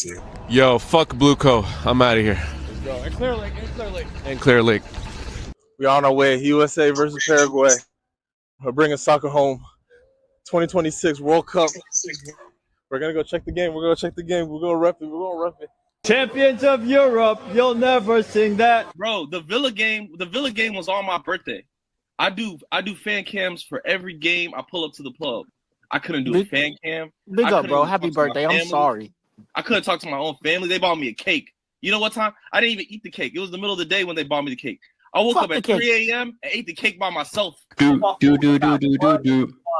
see. Yo, fuck BlueCo. I'm out of here. Let's go. And Clear Lake. And Clear Lake. We on our way. USA versus Paraguay. We're bringing soccer home. 2026 World Cup. We're gonna go check the game. We're gonna rep it. Champions of Europe, you'll never sing that. Bro, the Villa game was on my birthday. I do fan cams for every game I pull up to the pub. I couldn't do a fan cam. Big up, bro. Happy birthday. I'm sorry. I couldn't talk to my own family. They bought me a cake. You know what time? I didn't even eat the cake. It was the middle of the day when they bought me the cake. I woke up at 3 a.m. and ate the cake by myself. Do.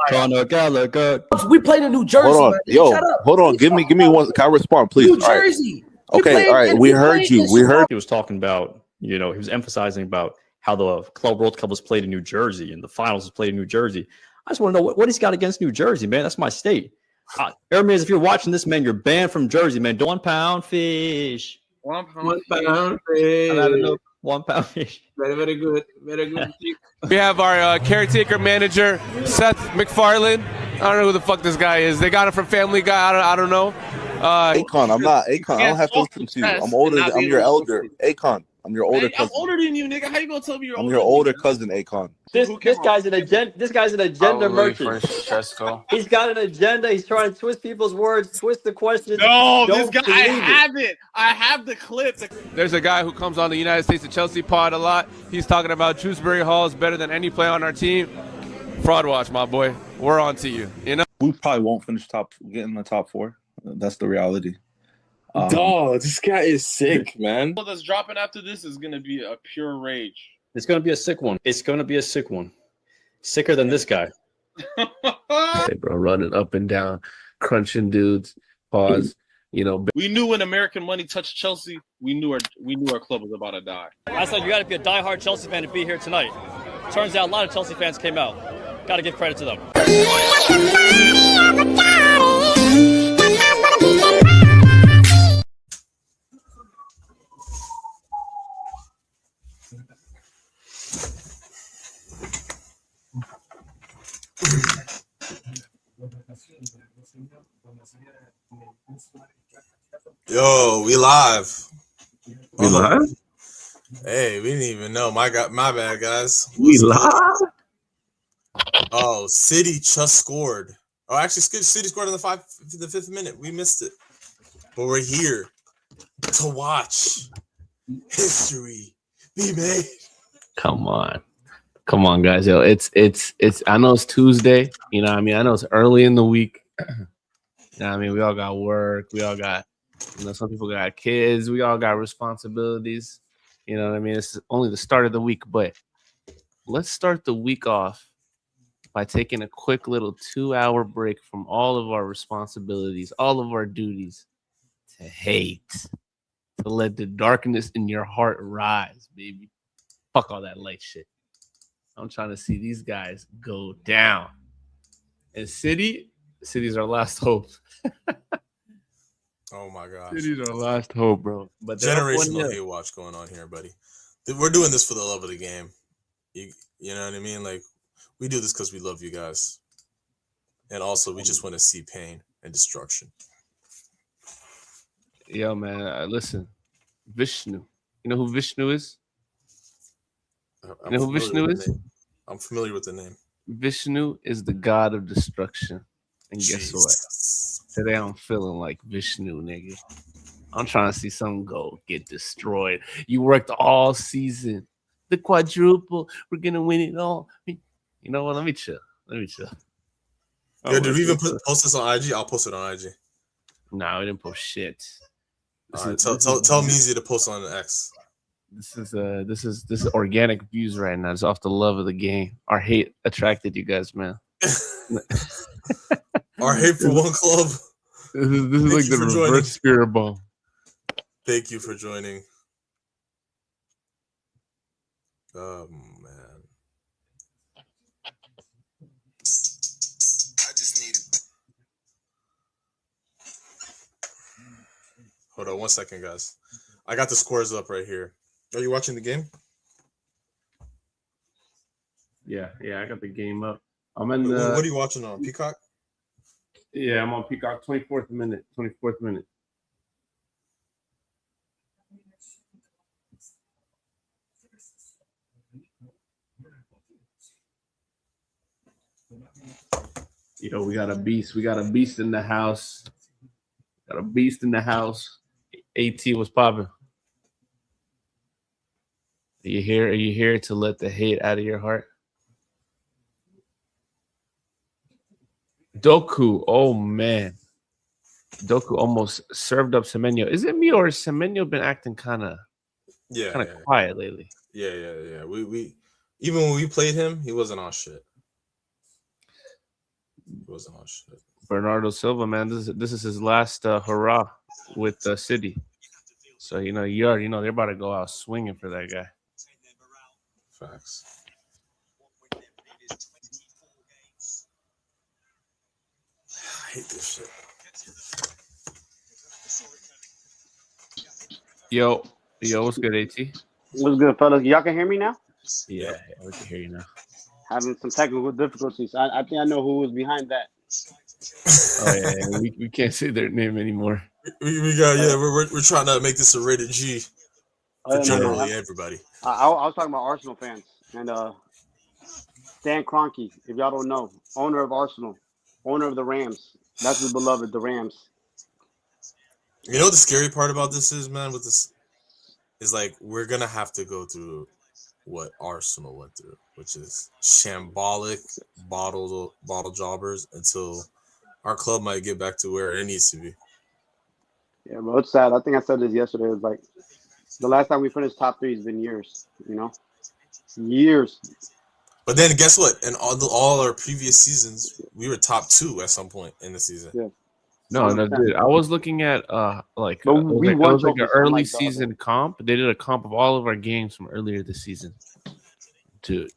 Conor Gallagher. We played in New Jersey. Hold on. Give me one. Can I respond, please? New Jersey. Okay, all right. We heard you. He was talking about, he was emphasizing about how the Club World Cup was played in New Jersey and the finals was played in New Jersey. I just want to know what he's got against New Jersey, man. That's my state. Airmays, if you're watching this, man, you're banned from Jersey, man. 1 pound fish. 1 pound fish. 1 pound fish. Very good. We have our caretaker manager, Seth MacFarlane. I don't know who the fuck this guy is. They got him from Family Guy. I don't know. Akon, I'm not Akon. I don't have to listen to you. I'm older. I'm your elder. Akon, I'm your older cousin. I'm older than you, nigga. How you gonna tell me you're older? I'm your older cousin, Akon. This guy's an agenda merchant. He's got an agenda. He's trying to twist people's words, twist the questions. No, this guy. I have it. I have the clip. There's a guy who comes on the United States to Chelsea pod a lot. He's talking about Shrewsbury Hall is better than any player on our team. Fraud watch, my boy. We're on to you. You know. We probably won't get in the top 4. That's the reality. Dog, this guy is sick, man. What that's dropping after this is gonna be a pure rage. It's going to be a sick one. Sicker than this guy. Hey, bro, running up and down, crunching dudes. Pause. We knew when American money touched Chelsea, we knew our club was about to die. I said you got to be a diehard Chelsea fan to be here tonight. Turns out a lot of Chelsea fans came out. Got to give credit to them. Yo, we live. We live? Hey, we didn't even know. My bad, guys. We live? Oh, City just scored. Oh, actually, City scored in the 5th minute. We missed it, but we're here to watch history be made. Come on, guys. Yo, it's. I know it's Tuesday. You know what I mean? I know it's early in the week. You know what I mean? We all got work. We all got, some people got kids. We all got responsibilities. You know what I mean? It's only the start of the week, but let's start the week off by taking a quick little 2-hour break from all of our responsibilities, all of our duties, to hate, to let the darkness in your heart rise, baby. Fuck all that light shit. I'm trying to see these guys go down. And City's our last hope. Oh my gosh. City's our last hope, bro. But generational hate watch going on here, buddy. We're doing this for the love of the game. You know what I mean? Like, we do this because we love you guys. And also, we just want to see pain and destruction. Yo, man, listen. Vishnu. You know who Vishnu is? You know who Vishnu is? I'm familiar with the name. Vishnu is the god of destruction. And guess what? Today I'm feeling like Vishnu, nigga. I'm trying to see something get destroyed. You worked all season. The quadruple. We're going to win it all. You know what? Let me chill. Yo, did we even post this on IG? I'll post it on IG. No, we didn't post shit. All right, tell Measy to post on X. This is organic views right now. It's off the love of the game. Our hate attracted you guys, man. Our hate for one club. This is like the reverse spirit bomb. Thank you for joining. Oh man. I just needed. Hold on 1 second, guys. I got the scores up right here. Are you watching the game? Yeah, I got the game up. I'm in the. What are you watching on Peacock? Yeah, I'm on Peacock. 24th minute. Yo, we got a beast. We got a beast in the house. Got a beast in the house. AT was popping. Are you here? Are you here to let the hate out of your heart? Doku. Oh man. Doku almost served up Semenyo. Is it me or has Semenyo been acting kind of quiet lately? Yeah. We even when we played him, he wasn't on shit. Bernardo Silva, man, this is his last hurrah with the City. So you already know they're about to go out swinging for that guy. Facts. I hate this shit. Yo, what's good, AT? What's good, fellas? Y'all can hear me now? Yeah, we can hear you now. Having some technical difficulties. I think I know who was behind that. Oh yeah, we can't say their name anymore. We got we're trying to make this a rated G for generally everybody. I was talking about Arsenal fans and Stan Kroenke. If y'all don't know, owner of Arsenal, owner of the Rams. That's his beloved, the Rams. You know what the scary part about this is, man? With this is like we're gonna have to go through what Arsenal went through, which is shambolic bottle jobbers until our club might get back to where it needs to be. Yeah, bro, it's sad. I think I said this yesterday. It was like the last time we finished top 3 has been years. Years. But then guess what? In all our previous seasons, we were top 2 at some point in the season. Yeah. No, dude. I was looking at it was like an early season comp. They did a comp of all of our games from earlier this season. Dude,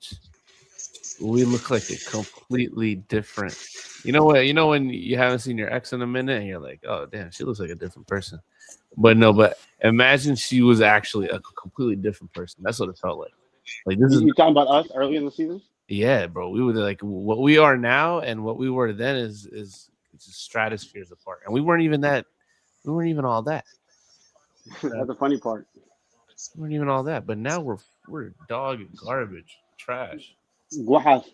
we look like a completely different. You know what? You know when you haven't seen your ex in a minute and you're like, oh damn, she looks like a different person. But imagine she was actually a completely different person. That's what it felt like. Like this you talking about us early in the season? Yeah, bro. We were like what we are now and what we were then is stratospheres apart, and we weren't even all that. That's the funny part. We weren't even all that, but now we're dog garbage, trash. Wahaf.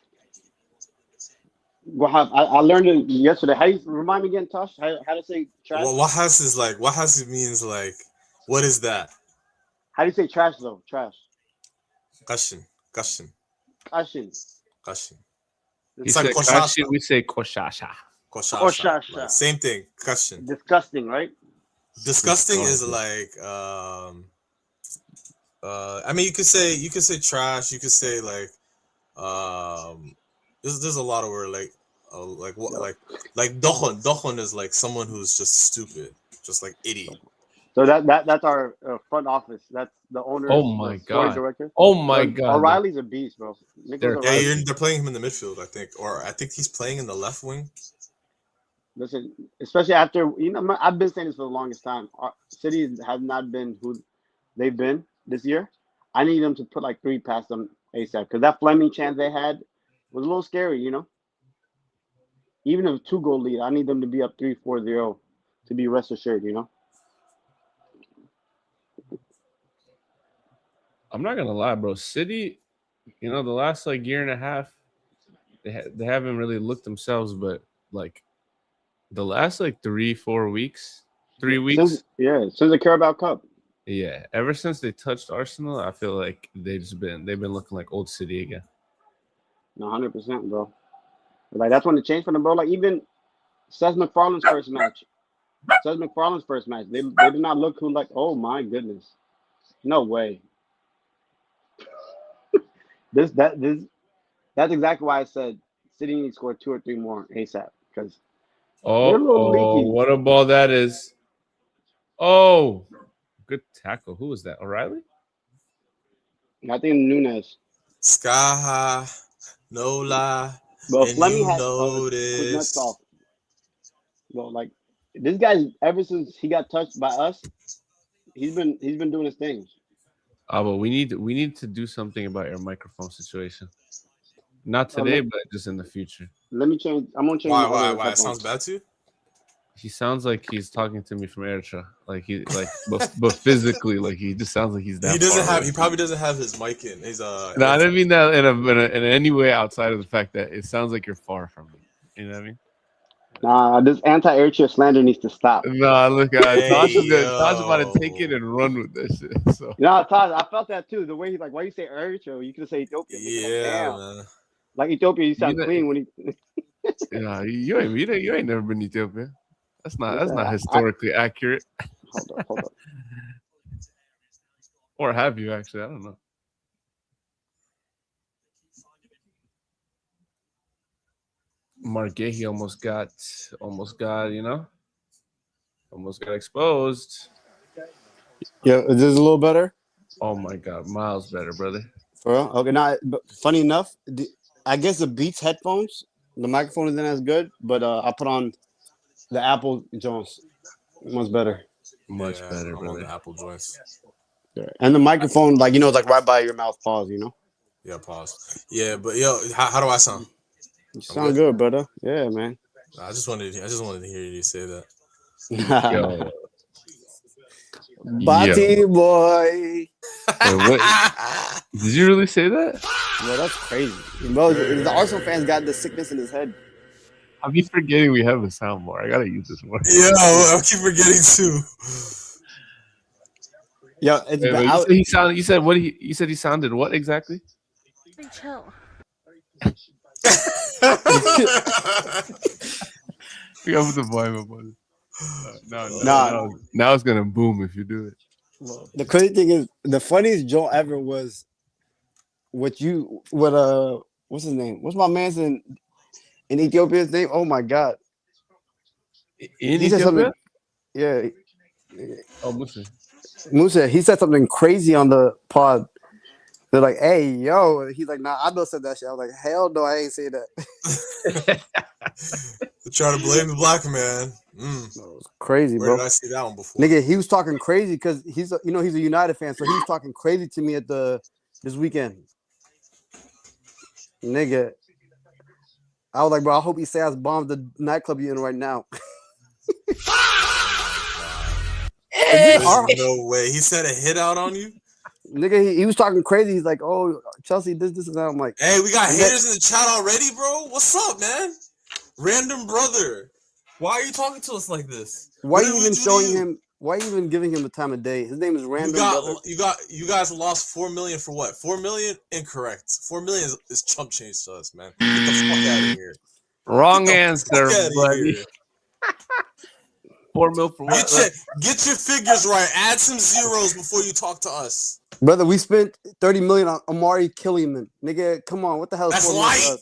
I learned it yesterday. How do you remind me again, Tosh? How to say trash? Well, wahas means like, what is that? How do you say trash though? Trash. Kashin. It's like koshasha. We say koshasha. Koshasha. Same thing. Question. Disgusting, right? Disgusting is like I mean you could say trash, you could say like there's a lot of words like dokhon is like someone who's just stupid, just like idiot. So that's our front office. That's the owner. Oh my god! Director. Oh my god! O'Reilly's a beast, bro. They're playing him in the midfield, I think, or I think he's playing in the left wing. Listen, especially after I've been saying this for the longest time. City has not been who they've been this year. I need them to put like 3 past them ASAP because that Fleming chance they had was a little scary, Even a 2-goal lead, I need them to be up 3-4-0 to be rest assured, I'm not gonna lie, bro. City, the last year and a half, they haven't really looked themselves, but like the last 3-4 weeks, 3 weeks, since the Carabao Cup. Yeah, ever since they touched Arsenal, I feel like they've been looking like old City again. 100%, bro. Like that's when it changed for them, bro. Like even Seth MacFarlane's first match. They did not look who like. Oh my goodness, no way. That's exactly why I said City needs to score 2 or 3 more ASAP because. What a ball that is! Oh, good tackle. Who was that? O'Reilly? I think Nunes. Skaha, Nola. Well, Fleming had Kuznetsov. Well, like this guy, ever since he got touched by us, he's been doing his thing. But we need to do something about your microphone situation. Not today, but just in the future. Let me change. I'm gonna change. Why? It sounds bad to you? He sounds like he's talking to me from Eritrea. But physically, like he just sounds like he's that. He probably doesn't have his mic in. He's No, I didn't mean that in any way outside of the fact that it sounds like you're far from me. You know what I mean? Nah, this anti-air slander needs to stop. Nah, look, Tosh about to take it and run with this shit. So. No, Tosh, I felt that too. The way he's like, why you say Eritrea? You could say Ethiopia. Yeah, like, man. Like Ethiopia, you sound clean when he. Yeah, you ain't never been to Ethiopia. That's not historically accurate. Hold up. Or have you actually? I don't know. Margehi almost got exposed. Yeah, is this a little better? Oh my God, miles better, brother. For real? Okay, now, funny enough, I guess the Beats headphones, the microphone isn't as good, but I put on the Apple Jones. Much better. Much better, I'm brother. on the Apple joints. Yeah. And the microphone, like, like right by your mouth, pause, Yeah, pause. Yeah, but yo, how do I sound? You sound good, brother. Yeah, man. I just wanted to hear you say that. Yo. Bati boy. Wait, what? Did you really say that? Bro, that's crazy. Bro, the Arsenal fans got the sickness in his head. I be forgetting we have a soundboard. I gotta use this more. Yeah, I keep forgetting too. Yeah, it's you said he sounded what exactly? Chill. We over the boy, my brother. Now it's gonna boom if you do it. The crazy thing is, the funniest joke ever was what's his name? What's my man's in Ethiopia's name? Oh my God. In Ethiopia? Yeah. Oh, Musa. He said something crazy on the pod. They're like, "Hey, yo," he's like, "Nah, I don't said that shit." I was like, "Hell no, I ain't say that." They try to blame the black man. Crazy, Where bro. did I see that one before? Nigga, he was talking crazy because he's a United fan, so he was talking crazy to me this weekend. Nigga, I was like, bro, I hope he says bombed the nightclub you're in right now. No way. He said a hit out on you? Nigga, he was talking crazy. He's like, oh, Chelsea, this, and that. I'm like, hey, we got haters in the chat already, bro. What's up, man? Random brother. Why are you talking to us like this? Why are you even showing him? Why are you even giving him the time of day? His name is Random Brother. You guys lost 4 million for what? 4 million? Incorrect. 4 million is chump change to us, man. Get the fuck out of here. Wrong answer, buddy. 4 mil for what? Get your figures right. Add some zeros before you talk to us. Brother, we spent 30 million on Amari Killian. Nigga, come on. What the hell is That's light.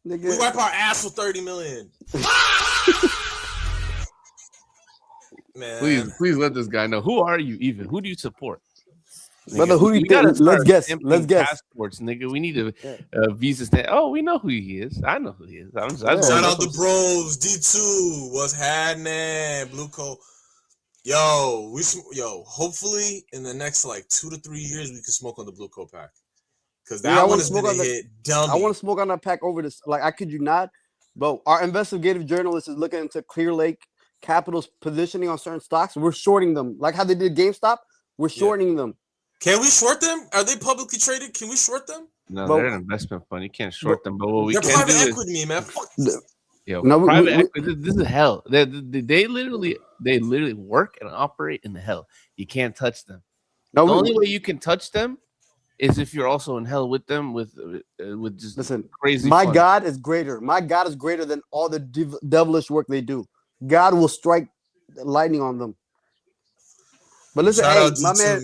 Nigga. We wipe our ass for 30 million. Man. Please let this guy know. Who are you even? Who do you support? Brother, who do you think? Let's guess. Passports, nigga. We need a visa stamp. Oh, we know who he is. I know who he is. Shout out the bros. D2. What's happening? BlueCo. Yo, hopefully in the next like 2 to 3 years we can smoke on the BlueCo pack. Because that one is gonna hit dummy. I want to smoke on that pack over this. Like, I kid you not, but our investigative journalist is looking into Clear Lake Capital's positioning on certain stocks. We're shorting them. Like how they did GameStop, we're shorting them. Can we short them? Are they publicly traded? Can we short them? No, they're an investment fund. You can't short them. But what we can do private equity, man. Fuck. Private equity. This is hell. They literally work and operate in the hell. You can't touch them. The only way you can touch them is if you're also in hell with them with just crazy. My God is greater. My God is greater than all the devilish work they do. God will strike lightning on them. But listen, my man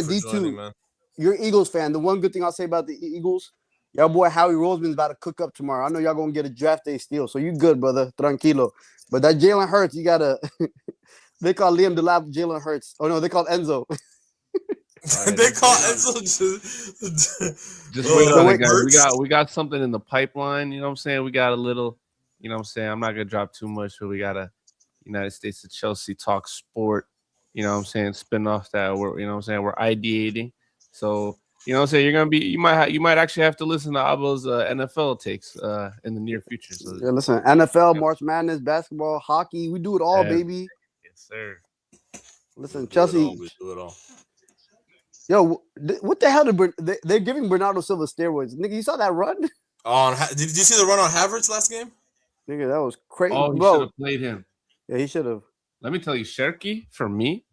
D2, man. You're an Eagles fan. The one good thing I'll say about the Eagles, y'all boy Howie Roseman's about to cook up tomorrow. I know y'all gonna get a draft day steal, so you good, brother. Tranquilo. But that Jalen Hurts, you gotta. They call Liam Delap Jalen Hurts. Oh no, they call Enzo. They call Enzo just wait on it, guys. We got something in the pipeline. You know what I'm saying? We got a little. You know what I'm saying? I'm not gonna drop too much, but we got a United States to Chelsea talk sport. You know what I'm saying? Spin off that. We're we're ideating. So you know what I'm saying? You might actually have to listen to Abo's NFL takes in the near future. So yeah, listen, NFL, March Madness, basketball, hockey, we do it all, baby. Yes, sir. Listen, Chelsea. We do it all. Yo, what the hell they're giving Bernardo Silva steroids? Nigga, you saw that run? Did you see the run on Havertz last game? Nigga, that was crazy. Oh, he bro. should have played him. Yeah, he should have. Let me tell you, Cherky, for me,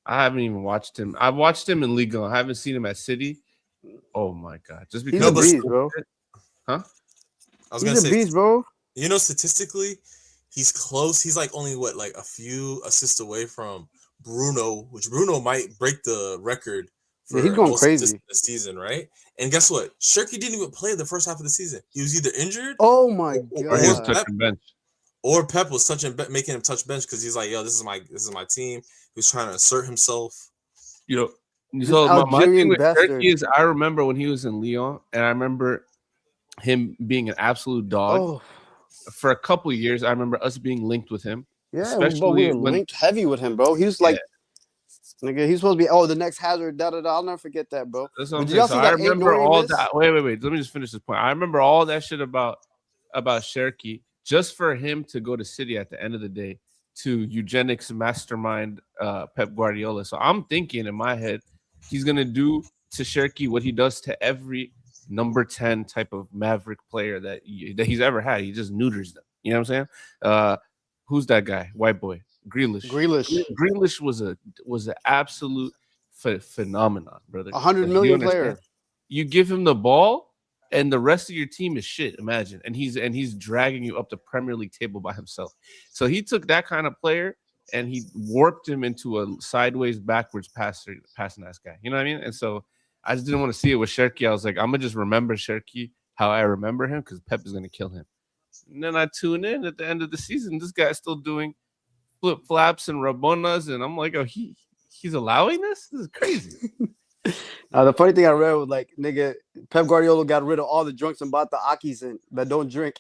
I haven't even watched him. I've watched him in Liga. I haven't seen him at City. Oh my god! Just because he's a beast, bro. I was he's a beast, bro. You know, statistically, he's close. He's like only like a few assists away from Bruno, which Bruno might break the record for he's going crazy this season, right? And guess what? Shirky didn't even play the first half of the season. He was either injured. Oh my god! Or he was touching bench. Or Pep was making him touch bench because he's like, yo, this is my team. He was trying to assert himself. You know, so my thing with Cherky is I remember when he was in Lyon, and I remember him being an absolute dog for a couple of years. I remember us being linked with him. Yeah, especially we were linked heavy with him, bro. He was like, nigga, he's supposed to be the next Hazard. I'll never forget that, bro. That's what I'm saying. So I remember all that. Wait. Let me just finish this point. I remember all that shit about Cherky just for him to go to City at the end of the day to eugenics mastermind Pep Guardiola. So I'm thinking in my head, he's gonna do to Cherky what he does to every number 10 type of maverick player that he's ever had. He just neuters them. You know what I'm saying? Who's that guy? White boy. Grealish. Grealish was an absolute phenomenon, brother. 100 million player. You give him the ball, and the rest of your team is shit. Imagine, and he's dragging you up the Premier League table by himself. So he took that kind of player and he warped him into a sideways, backwards passing ass guy. You know what I mean? And so I just didn't want to see it with Cherky. I was like, I'm gonna just remember Cherky how I remember him because Pep is gonna kill him. And then I tune in at the end of the season. This guy's still doing flip flaps and rabonas, and I'm like, oh, he's allowing this? This is crazy. The funny thing I read was like, nigga, Pep Guardiola got rid of all the drunks and bought the Akis that don't drink.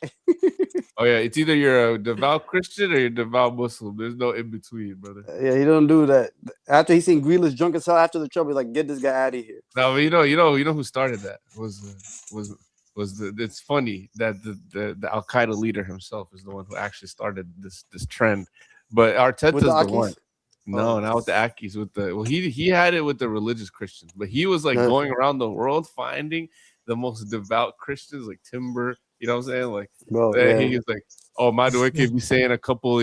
Oh yeah, it's either you're a devout Christian or you're a devout Muslim. There's no in between, brother. Yeah, he don't do that. After he seen Grealish drunk as hell after the trouble, he's like, get this guy out of here. No, but you know who started that was it's funny that the Al Qaeda leader himself is the one who actually started this trend. But Arteta's the one. No, not with the Akis. He had it with the religious Christians, but he was like going around the world finding the most devout Christians, like Timber. You know what I'm saying? Like, he was like, "Oh, my do could be saying a couple,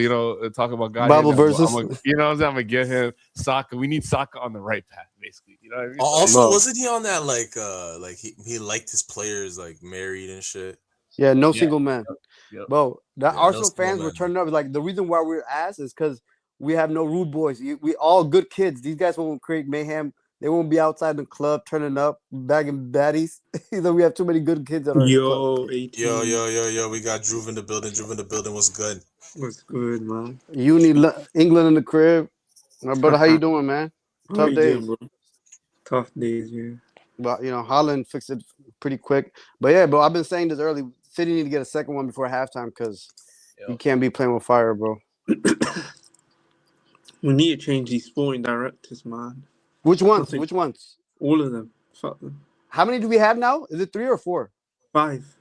talk about God, Bible verses." You know what I'm saying? I'm gonna get him soccer. We need soccer on the right path, basically. You know what I mean? Also, wasn't he on that like he liked his players like married and shit? Yeah, no single man. Yep. Bro, Arsenal fans were turning up. Like the reason why we're ass is because we have no rude boys. We all good kids. These guys won't create mayhem. They won't be outside the club turning up, bagging baddies. We have too many good kids at our club. Yo. We got Drew in the building. Drew in the building. What's good? What's good, man? England in the crib. My brother, how you doing, man? Tough days. Doing, tough days, yeah. But, Holland fixed it pretty quick. But, yeah, bro, I've been saying this early. City need to get a second one before halftime because you can't be playing with fire, bro. We need to change these sporting directors, man. Which ones? Which ones? All of them. Fuck them. How many do we have now? Is it 3 or 4? 5.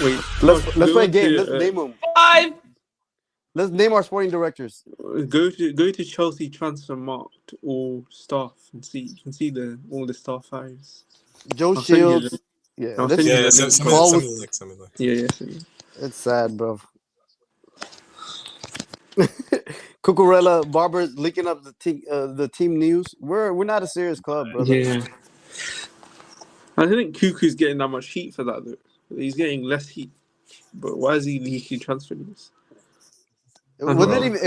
Wait. Let's play a game. Let's name them. 5. Let's name our sporting directors. Go to Chelsea transfer marked all staff and see. You can see all the staff files. Joe Shields. Yeah. It's sad, bro. Cucurella, Barber's leaking up the team news. We're not a serious club, brother. Yeah. I don't think Cuckoo's getting that much heat for that, though. He's getting less heat. But why is he leaking transfer news? It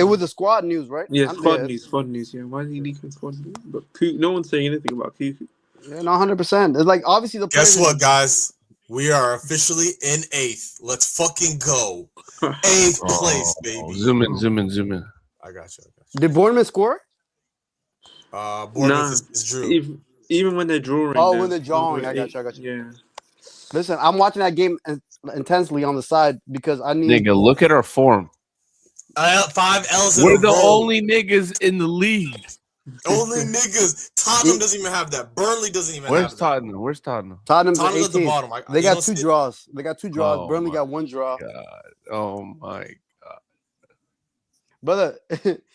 was the squad news, right? Yeah, squad news. Yeah, why is he leaking squad news? But no one's saying anything about Cuckoo. Yeah, no, 100%. It's like obviously the. Guess what, guys? We are officially in 8th. Let's fucking go. 8th place, baby. Zoom in. I got you. Did Bournemouth score? Bournemouth is Drew. Even when they're drawing. Oh, when they're drawing. I got you. Yeah. Listen, I'm watching that game intensely on the side because I need. Nigga, look at our form. 5 L's in We're a the row. only niggas in the league. Only niggas. Tottenham doesn't even have that. Burnley doesn't even have that. Where's Tottenham? Tottenham's at the bottom. They got 2 draws. Burnley got 1 draw. God. Oh my God. Brother,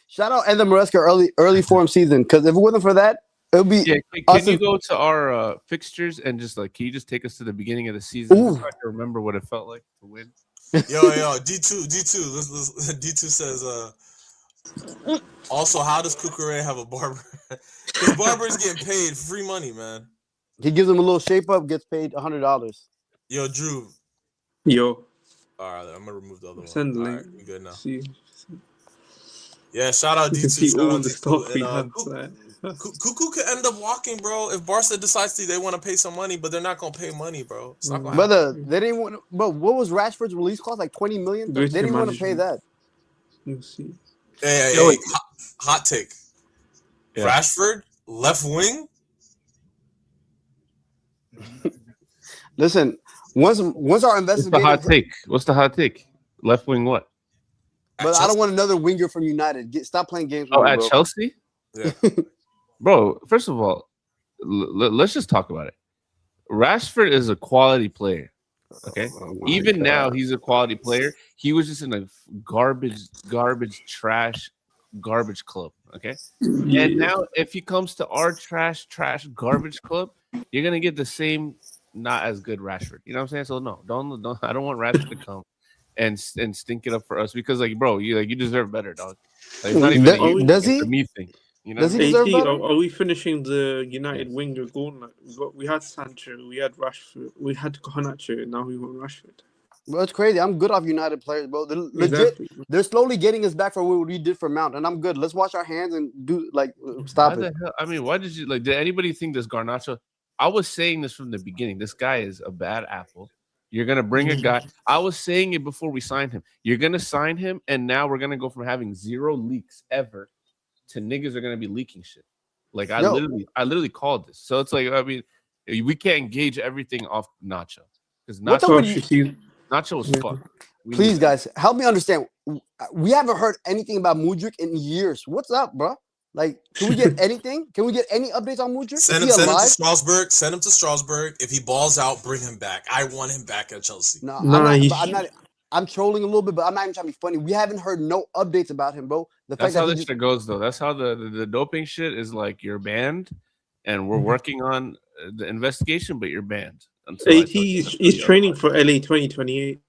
shout out Ender Maresca early form season because if it wasn't for that, it would be. Yeah, can you go to our fixtures and just can you just take us to the beginning of the season? So I can remember what it felt like to win. Yo, D2. D2 says, also, how does Kukure have a barber? His barber is getting paid free money, man. He gives him a little shape up, gets paid $100. Yo, Drew. Yo. All right, I'm gonna remove the other one. Send the All link. right, we good now. See. Yeah, shout out You can D2. see Shout all out the D2. stuff he And, has. Cuckoo could end up walking, bro. If Barca decides they want to pay some money, but they're not gonna pay money, bro. It's not gonna happen. Brother, they didn't want. But what was Rashford's release cost? Like $20 million. They didn't want to pay that. You see. Hey, hot take. Yeah. Rashford left wing. Listen, once our investigative. What's the hot take? What's the hot take? Left wing what? But I don't want another winger from United. Stop playing games. Oh, with me, at bro. Chelsea? Yeah. Bro, first of all, let's just talk about it. Rashford is a quality player. Okay. Even now, he's a quality player. He was just in a garbage club. Okay. And now, if he comes to our trash garbage club, you're gonna get the same, not as good Rashford. You know what I'm saying? So no, don't. I don't want Rashford to come and stink it up for us because, like, bro, you deserve better, dog. Like, it's not even Does he? a me thing. You know? Does he deserve better? Are we finishing the United winger gauntlet? We had Sancho, we had Rashford, we had Garnacho, now we want Rashford. Bro, it's crazy. I'm good off United players, bro. They're slowly getting us back for what we did for Mount, and I'm good. Let's wash our hands and stop Why it. the hell? I mean, why did anybody think this Garnacho? I was saying this from the beginning. This guy is a bad apple. You're gonna bring a guy. I was saying it before we signed him. You're gonna sign him, and now we're gonna go from having 0 leaks ever to niggas are gonna be leaking shit. Like I literally called this. So it's like, I mean, we can't gauge everything off Nacho because Nacho was fucked. Please, guys, help me understand. We haven't heard anything about Mudryk in years. What's up, bro? Like, can we get anything? Can we get any updates on Mudryk? Send him to Strasbourg. Send him to Strasbourg. If he balls out, bring him back. I want him back at Chelsea. No, I'm trolling a little bit, but I'm not even trying to be funny. We haven't heard no updates about him, bro. That's how this shit goes, though. That's how the doping shit is. Like, you're banned, and we're working on the investigation, but you're banned. He's training for LA 2028.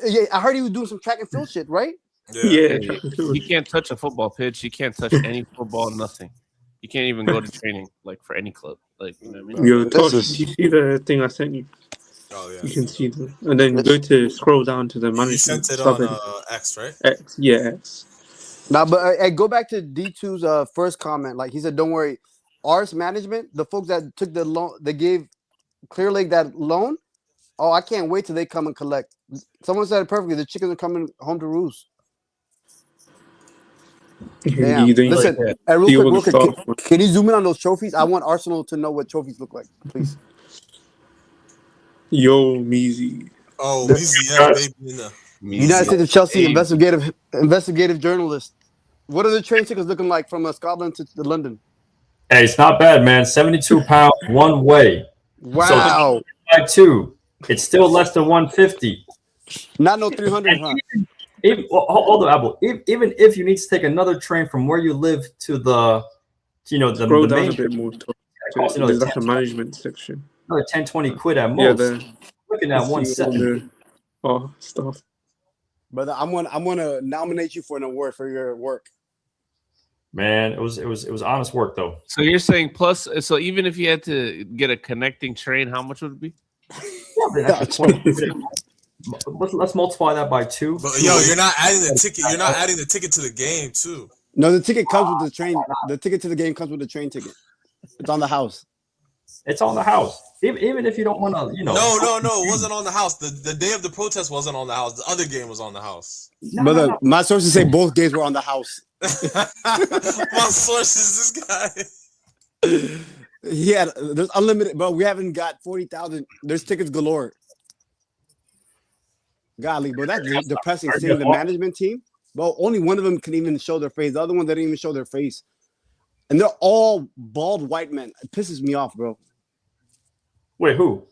Yeah, I heard he was doing some track and field shit, right? Yeah. He can't touch a football pitch. He can't touch any football, nothing. He can't even go to training, like, for any club. Like, you know what I mean? Yo, Tosh, did you see the thing I sent you? Oh, yeah. You can see them. And then scroll down to the management. You sent it on X, right? X, yeah, X. Now, but go back to D2's first comment. Like, he said, don't worry. Ours management, the folks that took the loan, they gave Clear Lake that loan. Oh, I can't wait till they come and collect. Someone said it perfectly. The chickens are coming home to roost. Damn. Listen, real quick, can you zoom in on those trophies? I want Arsenal to know what trophies look like, please. Yo, Measy. Oh, Measy, yeah, baby. United States of Chelsea investigative journalist. What are the train tickets looking like from Scotland to London? Hey, it's not bad, man. £72 one way. Wow. So it's still less than 150. Not no 300, huh? Hold on, Apple. Even if you need to take another train from where you live to the main, a bit more. There's like a management section. Another 10-20 quid at most. Yeah, looking at 170. Stuff. Brother, I'm gonna nominate you for an award for your work. Man, it was honest work though. So you're saying plus? So even if you had to get a connecting train, how much would it be? Let's multiply that by 2. But yo, you're not adding the ticket. You're not adding the ticket to the game too. No, the ticket comes with the train. The ticket to the game comes with the train ticket. It's on the house. It's on the house. Even if you don't want to, No, it wasn't on the house. The day of the protest wasn't on the house. The other game was on the house. Brother, my sources say both games were on the house. My sources, this guy. There's unlimited, but we haven't got 40,000. There's tickets galore. Golly, bro, that's depressing. Seeing the management team, well, only one of them can even show their face. The other ones didn't even show their face, and they're all bald white men. It pisses me off, bro. Wait, who?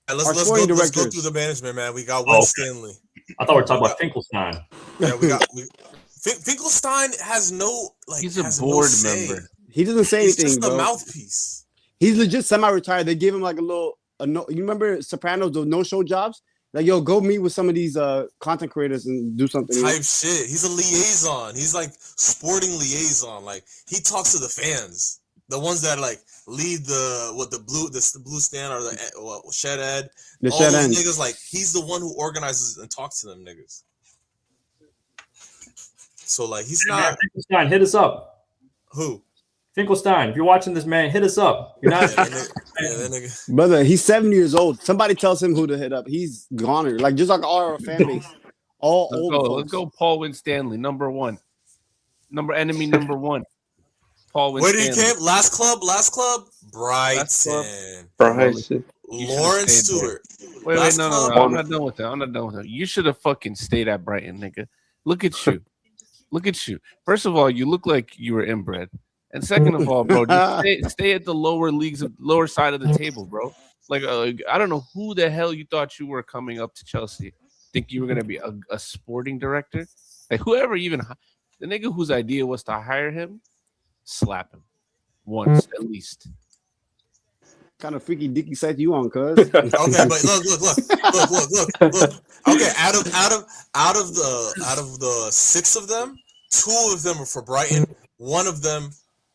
Let's go through the management, man. We got Will Stanley. I thought we were talking about Finkelstein. Yeah, we got. Finkelstein has no He's a board member. He doesn't say anything. He's just bro. a mouthpiece. He's legit semi-retired. They gave him like a no. You remember Sopranos, those no-show jobs? Like, yo, go meet with some of these content creators and do something. Type shit. He's a liaison. He's like sporting liaison. Like he talks to the fans, the ones that like lead the blue stand or the shed ed. The all shed those end. niggas. Like he's the one who organizes and talks to them niggas. So like he's not. Finkelstein, hit us up. Who? Finkelstein, if you're watching this, man, hit us up. You're not. that nigga. Brother, he's 70 years old. Somebody tells him who to hit up. He's goner. Like just like our fan base. All old. Let's go. Paul Winstanley, number one. Enemy number one. Paul Winstanley. Where did he came? Last club. Brighton. Brighton. Lawrence Stewart. Wait, no. I'm not done with that. You should have fucking stayed at Brighton, nigga. Look at you. First of all, you look like you were inbred. And second of all, bro, just stay at the lower side of the table, bro. Like, I don't know who the hell you thought you were coming up to Chelsea. Think you were gonna be a sporting director? Like, whoever even the nigga whose idea was to hire him, slap him once at least. Kind of freaky dicky site you on, cuz. Okay, but look. Okay, out of the 6 of them, 2 of them are for Brighton. 1 of them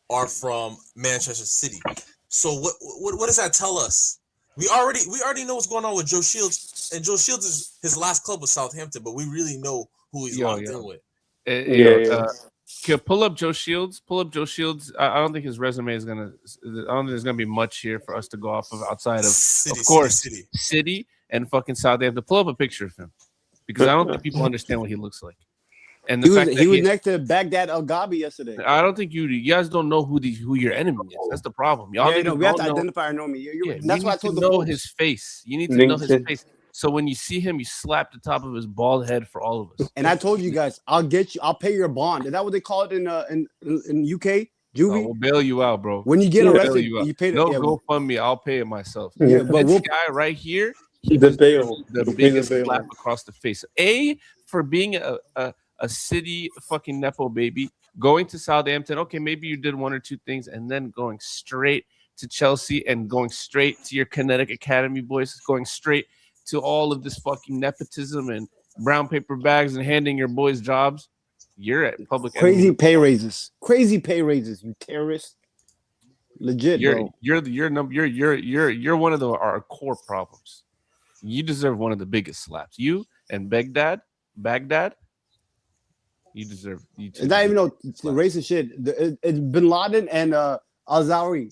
are from Manchester City. So what does that tell us? We already know what's going on with Joe Shields, and Joe Shields is his last club was Southampton, but we really know who he's locked in with. Pull up Joe Shields. I don't think his resume is gonna. I don't think there's gonna be much here for us to go off of outside of City and fucking Southampton. Pull up a picture of him because I don't think people understand what he looks like. And the fact he was next to Baghdad El Gabi yesterday. I don't think you guys don't know who your enemy is. That's the problem. Y'all we have to identify our enemy. That's why I told know his face. You need to know his face. So when you see him, you slap the top of his bald head for all of us. And I told you guys, I'll pay your bond. Is that what they call it in UK? Juvie? We'll bail you out, bro. When you get arrested, you pay it. Go fund me. I'll pay it myself. Yeah, but this guy right here, the bail, the biggest slap across the face. For being a City fucking nepo baby, going to Southampton. Okay, maybe you did 1 or 2 things, and then going straight to Chelsea and going straight to your Kinetic Academy boys, going straight to all of this fucking nepotism and brown paper bags and handing your boys jobs. You're at public crazy enemy. Crazy pay raises, you terrorist. Legit, bro. You're one of our core problems. You deserve one of the biggest slaps. You and Baghdad. You deserve. It's not even no racist shit. It's Bin Laden and Al-Zawahiri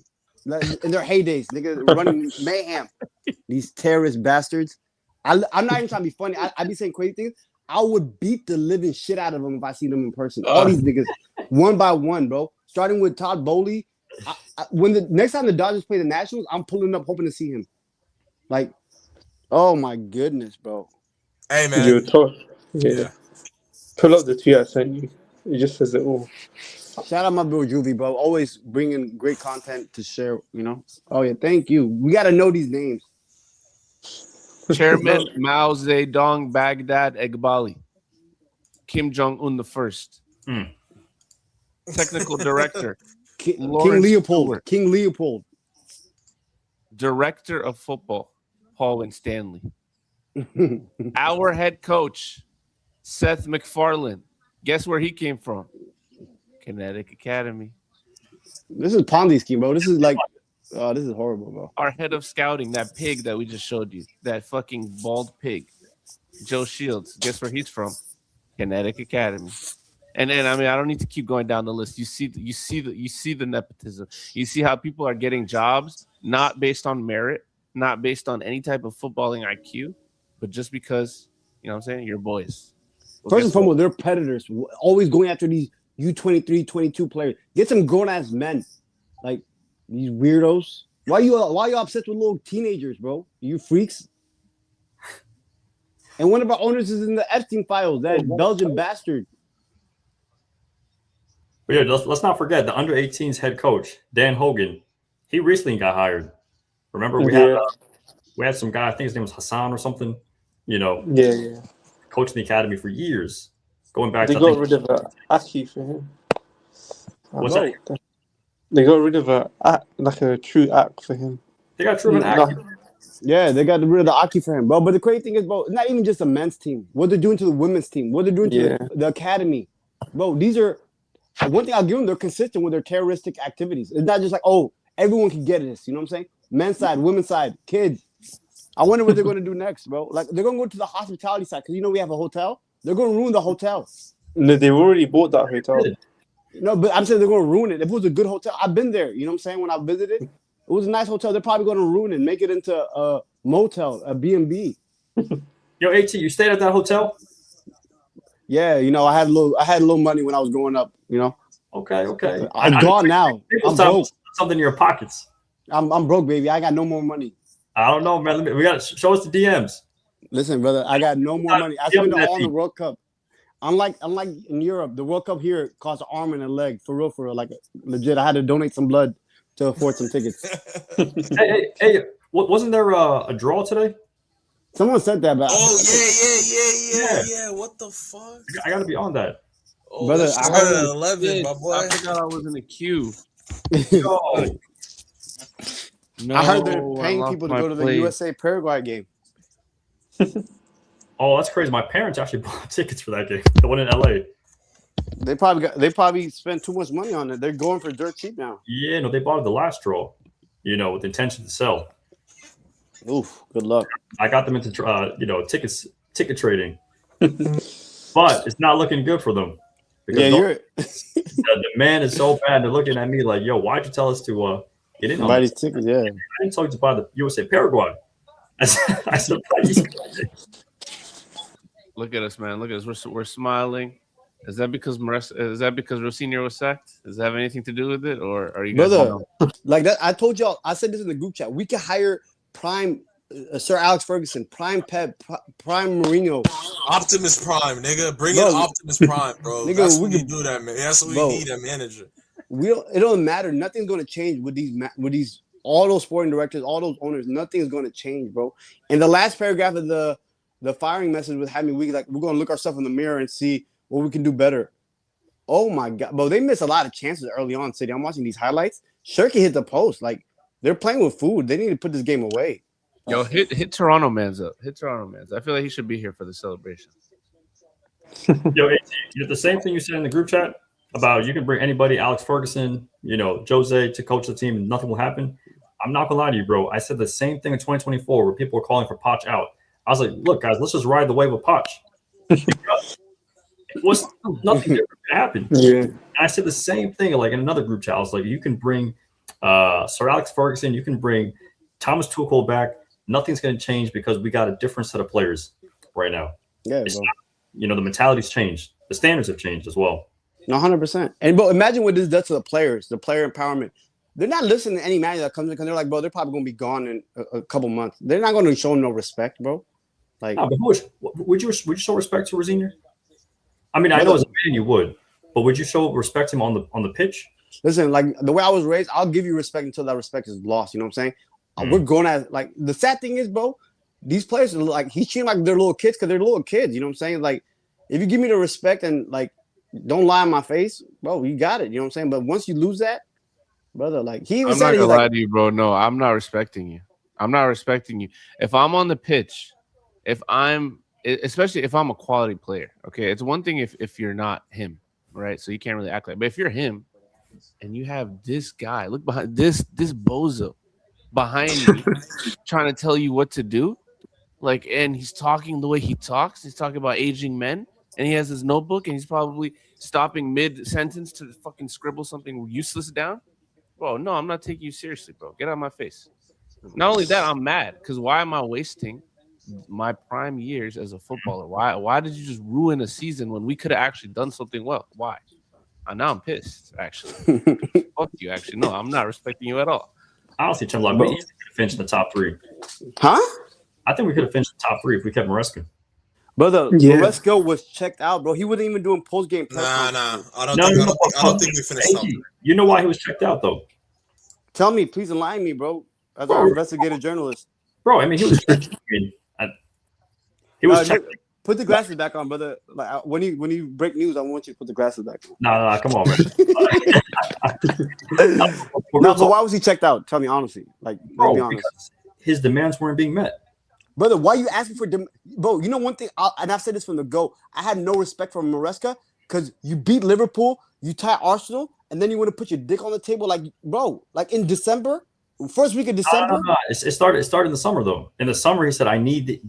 in their heydays, nigga, running mayhem. These terrorist bastards. I'm not even trying to be funny. I be saying crazy things. I would beat the living shit out of them if I see them in person. All these niggas, one by one, bro. Starting with Todd Bowley. When the next time the Dodgers play the Nationals, I'm pulling up hoping to see him. Like, oh my goodness, bro. Hey man. You're tough. Yeah. Pull up the tweet I sent you. It just says it all. Shout out my bro Juvie, bro. Always bringing great content to share, you know. Oh yeah, thank you. We got to know these names. Chairman Mao Zedong Baghdad Eghbali. Kim Jong-un the first. Technical director. King Leopold. King Leopold. Director of football, Paul Winstanley. Our head coach, Seth MacFarlane. Guess where he came from? Kinetic Academy. This is Ponzi scheme, bro. This is like, this is horrible, bro. Our head of scouting, that pig that we just showed you, that fucking bald pig, Joe Shields. Guess where he's from? Kinetic Academy. And then I don't need to keep going down the list. You see the nepotism. You see how people are getting jobs not based on merit, not based on any type of footballing IQ, but just because, you know what I'm saying, you're boys. Well, first and foremost, they're predators. Always going after these U23, 22 players. Get some grown-ass men. Like, these weirdos. Why you obsessed with little teenagers, bro? You freaks. And one of our owners is in the Epstein files, that Belgian bastard. But yeah, let's not forget the under-18s head coach, Dan Hogan. He recently got hired. Remember, we had some guy, I think his name was Hassan or something, you know. Yeah. Coaching the academy for years. Going back they got rid of Aki for him. What's that? They got rid of a true act for him. They got Truman Aki. Yeah, they got rid of the Aki for him, bro. But the crazy thing is, bro, it's not even just a men's team. What they're doing to the women's team, what they're doing to the academy, bro. These are one thing I'll give them. They're consistent with their terroristic activities. It's not just like, oh, everyone can get this. You know what I'm saying? Men's side, women's side, kids. I wonder what they're going to do next, bro. Like they're going to go to the hospitality side because we have a hotel. They're going to ruin the hotel. No, they've already bought that hotel. No, but I'm saying they're going to ruin it. If it was a good hotel, I've been there. You know what I'm saying? When I visited, it was a nice hotel. They're probably going to ruin it, make it into a motel, a B&B. Yo, AT, you stayed at that hotel? Yeah, I had a little money when I was growing up. Okay. I'm gone now. I'm broke. Something in your pockets. I'm broke, baby. I got no more money. I don't know, man. We got to show us the DMs. Listen, brother, I got no more money. I spent it all on the World Cup. Unlike in Europe, the World Cup here costs an arm and a leg. For real, like legit. I had to donate some blood to afford some tickets. hey, wasn't there a draw today? Someone said that, but yeah. What the fuck? I got to be on that. Oh, brother, I heard at 11, my boy. I forgot I was in the queue. No, I heard they're paying people to go to the USA Paraguay game. Oh, that's crazy. My parents actually bought tickets for that game. The one in LA. They probably spent too much money on it. They're going for dirt cheap now. Yeah, no, they bought it the last draw, with the intention to sell. Oof, good luck. I got them into ticket trading. But it's not looking good for them. Because the demand is so bad. They're looking at me like, yo, why'd you tell us to get in on buy these tickets? Yeah. I didn't tell you to buy the USA Paraguay. I said, look at us, man. Look at us. We're smiling. Is that because Rosenior was sacked? Does that have anything to do with it, or are you guys? Brother, like that? I told y'all. I said this in the group chat. We could hire prime Sir Alex Ferguson, prime Pep, prime Mourinho, Optimus Prime, nigga. Bring in Optimus Prime, bro. Nigga, that's what we do, that man. That's what we need, a manager. It don't matter. Nothing's going to change with these all those sporting directors, all those owners. Nothing is going to change, bro. And the last paragraph of the firing message was having we're going to look ourselves in the mirror and see what we can do better. Oh my God, bro! They missed a lot of chances early on. City, I'm watching these highlights. Shirky hit the post. Like they're playing with food. They need to put this game away. Yo, hit Toronto man's up. Hit Toronto man's. I feel like he should be here for the celebration. Yo, the same thing you said in the group chat about you can bring anybody, Alex Ferguson, Jose to coach the team and nothing will happen. I'm not gonna lie to you, bro. I said the same thing in 2024 where people were calling for Poch out. I was like, look, guys, let's just ride the wave with Poch. Nothing different happened. Yeah. And I said the same thing like in another group chat. I was like, you can bring Sir Alex Ferguson, you can bring Thomas Tuchel back. Nothing's going to change because we got a different set of players right now. Yeah, the mentality's changed. The standards have changed as well. 100%. And but imagine what this does to the players, the player empowerment. They're not listening to any manager that comes in because they're like, bro, they're probably going to be gone in a couple months. They're not going to show them no respect, bro. Like, no, but would you show respect to Rosenior? I mean, I know as a man you would, but would you show respect to him on the pitch? Listen, like the way I was raised, I'll give you respect until that respect is lost. You know what I'm saying? We're going at like the sad thing is, bro, these players are like he's treating like they're little kids because they're little kids. You know what I'm saying? Like, if you give me the respect and like don't lie in my face, bro, you got it. You know what I'm saying? But once you lose that, brother, like he was. I'm not gonna lie to you, bro. No, I'm not respecting you. I'm not respecting you. If I'm on the pitch, especially if I'm a quality player, okay, it's one thing if you're not him, right? So you can't really act like. But if you're him, and you have this guy, look behind this bozo behind you trying to tell you what to do, like, and he's talking the way he talks. He's talking about aging men, and he has his notebook, and he's probably stopping mid-sentence to fucking scribble something useless down. Bro, no, I'm not taking you seriously, bro. Get out of my face. Not only that, I'm mad because why am I wasting my prime years as a footballer? Why did you just ruin a season when we could have actually done something well? Why? Now I'm pissed, actually. Fuck you, actually. No, I'm not respecting you at all. Honestly, Tim, like, we could have finished in the top three. Huh? I think we could have finished in the top three if we kept Maresca. Brother, Maresca was checked out, bro. He wasn't even doing post-game press conference. I don't think we finished top three. You know why he was checked out, though? Tell me, please enlighten me, bro. As our investigative journalist. Bro, I mean, he was checked. He was checked. Put the glasses back on, brother. Like when you break news, I want you to put the glasses back on. No, come on, man. No, so why was he checked out? Tell me honestly. Like, bro, be honest. because his demands weren't being met. Brother, why are you asking for bro? You know one thing, and I've said this from the go. I had no respect for Maresca because you beat Liverpool, you tie Arsenal, and then you want to put your dick on the table, like, bro, like in December, first week of December. No. It started in the summer though. In the summer, he said, "I need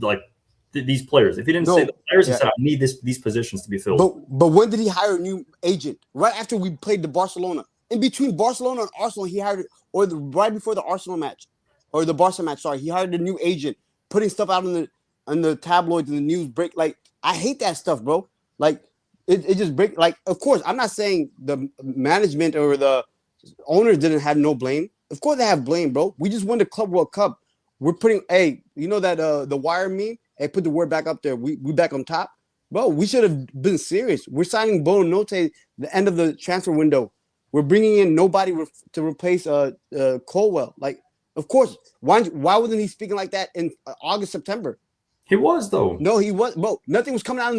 these players." If he didn't say the players, he said, "I need these positions to be filled." But when did he hire a new agent? Right after we played the Barcelona. In between Barcelona and Arsenal, he hired, right before the Arsenal match, or the Barca match. Sorry, he hired a new agent, putting stuff out in the tabloids and the news break. Like, I hate that stuff, bro. Like, it just break. Like, of course, I'm not saying the management or the owners didn't have no blame. Of course, they have blame, bro. We just won the Club World Cup. We're putting, you know that the Wire meme. Hey, put the word back up there. We back on top, bro. We should have been serious. We're signing Bono Note the end of the transfer window. We're bringing in nobody to replace Colwell. Like, of course, why wasn't he speaking like that in August, September? He was though. No, he was. Bro, nothing was coming out.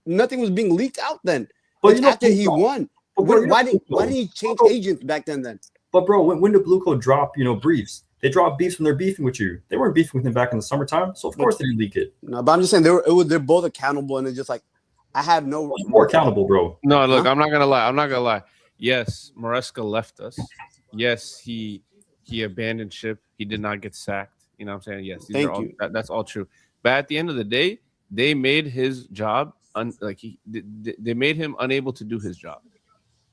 Nothing was being leaked out then. But it's after he won. Why didn't he change agents back then? But bro, when did BlueCo drop briefs? They dropped beefs when they're beefing with you. They weren't beefing with him back in the summertime, so of course they didn't leak it. No, but I'm just saying they're both accountable, and it's just like I have no more accountable, bro. No, look, I'm not gonna lie. Yes, Maresca left us. Yes, he abandoned ship. He did not get sacked. You know what I'm saying? Yes, that's all true. But at the end of the day, they made his job they made him unable to do his job.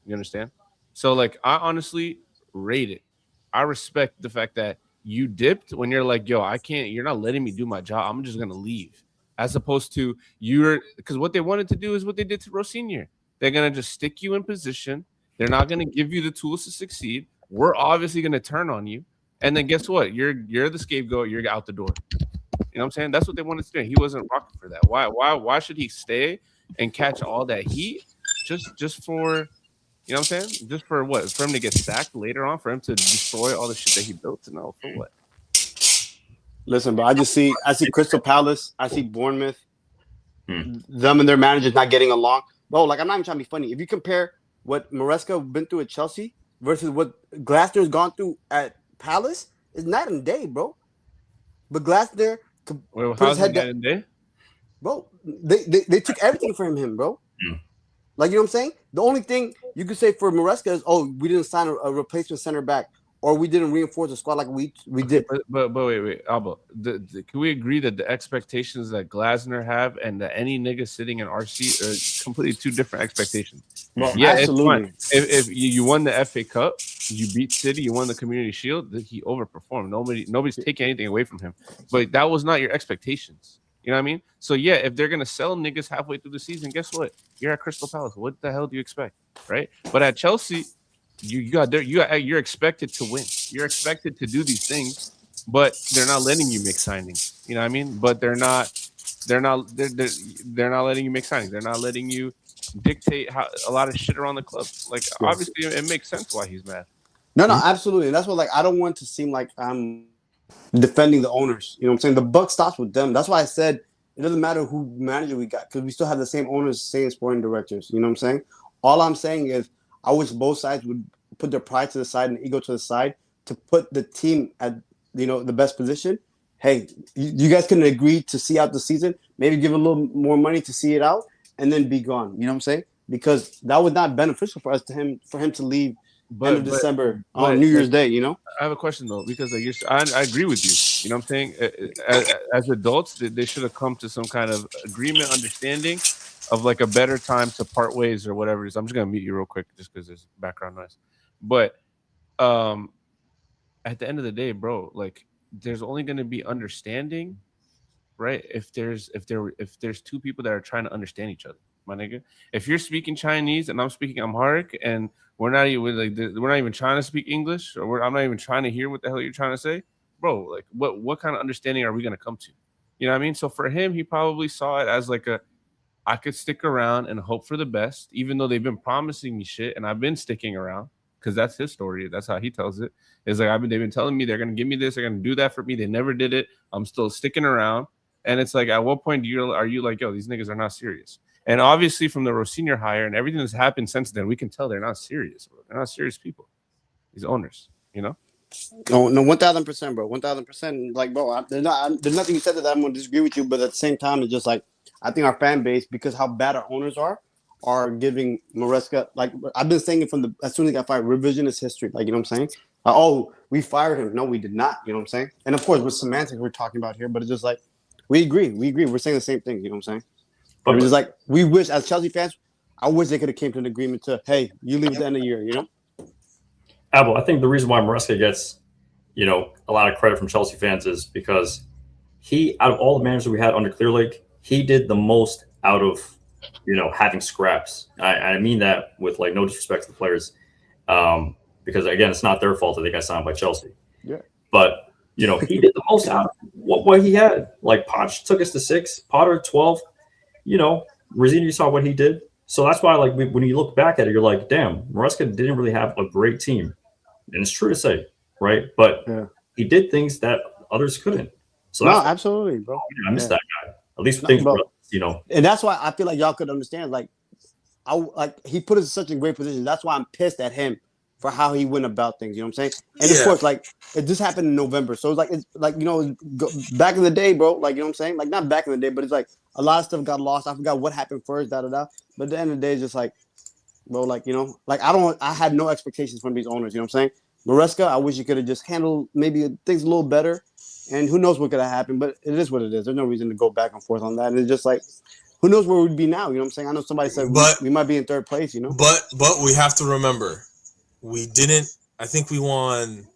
You understand? So like, I honestly rate it. I respect the fact that you dipped when you're like, yo, I can't. You're not letting me do my job. I'm just gonna leave. As opposed to because what they wanted to do is what they did to Rosenior. They're gonna just stick you in position. They're not gonna give you the tools to succeed. We're obviously gonna turn on you, and then guess what? You're the scapegoat. You're out the door. You know what I'm saying? That's what they wanted to do. He wasn't rocking for that. Why should he stay and catch all that heat just for, you know what I'm saying? Just for what? For him to get sacked later on, for him to destroy all the shit that he built? No, for what? Listen, bro, I see Crystal Palace, I see Bournemouth, them and their managers not getting along. Bro, like, I'm not even trying to be funny. If you compare what Maresca been through at Chelsea versus what Glasner's gone through at Palace, it's night and day, bro. But Glasner, how's it night and day? Bro, they took everything from him, bro. Like, you know what I'm saying? The only thing you could say for Maresca is, we didn't sign a replacement center back, or we didn't reinforce the squad like we did. But wait, Alba, can we agree that the expectations that Glasner have and that any nigga sitting in our seat are completely two different expectations? Well, yeah, absolutely. If you won the FA Cup, you beat City, you won the Community Shield, he overperformed. Nobody's taking anything away from him. But that was not your expectations. You know what I mean? So yeah, if they're gonna sell niggas halfway through the season, guess what? You're at Crystal Palace. What the hell do you expect, right? But at Chelsea, you're expected to win. You're expected to do these things, but they're not letting you make signings. You know what I mean? But they're not letting you make signings. They're not letting you dictate how a lot of shit around the club. Like, obviously, it makes sense why he's mad. No, absolutely. And that's what, like, I don't want to seem like I'm defending the owners. You know what I'm saying? The buck stops with them. That's why I said it doesn't matter who manager we got, because we still have the same owners, same sporting directors. You know what I'm saying? All I'm saying is I wish both sides would put their pride to the side and ego to the side to put the team at, the best position. Hey, you guys can agree to see out the season, maybe give a little more money to see it out, and then be gone. You know what I'm saying? Because that was not beneficial for him to leave end of December on New Year's Day. I have a question though, because I agree with you. You know what I'm saying? As adults, they should have come to some kind of agreement, understanding of like a better time to part ways or whatever it is. I'm just gonna mute you real quick just because there's background noise. But at the end of the day, bro, like, there's only gonna be understanding, right? If there's two people that are trying to understand each other, my nigga. If you're speaking Chinese and I'm speaking Amharic and we're not even trying to speak English, or I'm not even trying to hear what the hell you're trying to say, bro. Like, what kind of understanding are we gonna come to? You know what I mean? So for him, he probably saw it as like I could stick around and hope for the best, even though they've been promising me shit, and I've been sticking around because that's his story. That's how he tells it. It's like they've been telling me they're gonna give me this, they're gonna do that for me. They never did it. I'm still sticking around, and it's like, at what point are you like, yo, these niggas are not serious? And obviously, from the Rosenior hire and everything that's happened since then, we can tell they're not serious, bro. They're not serious people. These owners, No, 1,000%, bro. 1,000%. Like, bro, there's nothing you said that I'm going to disagree with you, but at the same time, it's just like I think our fan base, because how bad our owners are giving Maresca, like I've been saying it from as soon as he got fired, revisionist history. Like, you know what I'm saying? Oh, we fired him. No, we did not. You know what I'm saying? And of course, with semantics we're talking about here, but it's just like we agree. We're saying the same thing. You know what I'm saying? But it's just like we wish, as Chelsea fans, I wish they could have came to an agreement to, hey, you leave at the end of the year. You know? Abel, I think the reason why Maresca gets, a lot of credit from Chelsea fans is because he, out of all the managers we had under Clear Lake, he did the most out of, having scraps. I mean that with like no disrespect to the players, because again, it's not their fault that they got signed by Chelsea. Yeah. But he did the most out of what he had. Like Poch took us to 6, Potter 12. Rosenior, you saw what he did. So that's why, like, when you look back at it, you're like, damn, Maresca didn't really have a great team, and it's true to say, right? But he did things that others couldn't. So absolutely, bro. I miss that guy. At least things, And that's why I feel like y'all could understand. Like, he put us in such a great position. That's why I'm pissed at him for how he went about things. You know what I'm saying? And of course, like, it just happened in November, so it's like back in the day, bro. Like, you know what I'm saying? Like, not back in the day, but it's like a lot of stuff got lost. I forgot what happened first, But at the end of the day, it's just like, bro, like, like I had no expectations from these owners. You know what I'm saying? Maresca, I wish you could have just handled maybe things a little better. And who knows what could have happened, but it is what it is. There's no reason to go back and forth on that. And it's just like, who knows where we'd be now? You know what I'm saying? I know somebody said we might be in third place, But we have to remember, we didn't. I think we won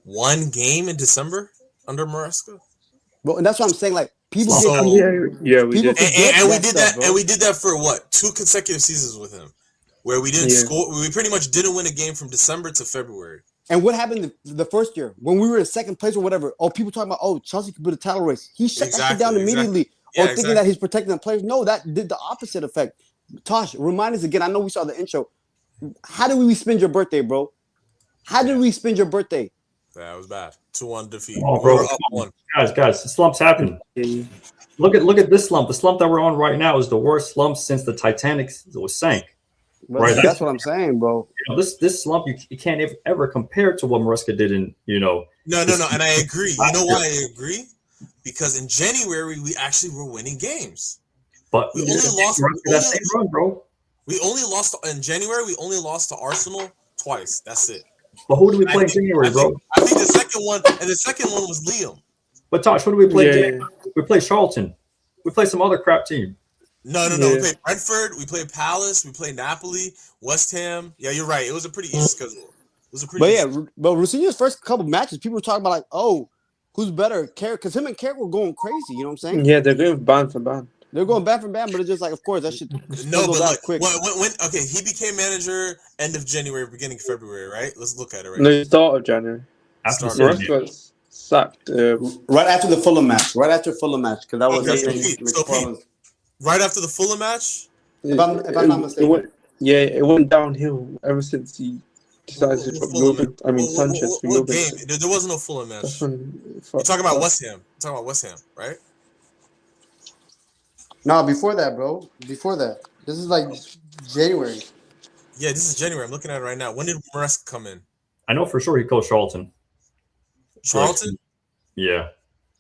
one game in December under Maresca. Well, and that's what I'm saying. Like, people we did. And we did that. And we did that for what? 2 consecutive seasons with him, where we didn't score. We pretty much didn't win a game from December to February. And what happened the first year when we were in second place or whatever? Oh, people talking about, Chelsea could put a title race. He shut that shit down immediately. Thinking that he's protecting the players. No, that did the opposite effect. Tosh, remind us again. I know we saw the intro. How did we spend your birthday, bro? How did we spend your birthday? That was bad. 2-1 defeat. Oh, bro, up 1. Guys, the slumps happen. Look at this slump. The slump that we're on right now is the worst slump since the Titanic was sank. But right, that's what I'm saying, bro. This slump you can't ever compare to what Maresca did in No, and I agree. You know why I agree? Because in January we actually were winning games. But we only lost that same run, bro. We only lost in January. We only lost to Arsenal twice. That's it. But who did we play in January, bro? I think the second one was Liam. But Tosh, who did we play? Yeah. We played Charlton. We played some other crap team. No. We played Brentford. We played Palace. We played Napoli, West Ham. Yeah, you're right. It was a pretty easy schedule. But Rosenior's first couple matches, people were talking about like, oh, who's better, Carrick? Because him and Carrick were going crazy. You know what I'm saying? Yeah, they're going band for band. They're going band for band, but it's just like, of course, that shit. No, but like, quick. When he became manager end of January, beginning of February, right? Let's look at it right now. No, start of January. Maresca was sacked right after the Fulham match. Right after Fulham match, because that was right after the Fulham match. If I'm not mistaken. It went downhill ever since he decided to drop Sanchez. What game? There wasn't no Fulham match. You're talking about West Ham. Right? No, before that, bro. Before that. This is like January. Yeah, this is January. I'm looking at it right now. When did Maresca come in? I know for sure he coached Charlton. Charlton? Yeah.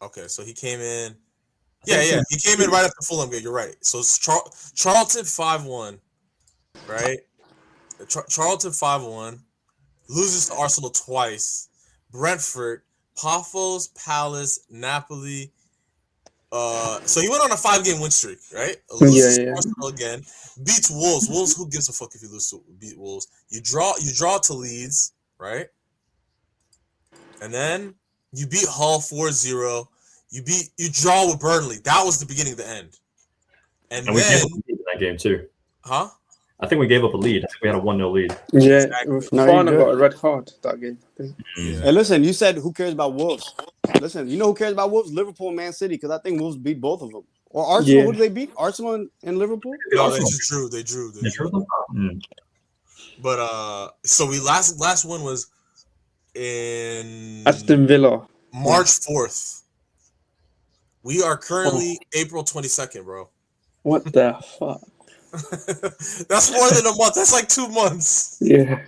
Okay, so he came in. Yeah. He came in right after Fulham game. You're right. So it's Charlton 5-1, right? Charlton 5-1. Loses to Arsenal twice. Brentford, Paphos, Palace, Napoli. So he went on a 5-game win streak, right? Loses to Arsenal again. Beats Wolves. Wolves, who gives a fuck if you lose to beat Wolves? You draw to Leeds, right? And then you beat Hull 4-0. You draw with Burnley. That was the beginning of the end. And then we gave up a lead in that game too. Huh? I think we gave up a lead. I think we had a 1-0 lead. Yeah, Fana got a red card that game. I think. Yeah. Hey, listen, you said who cares about Wolves? Listen, you know who cares about Wolves? Liverpool and Man City, because I think Wolves beat both of them. Or Arsenal, who did they beat? Arsenal and Liverpool? No, they drew. They drew. But so we last one was in Aston Villa. March 4th. We are currently April 22nd, bro. What the fuck? That's more than a month. That's like 2 months. Yeah.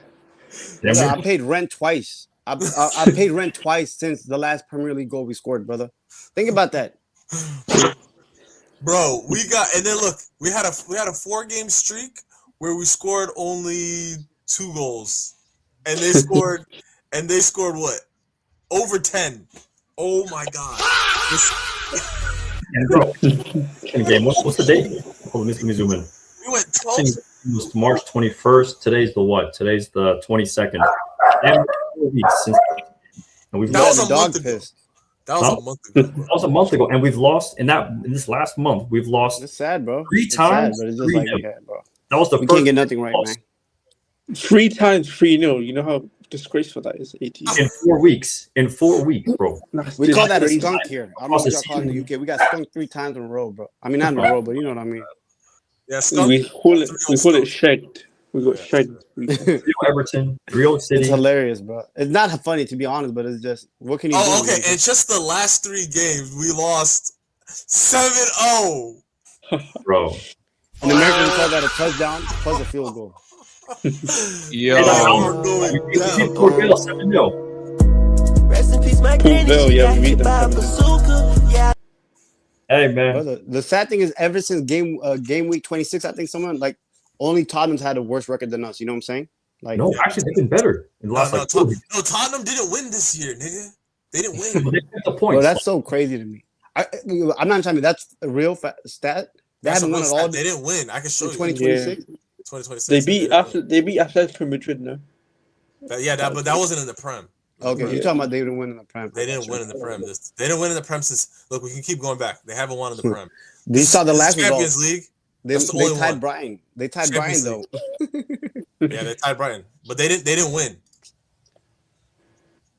I paid rent twice. I paid rent twice since the last Premier League goal we scored, brother. Think about that. Bro, we had a 4-game streak where we scored only 2 goals. And they scored what? Over 10. Oh my god. And bro, game. What's the date? Hold on, let me zoom in. We went 12. It was March 21st. Today's the what? Today's the 22nd. And 4 weeks since. And we've That was a month ago. That was a month ago, and we've lost in this last month. We've lost. It's sad, bro. 3 times. Sad, but it's just like, yeah, bro. That was the we first can't get nothing right, man. 3 times 3-0. You know how disgraceful that is. 18 in 4 weeks. In 4 weeks, bro. We call that a skunk here. I don't know what y'all call it in the UK. We got skunked 3 times in a row, bro. I mean, not in a row, but you know what I mean. Yeah, skunk. We call it shagged. We got shagged. Everton, Real City. It's hilarious, bro. It's not funny to be honest, but it's just what can you do? Oh, okay. And just the last 3 games, we lost 7-0. Bro. In America, we call that a touchdown plus a field goal. Yo. Rest in peace, my yeah, we beat them. Hey, man. Brother, the sad thing is, ever since game week 26, I think someone like only Tottenham's had a worse record than us. You know what I'm saying? Like, no, actually, they've been better in the last Tottenham didn't win this year, nigga. They didn't win. They picked the points. Bro, that's so crazy to me. I'm not telling you that's a real stat. They haven't won at all. They didn't win. I can show you. 2026. 2026. They beat Atletico Madrid, no? But that wasn't in the Prem. Okay, you're talking about they didn't win in the Prem. They didn't win in the Prem. They didn't win in the Prem since. Look, we can keep going back. They haven't won in the Prem. You saw the last Champions result. League. They tied Brighton. They tied Brighton though. Yeah, they tied Brighton, but they didn't win.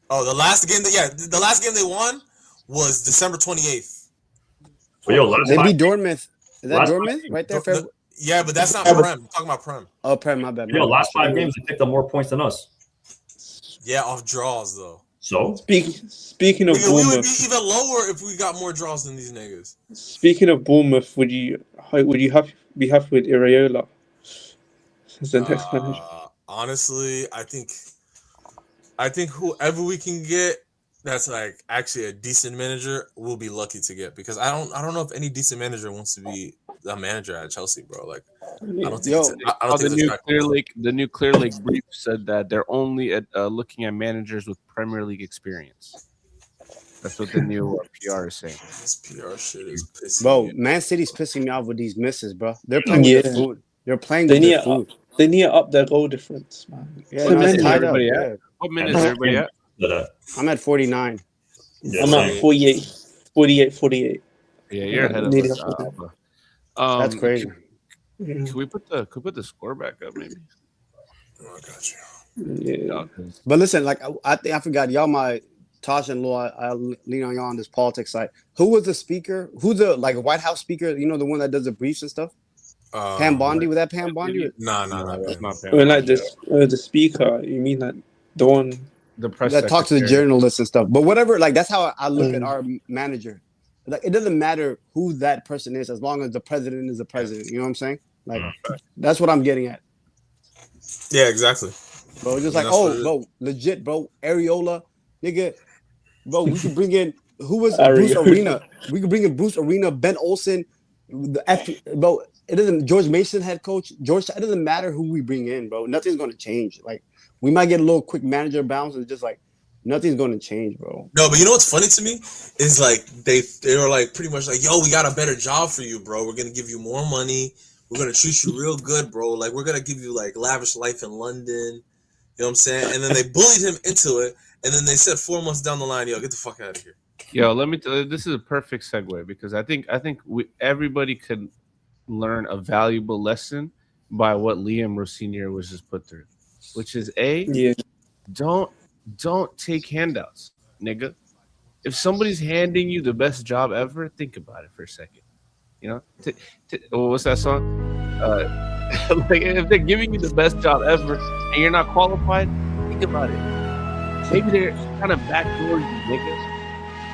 Oh, the last game they won was December 28th. Well, yo, they beat Dortmund. Is that Dortmund right there? Yeah, but that's not Prem. I'm talking about Prem. Oh, Prem, my bad. Yo, last 5 games they picked up more points than us. Yeah, off draws though. So speaking of Bournemouth, we would be even lower if we got more draws than these niggas. Speaking of Bournemouth, would you be happy with Iraola as the next manager? Honestly, I think whoever we can get that's like actually a decent manager we'll be lucky to get, because I don't know if any decent manager wants to be a manager at Chelsea, bro. Like I don't think the new Clear Lake brief said that they're only looking at managers with Premier League experience. That's what the new PR is saying. This PR shit is pissing bro. me. Man City's pissing me off with these misses, bro. They're playing with their food. They're playing with their food. They need to up their goal difference, man. Yeah, no, it's tied up. Yeah. What minute is everybody at? I'm at 49. Yeah, I'm at 48. Yeah, you're ahead of us. That's crazy. Can we put the score back up, maybe? Oh, I got you. Yeah. But listen, like I think I forgot y'all. My Tosh and Law, I lean on y'all on this politics side. Who was the speaker? Who's the White House speaker? You know, the one that does the briefs and stuff. Pam Bondi, was that Pam Bondi? No, that's not Pam. When like this, the speaker, you mean that the one the press that talks to the journalists and stuff. But whatever, like that's how I look at our manager. Like it doesn't matter who that person is, as long as the president is the president. You know what I'm saying? Like that's what I'm getting at. Yeah, exactly. Bro, it's just like, bro, legit, bro, Areola, nigga, bro, we could bring in Bruce Arena. We could bring in Bruce Arena, Ben Olsen, bro. It doesn't. George Mason, head coach. It doesn't matter who we bring in, bro. Nothing's going to change. Like we might get a little quick manager bounce. It's just like nothing's going to change, bro. No, but you know what's funny to me is like they were like pretty much like, yo, we got a better job for you, bro. We're gonna give you more money. We're gonna treat you real good, bro. Like we're gonna give you like lavish life in London. You know what I'm saying? And then they bullied him into it. And then they said 4 months down the line, yo, get the fuck out of here. Yo, let me tell you, this is a perfect segue because I think everybody could learn a valuable lesson by what Liam Rosenior was just put through, which is don't take handouts, nigga. If somebody's handing you the best job ever, think about it for a second. You know, what's that song? Like if they're giving you the best job ever and you're not qualified, think about it. Maybe they're kind of backdoor you, nigga.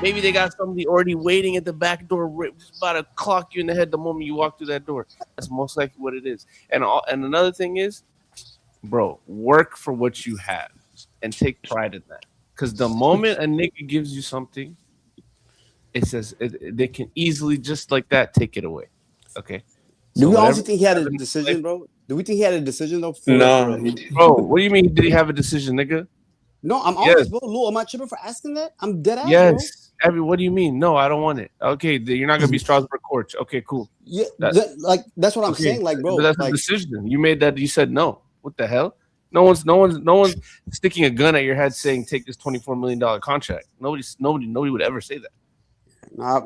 Maybe they got somebody already waiting at the back door, just about to clock you in the head the moment you walk through that door. That's most likely what it is. And another thing is, bro, work for what you have and take pride in that. Because the moment a nigga gives you something, it says they can easily just like that take it away. Okay. Do we honestly think he had a decision, bro? Do we think he had a decision though? No, bro. What do you mean? Did he have a decision, nigga? No, I'm honest, bro. Lou, am I tripping for asking that? I'm dead ass, Yes. What do you mean? No, I don't want it. Okay, you're not gonna be Strasbourg coach. Okay, cool. Yeah, that's what I'm saying. Like, bro, but that's like, a decision. You made that. You said no. What the hell? No one's sticking a gun at your head saying take this $24 million contract. Nobody would ever say that. Nah,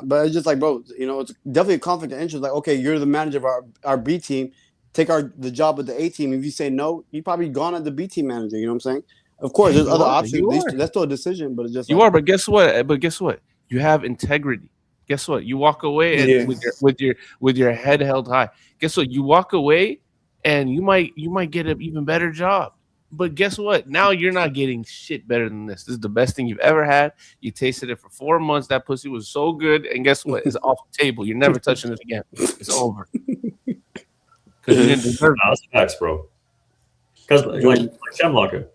but it's just like, bro, you know, it's definitely a conflict of interest. Like, okay, you're the manager of our B team. Take the job with the A team. If you say no, you probably gone as the B team manager. You know what I'm saying? Of course, there's other options. That's still a decision, but it's just you are. But guess what? You have integrity. Guess what? You walk away and with your head held high. Guess what? You walk away and you might get an even better job. But guess what? Now you're not getting shit better than this. This is the best thing you've ever had. You tasted it for 4 months. That pussy was so good. And guess what? It's off the table. You're never touching it again. It's over. Because you didn't deserve it. That's facts, bro. Because like Shamlocker,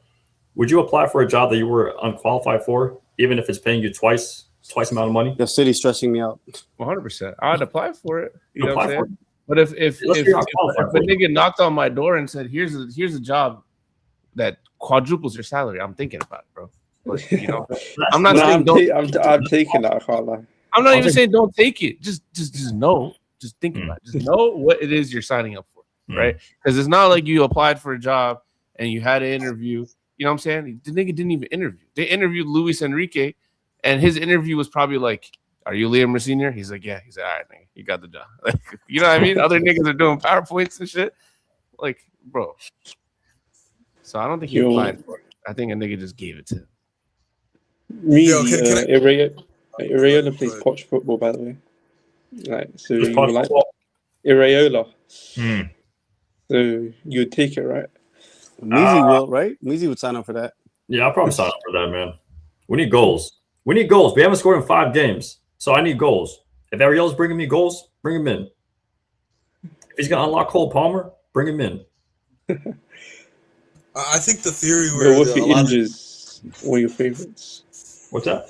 would you apply for a job that you were unqualified for, even if it's paying you twice the amount of money? The city's stressing me out. 100%. I'd apply for it. You know what I'm saying? But if a nigga knocked on my door and said, "Here's a job that quadruples your salary," I'm thinking about it, bro. But, you know, I'm not saying I'm taking that. I can't lie. I'm not even saying don't take it. Just know. Just think about it. Just know what it is you're signing up for, right? Because it's not like you applied for a job and you had an interview. You know what I'm saying? The nigga didn't even interview. They interviewed Luis Enrique, and his interview was probably like, "Are you Liam Rosenior?" He's like, "Yeah." He's like, "All right, nigga, you got the job." Like, you know what I mean? Other niggas are doing PowerPoints and shit. Like, bro. So I don't think he applied for it. I think a nigga just gave it to him. Iraola plays poch football, by the way. Like, so you like Iraola. So you'd take it, right? Measy will, right? Measy would sign up for that. Yeah, I'll probably sign up for that, man. We need goals. We haven't scored in 5 games, so I need goals. If Ariel's bringing me goals, bring him in. If he's gonna unlock Cole Palmer, bring him in. I think the theory where what if he injures one of your favorites? What's that?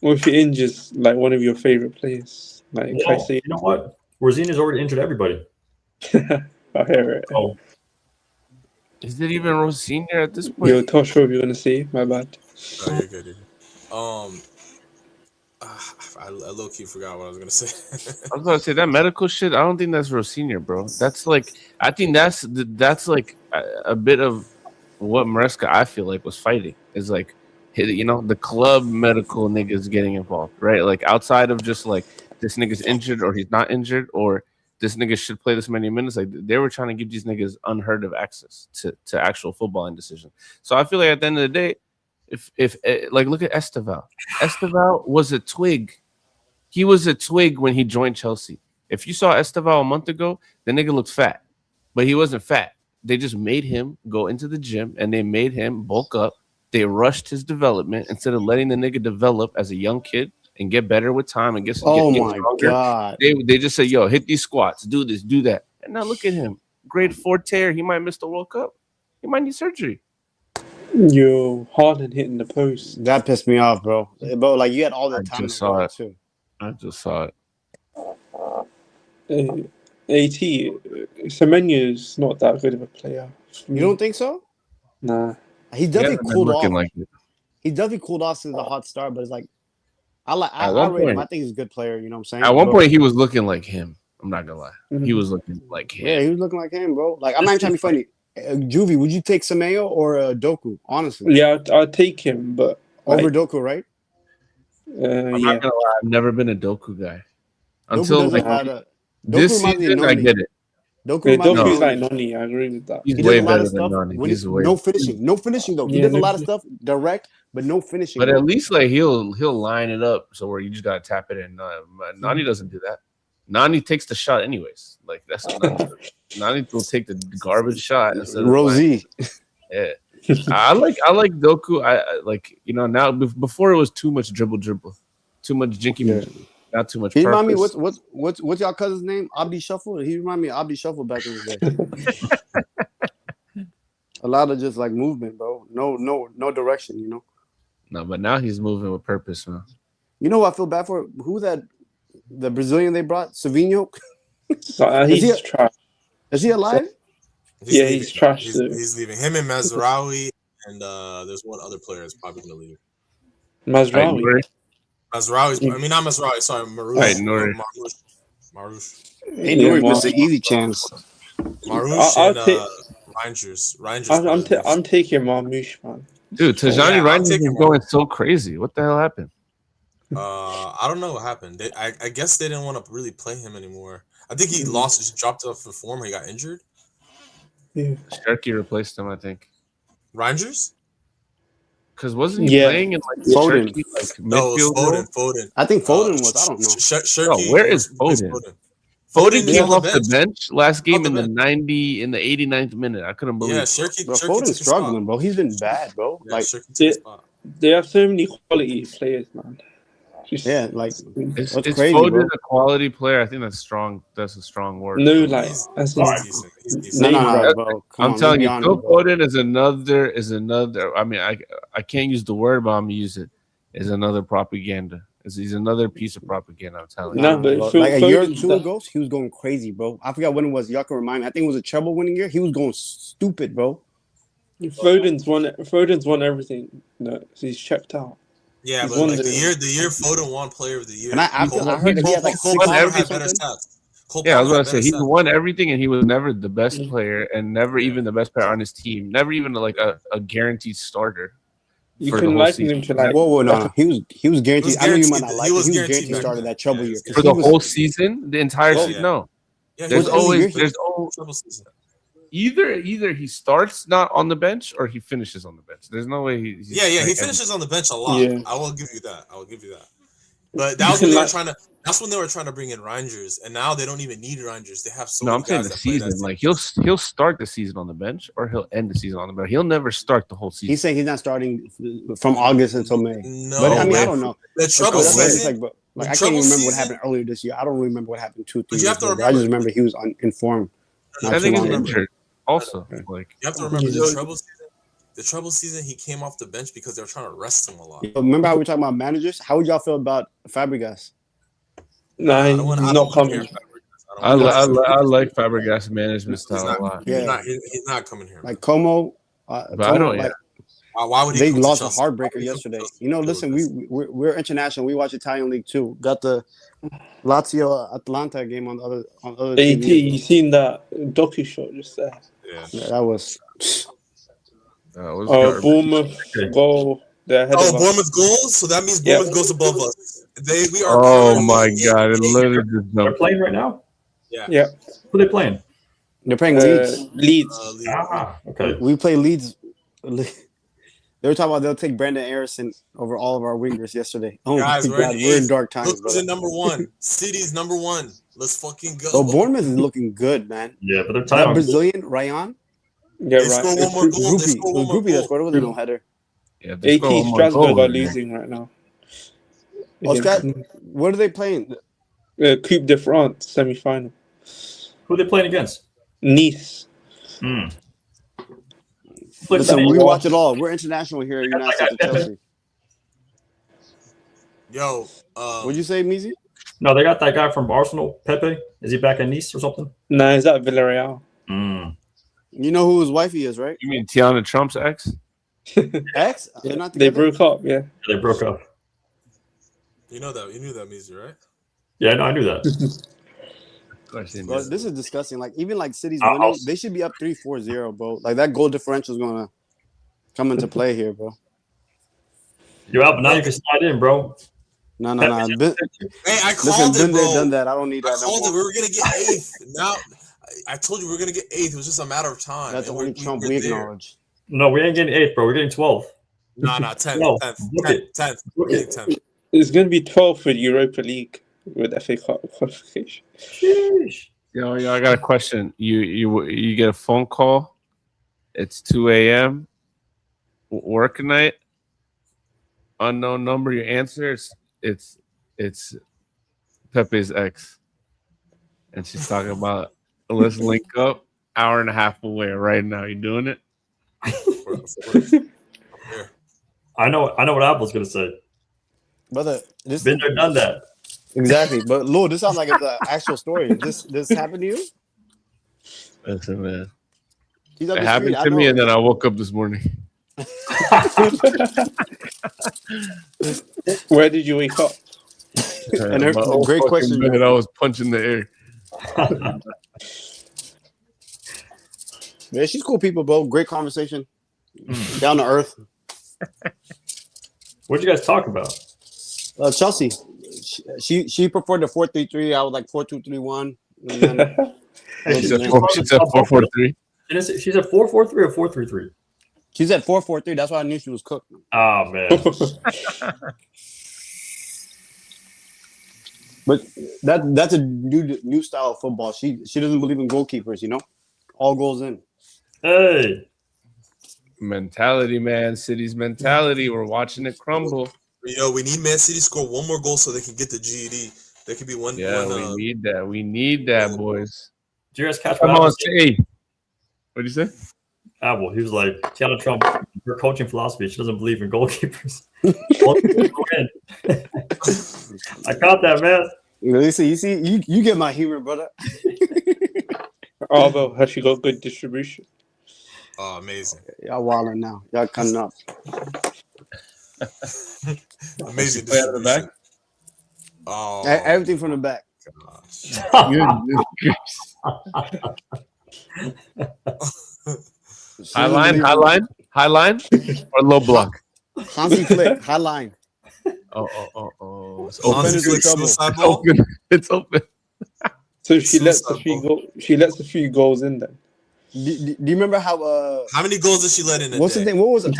What if he injures like one of your favorite players? Like, you know what? Rosenior's already injured everybody. I hear it. Oh. Is it even Rosenior at this point? Yo, Tosh, what were you gonna say? My bad. Oh, you're good. I low-key forgot what I was gonna say. I was gonna say that medical shit. I don't think that's Rosenior, bro. That's like, I think that's like a bit of what Maresca, I feel like, was fighting. Is like, you know, the club medical niggas getting involved, right? Like, outside of just like this nigga's injured or he's not injured or this nigga should play this many minutes. Like, they were trying to give these niggas unheard of access to actual footballing decisions. So I feel like at the end of the day, if like, look at Esteval. Esteval was a twig. He was a twig when he joined Chelsea. If you saw Esteval a month ago, the nigga looked fat, but he wasn't fat. They just made him go into the gym and they made him bulk up. They rushed his development instead of letting the nigga develop as a young kid and get better with time and get stronger. God. They just say, "Yo, hit these squats, do this, do that." And now look at him. Grade 4 tear. He might miss the World Cup. He might need surgery. Yo, Haaland hitting the post. That pissed me off, bro. But like, you had all that time. I just saw it too. I just saw it. AT, Semenyo's not that good of a player. You don't think so? Nah. He definitely cooled off. Like he definitely cooled off since the hot start, but it's like, I rate him. I think he's a good player. You know what I'm saying? At one point, he was looking like him. I'm not gonna lie. He was looking like him. Yeah, he was looking like him, bro. Like, I'm not even trying to be funny. Juvie, would you take Semenyo or Doku? Honestly, yeah, I'd take him, but over Doku, right? I'm not gonna lie. I've never been a Doku guy until this season. I get it. Doku's like Noni. I agree with that. He's way better than Noni. No finishing though. He does a lot of stuff direct, but no finishing. But at least like he'll line it up so where you just gotta tap it in. Nani doesn't do that. Nani takes the shot anyways. Like, that's Nani will take the garbage shot instead of Rosie. Yeah, I like Doku. I like, you know, now before it was too much dribble, too much jinky, not too much. He remind me what's y'all cousin's name? Abdi Shuffle. He remind me of Abdi Shuffle back in the day. A lot of just like movement, bro. No direction, you know. No, but now he's moving with purpose, man. You know who I feel bad for? Who that? The Brazilian they brought, Savinho. He's trash. Is he alive? He's trash. He's leaving. Him and Mazraoui, and there's one other player that's probably gonna leave. Mazraoui. Mazraoui's. I mean, not Mazraoui. Sorry, Marouche. Right, Nouri. Marouche. Hey, Nouri missed an easy chance. Marouche and Rangers. I'm taking Marmouche, man. Dude, Tajani Rangers is going so crazy. What the hell happened? I don't know what happened. I guess they didn't want to really play him anymore. I think he dropped off the form. He got injured. Yeah. Sharky replaced him, I think. Rangers? Because wasn't he playing in like Foden? Sharky, like No, midfield? Foden. I think Foden was. I don't know. Sharky. Bro, where is Foden? Foden came off the bench last game in the 89th minute. I couldn't believe. Yeah, it. Sharky. Bro, Foden's struggling, bro. He's been bad, bro. Yeah, Like they have so many quality players, man. Yeah, like Is crazy, Foden bro. a quality player? I think that's strong. That's a strong word. No, like that's not. He's decent. No, bro. Come I'm on, telling let's you, be honest, Phil bro. Foden is another. I mean, I can't use the word, but I'm gonna use it. Is another propaganda. He's another piece of propaganda. I'm telling you. No, but Bro, Phil like a year or Foden's two ago, he was going crazy, bro. I forgot when it was. Y'all can remind me. I think it was a treble winning year. He was going stupid, bro. Foden's won everything. No, he's checked out. Yeah, He's but won like the- the year Foden won Player of the Year. And I heard that he had like Cole 6 Palmer or had better something. stats. Cole Yeah, I was Palmer gonna had say better he's stats. won everything, and he was never the best player, and never even the best player on his team. Never even like a guaranteed starter. You for the can whole liken season. him to like Whoa, no. He was guaranteed. I know you might not He like him. was He was guaranteed guaranteed back started then. that trouble Yeah, year. 'cause For he the was- whole season, the entire Oh, season. yeah. No, Yeah, there's he was always trouble season. either he starts not on the bench or he finishes on the bench. There's no way he's Yeah, he like, finishes on the bench a lot. Yeah. I will give you that. But that was when they were trying to. That's when they were trying to bring in Rangers, and now they don't even need Rangers. They have so No, many I'm saying guys the that play that season. Like he'll start the season on the bench or he'll end the season on the bench. He'll never start the whole season. He's saying he's not starting from August until May. No, But I mean, I way. don't know. The trouble That's what it's season. like, but like, the I can't trouble even remember what season- happened earlier this year. I don't remember what happened 2-3 But you years have to ago. I just remember- remember he was uninformed. I think he's injured. Also, like You have to remember the trouble season. The trouble season, he came off the bench because they were trying to rest him a lot. Remember how we were talking about managers? How would y'all feel about Fabregas? Nah, he's not coming. I like Fabregas' management style a lot. He's not coming here. Like Como, But I don't. like, Why would he they come to lost a Chelsea? heartbreaker yesterday. You know, listen, we're international. We watch Italian league too. Got the Lazio Atlanta game on the other AT, TV. you seen that docu shot just there? Yeah, that was. Bournemouth goal. Bournemouth goals. So that means Bournemouth goes above us. We are. Oh my god! It literally just They're jumped. playing right now. Yeah. Who are they playing? They're playing Leeds. Leeds. Okay. We play Leeds. They were talking about they'll take Brandon Harrison over all of our wingers yesterday. Oh Guys, my God, we're in dark times. Look who's Brother. in number one. City's number one. Let's fucking go. So Bournemouth is looking good, man. Yeah, but they're That tied. Brazilian Ryan. Yeah, They right. scored one more goal. They Groupie. scored It one was more Groupie that goal. scored. It wasn't no header. Yeah, AT Strasbourg are losing right now. Oh, what are they playing? Coupe de France semi-final. Who are they playing against? Nice. Listen, we watch it all. We're international here at United States of Chelsea. Yo, What'd you say, Meezy? No, they got that guy from Arsenal, Pepe. Is he back in Nice or something? No, is that Villarreal? You know who his wifey is, right? You mean Tiana Trump's ex? Ex? They're not They together? broke up, yeah. They broke up. you know that. You knew that, Mizu, right? Yeah, no, I knew that. Bro, this is disgusting. Like, even like City's winning, they should be up 3-4-0, bro. Like, that goal differential is going to come into play here, bro. You're out, but now you can slide in, bro. No. Hey, I called Listen, it, been bro. there, done that. I don't need I that no called it. more. We were gonna get eighth. Now, I told you we were gonna get eighth. It was just a matter of time. That's the And only Trump we acknowledge. No, we ain't getting 8th, bro. We're getting 12th. Nah, 10th, 12th. 10th. Book it. 10th. It's going to be 12 for Europa League with FA Cup qualification. Yo, I got a question. You get a phone call. It's 2 a.m. Work night. Unknown number. You answer. It's Pepe's ex, and she's talking about let's link up. Hour and a half away right now. You doing it? I know what Apple's gonna say. Brother, this Been there, done that. Exactly. But Lord, this sounds like it's an actual story. This happened to you? Listen, man. He's up It the happened street, to I me, know. and then I woke up this morning. Where did you wake up? And My old great fucking question. bed, I was punching the air. Man, she's cool people, bro. Great conversation. Down to earth. What'd you guys talk about? Chelsea. She preferred the 4-3-3. I was like 4-2-3-1. And then She said 4-4-3. She's at 4-4-3 or 4-3-3. She's at 4-4-3. That's why I knew she was cooked. Oh man. But that's a new style of football. She doesn't believe in goalkeepers, you know? All goals in. Hey. Mentality, man. City's mentality. We're watching it crumble. Yo, we need Man City to score one more goal so they can get the GED. There could be one. Yeah, we need that. We need that, boys. Did you guys catch Come what on, say? What'd you say? Well, he was like, Tiana Trump, her coaching philosophy, she doesn't believe in goalkeepers. I caught that, man. You see, you get my humor, brother. Although, has she got good distribution? Oh, amazing. Y'all wilding now. Y'all cutting up. Amazing Play out of the back? Oh, everything from the back. High line, or low block? Hansi Flick, high line. Oh. It's open. It's open. So she lets a few goals in then. Do you remember how many goals did she let in? What's the thing? What was it?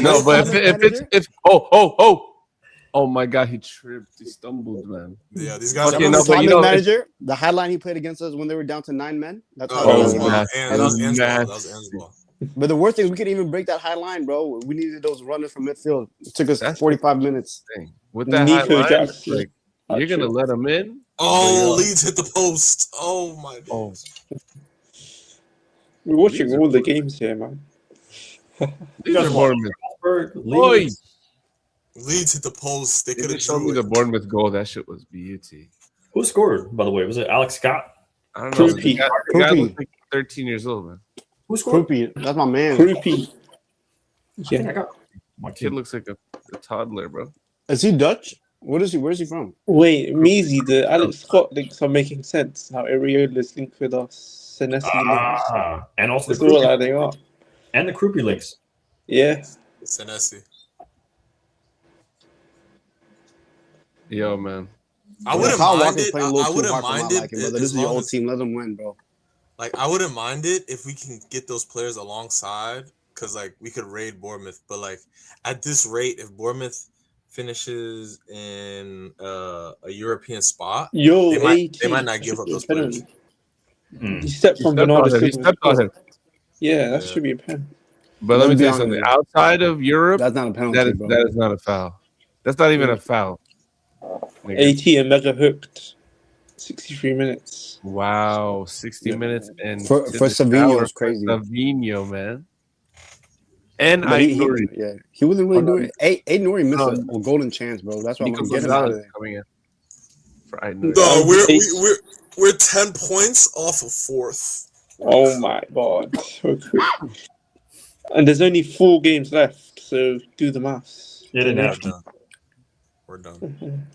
No, but if oh my God, he tripped. He stumbled, man. Yeah, these guys. Okay, manager, the highline he played against us when they were down to 9 men. That's how that was Ange's ball. But the worst thing, we couldn't even break that high line, bro. We needed those runners from midfield. It took us 45 minutes. With that high line, like, you're gonna let him in. Oh, Leeds hit the post. Oh my God. We're watching all the games here, man. These are Bournemouth. Leeds hit the post. They could have shown me the Bournemouth goal. That shit was beauty. Who scored, by the way? Was it Alex Scott? I don't know. The guy was like 13 years old, man. Who scored? Krupi. That's my man. Krupi. Yeah. My kid looks like a toddler, bro. Is he Dutch? Where's he from? Wait, Measy, the Alex Scott links are making sense. How Areola's linked with us. Senesi and also it's all adding up. And the Krupi links. Yeah. Senesi. Yo, man. I wouldn't mind it. I wouldn't mind it. This is your old team. Let them win, bro. Like, I wouldn't mind it if we can get those players alongside, because like we could raid Bournemouth. But like at this rate, if Bournemouth finishes in a European spot, they might not give up those players. He stepped from Bernardo. He stepped on him. Yeah, that should be a pen. But let me tell you something. Outside of Europe, that's not a penalty. That is not a foul. That's not even a foul. AT and Mega hooked. 63 minutes. Wow, 60 minutes and for Savinho was crazy. Savinho, man. And he wasn't really doing it. Aiden Nori missed a golden chance, bro. That's why I'm gonna get him out of there. Coming in. No, we're 10 points off of 4th. Oh my God. And there's only 4 games left, so do the maths. We're done.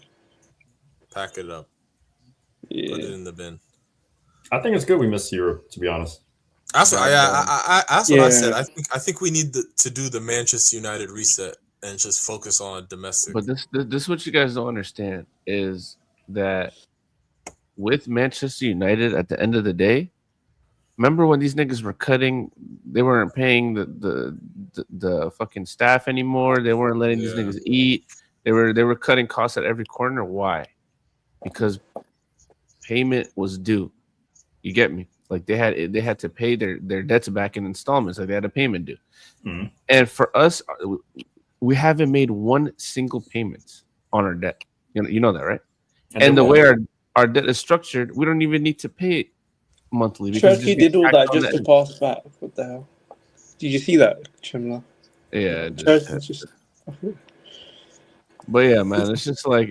Pack it up. Yeah. Put it in the bin. I think it's good we missed Europe, to be honest. That's what I said. I think we need to do the Manchester United reset and just focus on domestic. But this what you guys don't understand is that with Manchester United at the end of the day, remember when these niggas were cutting, they weren't paying the fucking staff anymore. They weren't letting these niggas eat. They were cutting costs at every corner. Why? Because payment was due. You get me? Like they had to pay their debts back in installments. Like they had a payment due. Mm-hmm. And for us, we haven't made one single payment on our debt. You know that, right? And the way our debt is structured, we don't even need to pay it monthly. Turkey did all that just to pass back. What the hell? Did you see that, Chimla? Yeah, Just but yeah, man, it's just like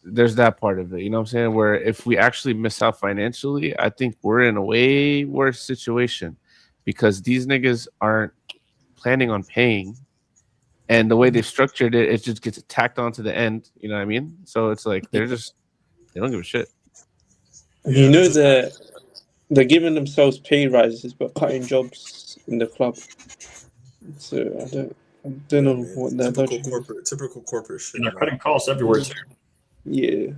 there's that part of it. You know what I'm saying? Where if we actually miss out financially, I think we're in a way worse situation because these niggas aren't planning on paying, and the way they've structured it, it just gets tacked onto the end. You know what I mean? So it's like they don't give a shit. You know that they're giving themselves pay rises but cutting jobs in the club. So I don't know what that typical corporate shit. And they're cutting costs everywhere too. Yeah.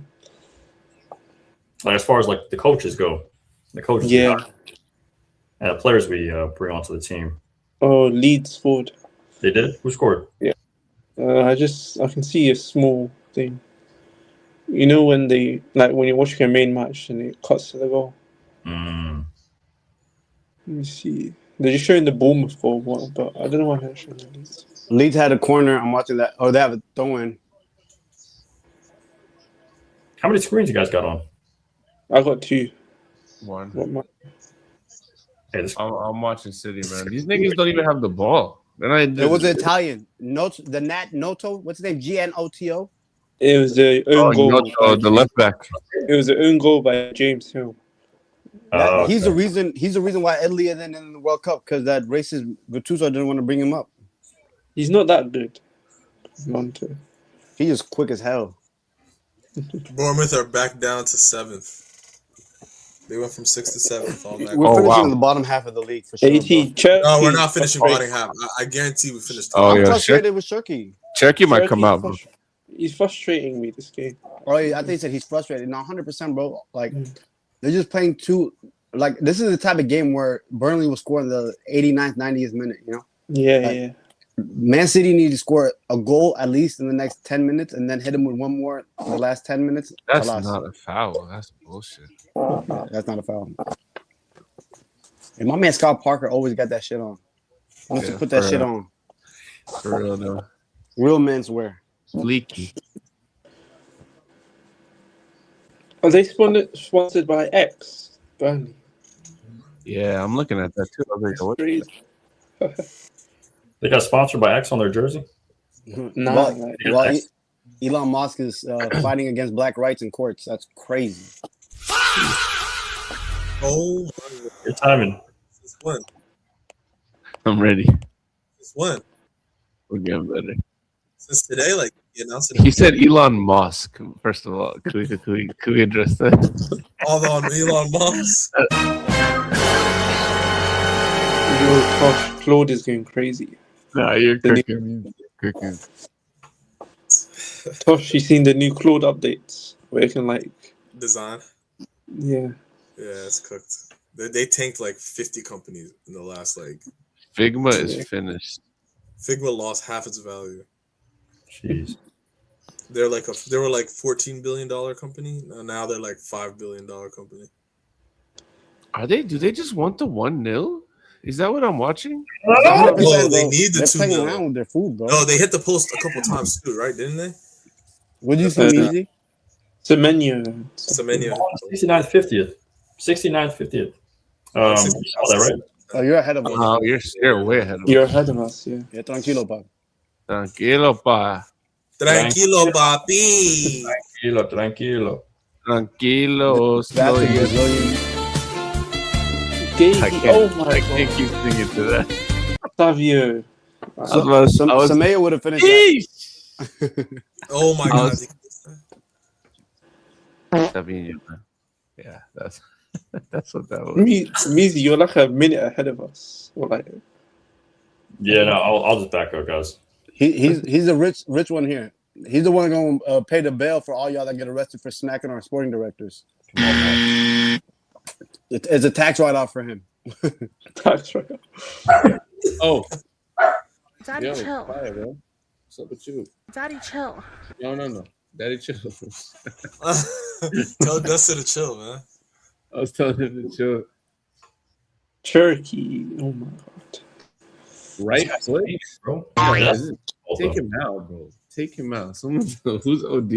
Like as far as like the coaches go, the coaches we hire, and the players we bring onto the team. Oh, Leeds scored. They did? Who scored? Yeah. I can see a small thing. You know when when you're watching a main match and it cuts to the goal. Let me see. They're just showing the Bournemouth for a while, but I don't know why they're showing the Leeds. Leeds had a corner. I'm watching that. Oh, they have a throw-in. How many screens you guys got on? I got 2. One. Hey, I'm watching City, man. These niggas don't even have the ball. It was Italian. The Nat Noto. What's his name? GNOTO. It was the own goal. Noto, the left back. It was an own goal by James Hill. He's the reason. He's the reason why Italy isn't in the World Cup because that racist Gattuso didn't want to bring him up. He's not that good. He is quick as hell. Bournemouth are back down to 7th. They went from 6th to 7th. We're finishing in the bottom half of the league for sure. No, we're not finishing bottom half. I guarantee we finished. I'm frustrated with Shirky. Cherokee might come out, bro. He's frustrating me this game. Oh, yeah, I think he said he's frustrated. No, 100%, bro. Like they're just playing too. Like this is the type of game where Burnley will score in the 89th, 90th minute. You know? Yeah. Man City need to score a goal at least in the next 10 minutes, and then hit him with one more in the last 10 minutes. That's not a foul. That's bullshit. That's not a foul. And my man Scott Parker always got that shit on. He wants to put that shit on. For real, though. Real menswear. Leaky. Are they sponsored by X? Burnley. Yeah, I'm looking at that too. I was like, what? They got sponsored by X on their jersey? No. Elon Musk is fighting against black rights in courts. That's crazy. Oh, good timing. Since when? I'm ready. Since when? We're getting better. Since today, like he announced it. He said Elon Musk. First of all, could we address that? Hold on, Elon Musk. Gosh, Claude is going crazy. Nah, you're cooking. Tosh, you seen the new Claude updates where you can design? Yeah. Yeah, it's cooked. They tanked like 50 companies in the last Figma is finished. Figma lost half its value. Jeez. They were like $14 billion company. Now they're like $5 billion company. Are they? Do they just want the 1-0? Is that what I'm watching? No, they need the 2-0. Playing around with their food, bro. No, they hit the post a couple times too, right? Didn't they? What do you say, Easy? Semenyo. 69th, 50th. 69th, 50th. You saw that, right? Oh, you're ahead of us. Oh, you're way ahead of us. You're ahead of us, yeah. Yeah, tranquilo, pa. Tranquilo, pa. Tranquilo, papi. Tranquilo. Tranquilo. Slow I can't keep singing to that. Savio. Samaya would have finished that. Oh my god. Yeah, that's what that was. Meezy, you're like a minute ahead of us. Yeah, no, I'll just back up, guys. He's a rich one here. He's the one going to pay the bail for all y'all that get arrested for smacking our sporting directors. It's a tax write-off for him. Tax write-off. Oh. Daddy, chill. Fire, bro. What's up with you? Daddy, chill. No. Daddy, chill. Tell Dustin to chill, man. I was telling him to chill. Turkey. Oh my god. Right place, bro. Take him out, bro. Take him out. Someone who's OD.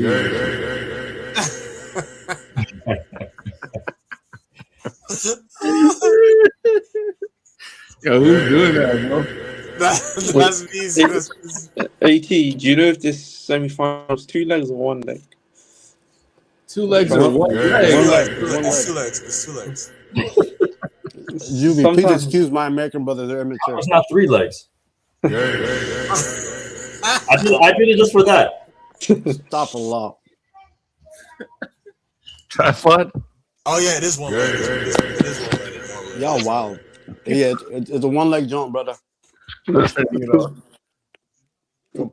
Yo, who's doing that, bro? That's easy. AT, do you know if this semi-final is 2 legs or 1 leg? 2 legs or 1 leg? It's 2 legs. It's 2 legs. Juby, please excuse my American brother. They're immature. It's not 3 legs. I did it just for that. Stop a lot. Tripod? Oh yeah, it is 1 leg. It is 1 leg. Y'all wild. Yeah, it's a 1-leg jump, brother.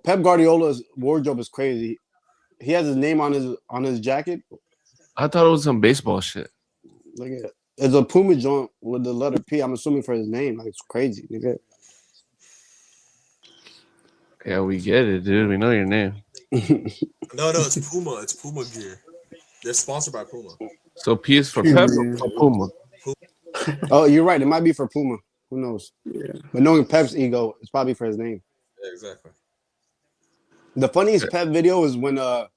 Pep Guardiola's wardrobe is crazy. He has his name on his jacket. I thought it was some baseball shit. Look at it. It's a Puma joint with the letter P. I'm assuming for his name. Like, it's crazy. Nigga. Yeah, we get it, dude. We know your name. No, it's Puma. It's Puma gear. They're sponsored by Puma. So P is for Pep or for Puma? Oh, you're right. It might be for Puma. Who knows? Yeah. But knowing Pep's ego, it's probably for his name. Yeah, exactly. The funniest Pep video is when, of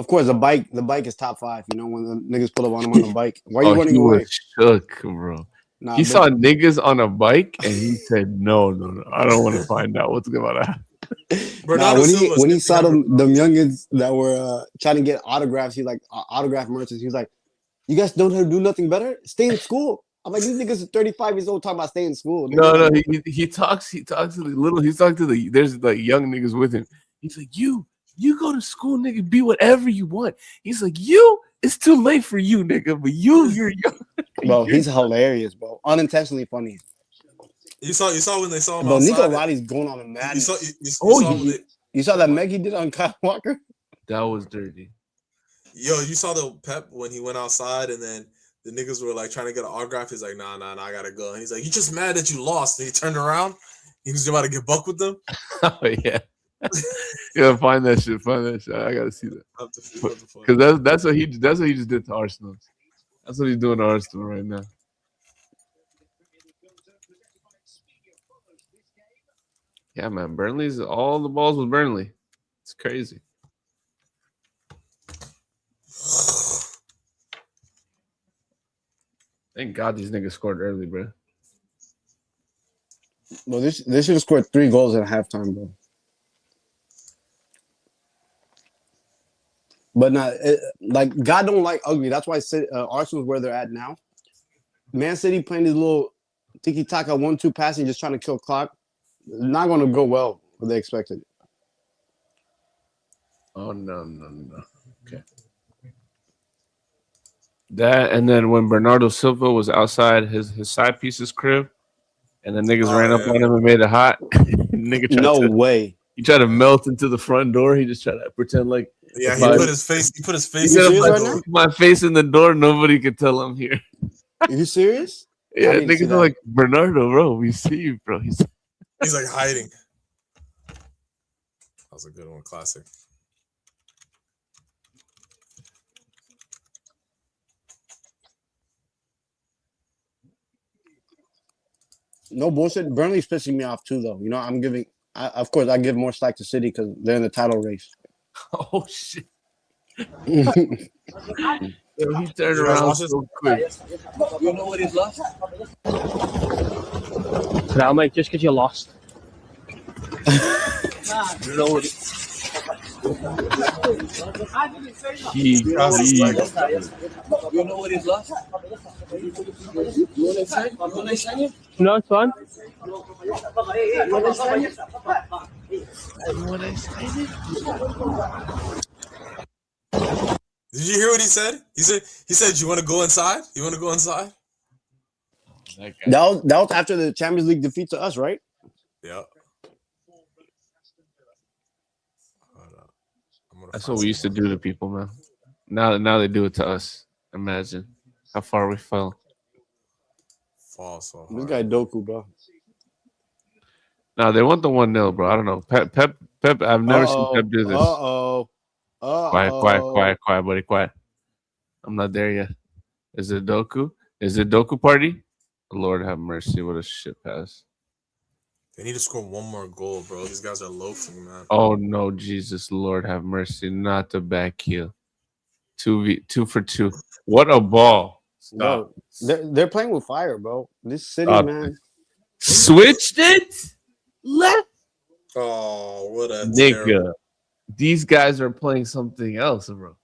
course, the bike is top 5. You know, when the niggas pull up on him on the bike. Why are you running away? Shook, bro. Nah, he saw niggas on a bike and he said, "No, I don't want to find out what's going on." When he saw them youngins that were trying to get autographs, he like autograph merchants. He was like, "You guys don't have to do nothing better. Stay in school." I'm like, these niggas are 35 years old talking about staying in school. No, he talks to the little. He's talking to there's like young niggas with him. He's like, you go to school, nigga, be whatever you want. He's like, it's too late for you, nigga, but you're young. Bro, he's hilarious, bro. Unintentionally funny. You saw when they saw him bro, outside. Nico Roddy's going on a madness. You saw that Meg he did on Kyle Walker? That was dirty. Yo, you saw the Pep when he went outside and then the niggas were like trying to get an autograph. He's like, nah, I gotta go. And he's like, you just mad that you lost. And he turned around. He was about to get buck with them. Oh yeah. Yeah, find that shit. I gotta see that. Because that's what he just did to Arsenal. That's what he's doing to Arsenal right now. Yeah, man. Burnley's all the balls with Burnley. It's crazy. Thank God these niggas scored early, bro. Well, they should have scored 3 goals at halftime, bro. But not like God don't like ugly. That's why Arsenal's where they're at now. Man City playing this little tiki-taka 1-2 passing, just trying to kill clock. Not going to go well what they expected. Oh no. Okay. That and then when Bernardo Silva was outside his side piece's crib, and the niggas ran up on him and made it hot. Nigga way. He tried to melt into the front door. He just tried to pretend like. Yeah, he put his face in the door. My face in the door. Nobody could tell I'm here. Are you serious? Yeah, niggas are like, Bernardo, bro. We see you, bro. He's like hiding. That was a good one, classic. No bullshit. Burnley's pissing me off too, though. You know, of course, I give more slack to City because they're in the title race. Oh shit! Yo, he turned around so quick. You know what he's lost? No, mate, just because you lost. You know what? You know what he's lost? You want to sign it? No, it's fine. Did you hear what he said? He said, you want to go inside? You want to go inside? That was after the Champions League defeat to us, right? Yeah. That's what we used to do to people, man. Now they do it to us. Imagine how far we fell. This guy Doku, bro. No, they want the 1-0, bro. I don't know. Pep. I've never seen Pep do this. Quiet, buddy, quiet. I'm not there yet. Is it Doku? Is it Doku party? Lord have mercy. What a shit pass. They need to score 1 more goal, bro. These guys are loafing, man. Oh no, Jesus, Lord have mercy. Not the back heel. 2 for 2. What a ball. Stop. They're playing with fire, bro. This City, man. Switched it? left. Oh, what a nigga. terrible. These guys are playing something else, bro.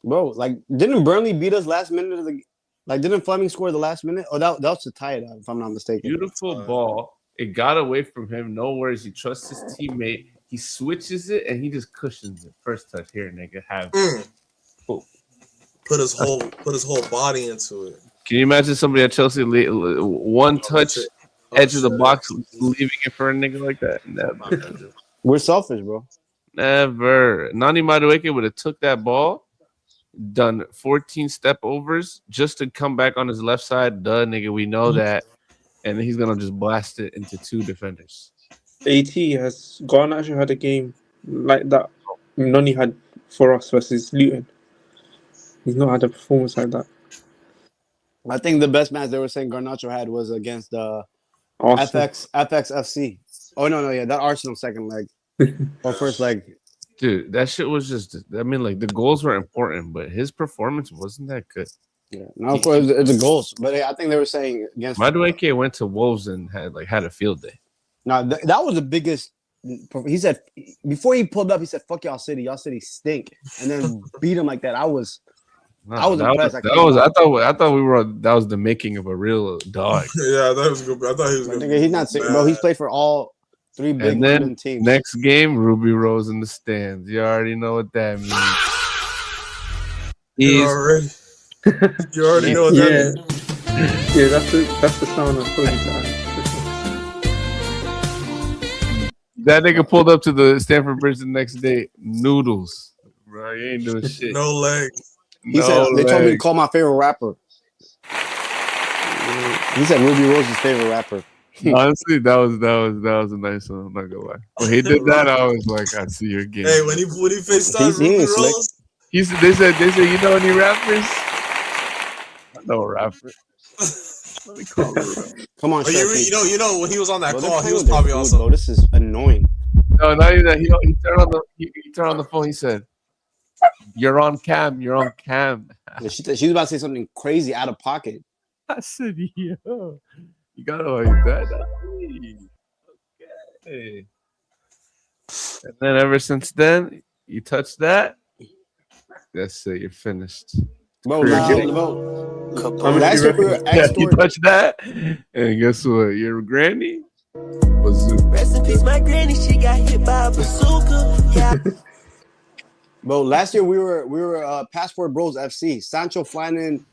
Bro, like, didn't Burnley beat us last minute of the? Like, didn't Fleming score the last minute? Oh, that was to tie it up, if I'm not mistaken. Beautiful ball. It got away from him. No worries. He trusts his teammate. He switches it and he just cushions it. First touch here, nigga. Have put his whole body into it. Can you imagine somebody at Chelsea one touch, edge of the box, leaving it for a nigga like that? Never. We're selfish, bro. Never. Nani Madueke would have took that ball, done 14 step overs just to come back on his left side. Duh, nigga, we know that. And then he's gonna just blast it into two defenders. AT has Garnacho had a game like that Noni had for us versus Luton. He's not had a performance like that. I think the best match they were saying Garnacho had was against the FXFC. Oh no, yeah, that Arsenal second leg or first leg. Dude, that shit was just. I mean, like the goals were important, but his performance wasn't that good. Yeah, no, of course it's the goals, but I think they were saying against. Madueke went to Wolves and had a field day. Now that was the biggest. He said before he pulled up, he said, "Fuck y'all city stink," and then beat him like that. I was impressed. I thought we were. That was the making of a real dog. Yeah, that was good. I thought he was good. He's not sick, bro. He's played for all three big women teams. Next game, Ruby Rose in the stands. You already know what that means. You already know what that means. Yeah, that's the sound I'm putting to. That nigga pulled up to the Stamford Bridge the next day. Noodles, bro. You ain't doing shit. No legs. He said they told me to call my favorite rapper. He said Ruby Rose is favorite rapper. Honestly, that was a nice one. I'm not gonna lie. When he did that, I was like, I see your game. Hey, when he FaceTimed Ruby Rose, they said, you know any rappers? I know a rapper. Let me call him. Come on, you know when he was on that call, he was probably also. Bro, this is annoying. No, not even that. He turned on the phone. He said, "You're on cam. You're on cam." Yeah, she was about to say something crazy out of pocket. I said, "Yo, you gotta like that." Okay. And then ever since then, you touch that. That's it. You're finished. Bro, you touch that, and guess what? Your granny bazooka. Rest in peace, my granny. She got hit by a bazooka. Yeah. Bro, last year we were Passport Bros FC. Sancho flying in.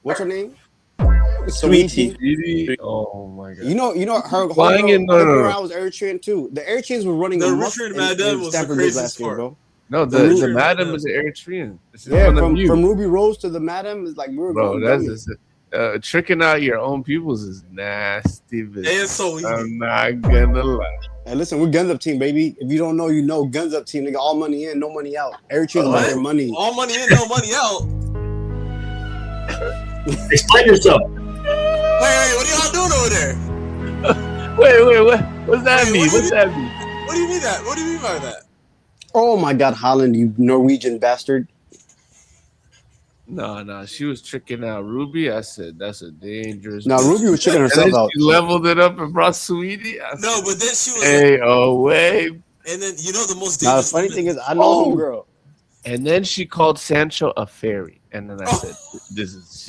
What's her name? Sweetie. Oh my god. You know her flying in. No. I was Eritrean too. The Eritreans were running. The Richard Madden was the craziest part. Bro. No, the madam is an Eritrean. Yeah, from Ruby Rose to the madam is like we were bro. That's tricking out your own pupils is nasty. I'm not gonna lie. Hey, listen, we're Guns Up team, baby. If you don't know, you know. Guns Up team, nigga. All money in, no money out. Eritreans about their money. All money in, no money out. Explain yourself. Wait, what are y'all doing over there? Wait, what's that mean? What's that mean? What do you mean that? What do you mean by that? Oh my God, Holland, you Norwegian bastard. No, she was tricking out Ruby. I said that's a dangerous. No, Ruby was tricking herself out. She leveled it up and brought Sweetie. No, but then she was. Hey, away. And then you know the most. Now the funny thing is, I know him, girl. And then she called Sancho a fairy, and then I said, "This is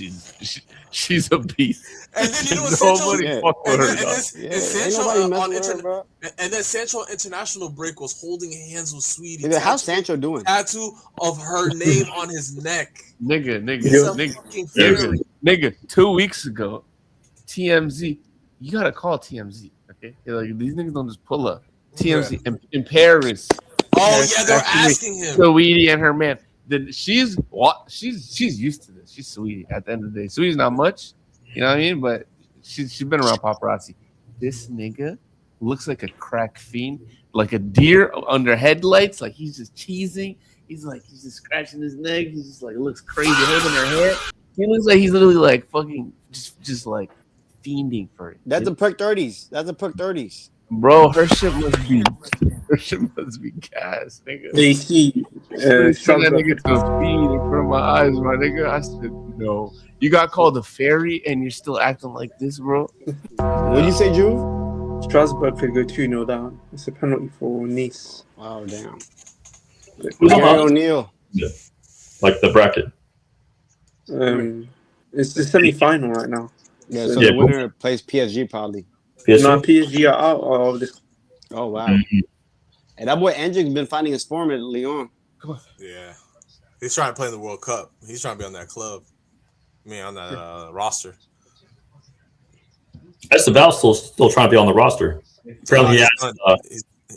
she's a beast." And then you know what nobody fuck with her. And then Sancho International break was holding hands with Sweetie. Yeah, how's Sancho doing? Tattoo of her name on his neck. Nigga. 2 weeks ago, TMZ. You gotta call TMZ, okay? Like these niggas don't just pull up. TMZ in Paris. Oh yeah, they're asking him. Sweetie and her man. Then she's used to this. She's Sweetie at the end of the day. Sweetie's not much, you know what I mean? But she's been around paparazzi. This nigga looks like a crack fiend, like a deer under headlights. Like he's just cheesing. He's just scratching his neck. He's just like looks crazy, holding her hair. He looks like he's literally like fucking just like fiending for it. That's a perk 30s. Bro, her shit must be gas, nigga. They see that nigga to feed in front of my eyes, my nigga. I said no. You got called a fairy and you're still acting like this, bro. What'd you say, Juve? Strasbourg could go 2-0 down. It's a penalty for Nice. Oh damn. Who's Gary on O'Neal. Yeah. Like the bracket. It's the semi-final right now. Yeah, so the winner plays PSG probably. PSG? No, PSG are out of this. Oh wow. And that boy Andric's been finding his form at Lyon. Yeah. He's trying to play in the World Cup. He's trying to be on that club. I mean, on that roster. Esteval's still trying to be on the roster. Apparently,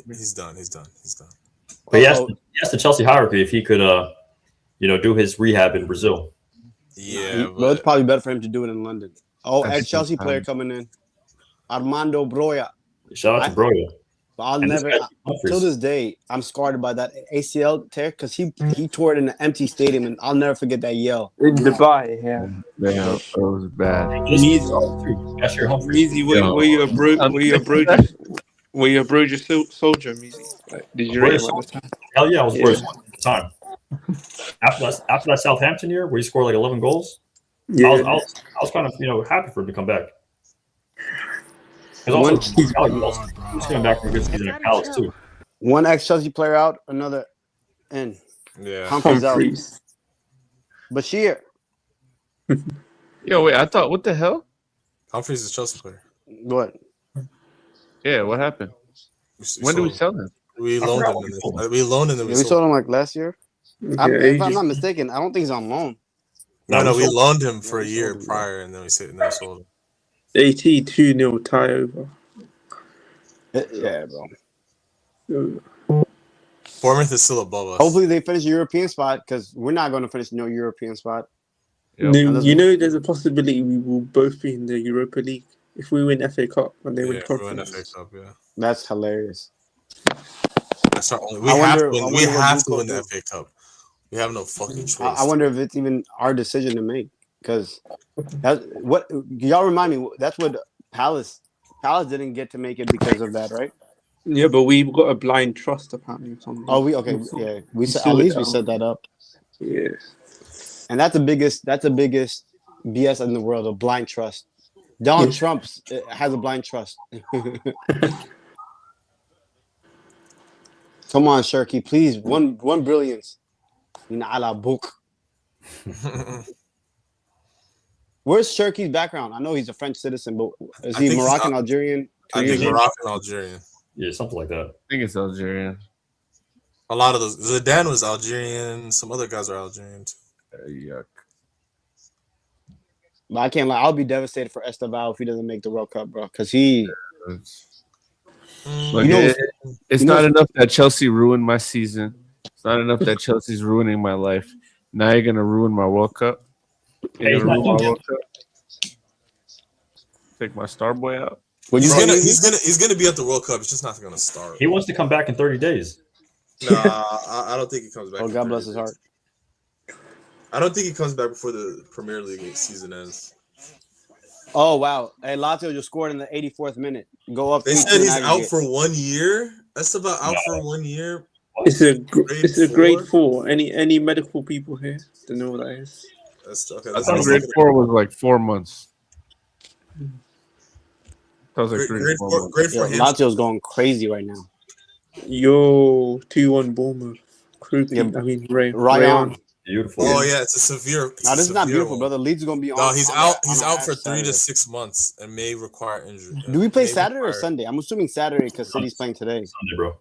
he's done. But he asked the Chelsea hierarchy if he could, do his rehab in Brazil. Yeah, well, it's probably better for him to do it in London. Oh, ex-Chelsea player coming in, Armando Broja. Shout out to Broja. But I'll never, till this day, I'm scarred by that ACL tear because he tore it in an empty stadium, and I'll never forget that yell. In Dubai, yeah. Damn, it was bad. Easy, were you a Bruges soldier, Measy? Like, did you rate him at the time? Hell yeah, I was worse at the time. After that Southampton year where he scored like 11 goals, yeah. I was kind of happy for him to come back. Because he's coming back from a good season at Palace too. One ex-Chelsea player out, another in. Yeah, Humphries out. Bashir. Yo, wait, I thought, what the hell? Humphries is a Chelsea player. What? Yeah, what happened? When did we sell him? We loaned him. We sold him like last year. If I'm not mistaken, I don't think he's on loan. No, we loaned him for a year prior, and then we sold him. 82-0 tie over. Yeah, bro. Bournemouth is still above us. Hopefully they finish a European spot because we're not going to finish no European spot. There's a possibility we will both be in the Europa League if we win FA Cup and they win Conference. FA Cup, yeah. That's hilarious. That's our only. We have to win the FA Cup. We have no fucking choice. I wonder if it's even our decision to make because that's what y'all remind me. That's what Palace didn't get to make it because of that, right? Yeah, but we've got a blind trust apparently. Oh, we set that up. Yeah, and that's the biggest BS in the world, a blind trust. Donald Trump has a blind trust. Come on, Shirky, please. One brilliance. Ala book. Where's Shirky's background? I know he's a French citizen, but is he Moroccan, Algerian? I think Moroccan, Algerian. Yeah, something like that. I think it's Algerian. A lot of those. Zidane was Algerian. Some other guys are Algerian too. Yuck. But I can't lie. I'll be devastated for Esteval if he doesn't make the World Cup, bro. Because he. Look, it's not enough that Chelsea ruined my season. It's not enough that Chelsea's ruining my life. Now you're gonna ruin my World Cup. You're gonna ruin my World Cup. Take my star boy out. He's gonna be at the World Cup. It's just not gonna start. He wants to come back in 30 days. Nah, I don't think he comes back. Oh, God bless his heart. I don't think he comes back before the Premier League season ends. Oh wow! Hey, Lazio just scored in the 84th minute. Go up. They said he's out for 1 year. That's about out for 1 year. It's a grade 4. Any medical people here to know what that is? I thought grade 4 was like 4 months. That was like grade 4 months. Lazio's going crazy right now. Yo, 2-1 Bournemouth. Ryan. Beautiful. Oh yeah, it's a severe. Now this is not beautiful, brother. Leeds is gonna be on. No, he's out. He's out for 3 to 6 months and may require injury. Do we play Saturday or Sunday? I'm assuming Saturday because City's playing today. Sunday, bro.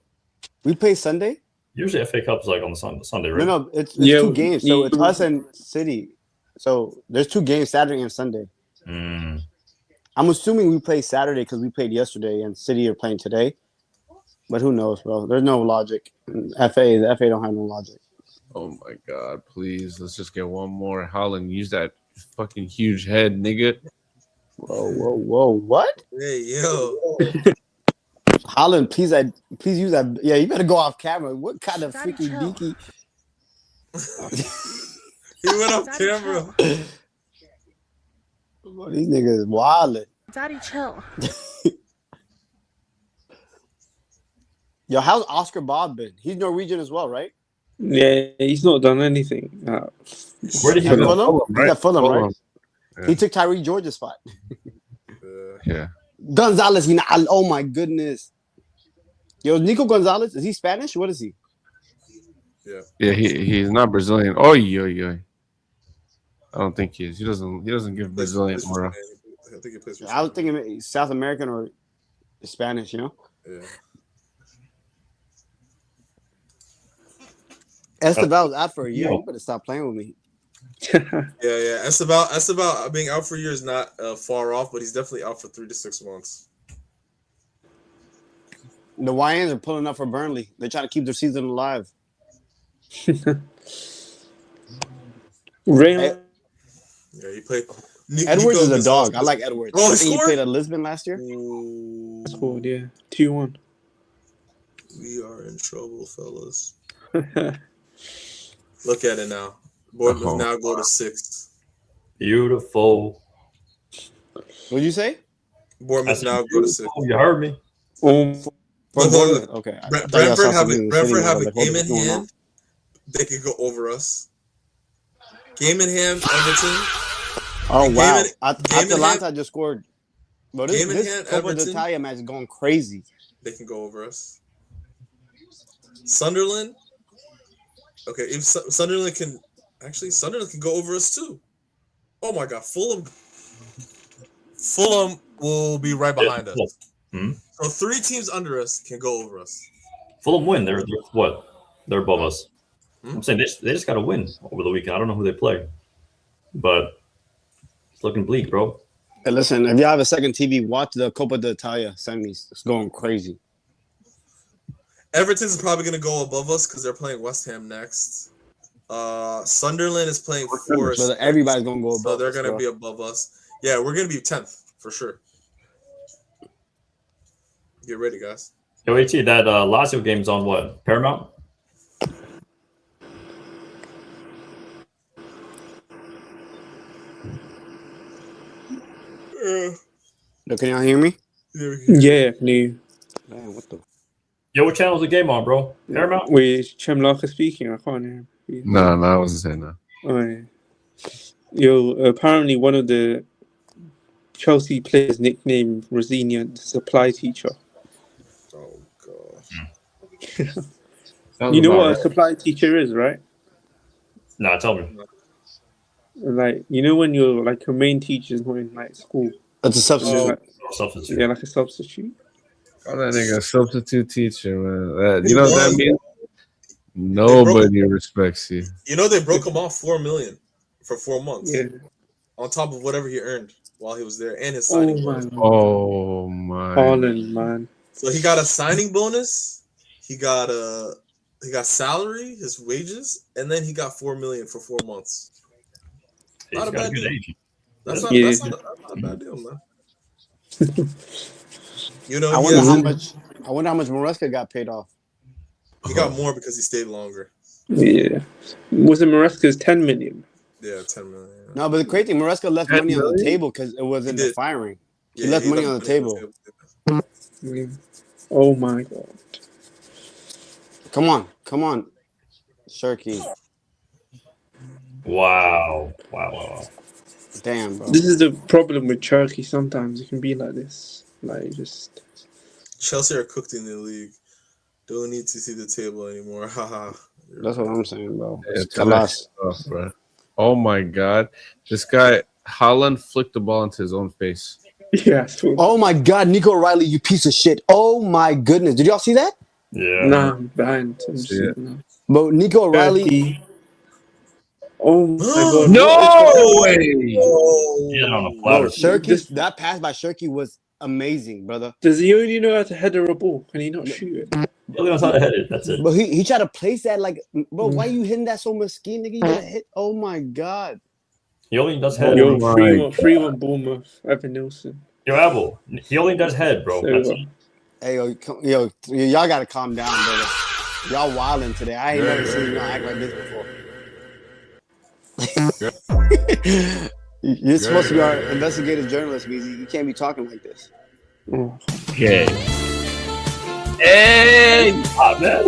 We play Sunday. Usually FA Cup is like on the Sunday, right? No, it's 2 games. So it's us and City. So there's 2 games, Saturday and Sunday. I'm assuming we play Saturday because we played yesterday and City are playing today. But who knows, bro? There's no logic. The FA don't have no logic. Oh my God! Please, let's just get one more. Holland, use that fucking huge head, nigga. Whoa! What? Hey, yo. Holland, please use that. Yeah, you better go off camera. What kind of freaky deaky? He went off camera. Well, these niggas wildin'. Daddy, chill. Yo, how's Oscar Bob been? He's Norwegian as well, right? Yeah, he's not done anything. Where did he go? Fulham? He's at Fulham, right? Yeah. He took Tyree George's spot. Yeah. Gonzalez, oh my goodness. Yo, Nico Gonzalez, is he Spanish? What is he? Yeah, he's not Brazilian. Oh, I don't think he is. He doesn't give Brazilian aura. I think he plays for I was thinking South American or Spanish, Yeah. Esteval's out for a year. You better stop playing with me. Yeah. Esteval being out for a year is not far off, but he's definitely out for 3 to 6 months. The YNs are pulling up for Burnley. They're trying to keep their season alive. Yeah, he played. Edwards is a dog. I like Edwards. Oh, I think he played at Lisbon last year. Scored, yeah. 2-1. We are in trouble, fellas. Look at it now. Bournemouth now go to 6th. Beautiful. What'd you say? Bournemouth now go to 6th. You heard me. Okay. Brentford have a game in hand. They could go over us. Game in hand, Everton. Oh wow! Atalanta just scored. But this Copa d'Italia match is going crazy. They can go over us. Sunderland. Okay, if Sunderland can go over us too. Oh my God, Fulham will be right behind us. So 3 teams under us can go over us. Fulham win. They're what? They're above us. I'm saying they just got to win over the weekend. I don't know who they play, but it's looking bleak, bro. Hey, listen, if y'all have a second TV, watch the Copa d'Italia semis. It's going crazy. Everton's probably going to go above us because they're playing West Ham next. Sunderland is playing Forest. So everybody's going to go above us. So they're going to be above us. Yeah, we're going to be 10th for sure. Get ready, guys. Yo, AT, that Lazio game's on what? Paramount? Can y'all hear me? Yeah, new. Man, what the? Yo, what channel's the game on, bro? Paramount? Wait, Chemlaka speaking. I can't hear him. No, I wasn't saying that. Oh, yeah. Yo, apparently one of the Chelsea players nicknamed Rosenior the supply teacher. Oh God. You know what a supply teacher is, right? Nah, tell me. Like, you know when you're like your main teacher's not in like school. That's a substitute. Substitute. Yeah, like a substitute. Oh, that nigga, substitute teacher, man. You know what that means? Nobody respects you. You know they broke him off $4 million for 4 months. Yeah. On top of whatever he earned while he was there and his signing bonus. Oh my. Holland, man. So he got a signing bonus. He got salary, his wages, and then he got $4 million for 4 months. Not a bad deal. That's not a bad deal, man. You know, I wonder how much Maresca got paid off. He got more because he stayed longer. Yeah. Was it Maresca's 10 million? Yeah, 10 million. Yeah. No, but the crazy thing, Maresca left money on the table because it wasn't the firing. He left money on the table. Oh my God. Come on. Shirky. Wow. Damn, bro. This is the problem with Turkey. Sometimes it can be like this. Like, just. Chelsea are cooked in the league. Don't need to see the table anymore. Haha. That's what I'm saying, bro. It's stuff, bro. Oh my God. This guy, Haaland flicked the ball into his own face. Yeah. Oh my God, Nico Riley, you piece of shit. Oh my goodness. Did y'all see that? Yeah. Nah, I'm behind. But Nico Riley. Oh my God. No way. Yeah, on a platter. That pass by Shirky was amazing, brother. Does he only know how to header a ball? Can he not shoot it? He only knows how to head it. That's it. But he tried to place that like, bro, why you hitting that so mesquite, nigga? You gotta hit. Oh my God. He only does head. Yo, 3-1 Bournemouth. Evan Nilsson. Yo, Abel. He only does head, bro. That's it. Hey, yo, y'all gotta calm down, brother. Y'all wilding today. I ain't never seen y'all act like this before. You're supposed to be our investigative journalist, Weezy. You can't be talking like this. Okay. Hey! Ah, man.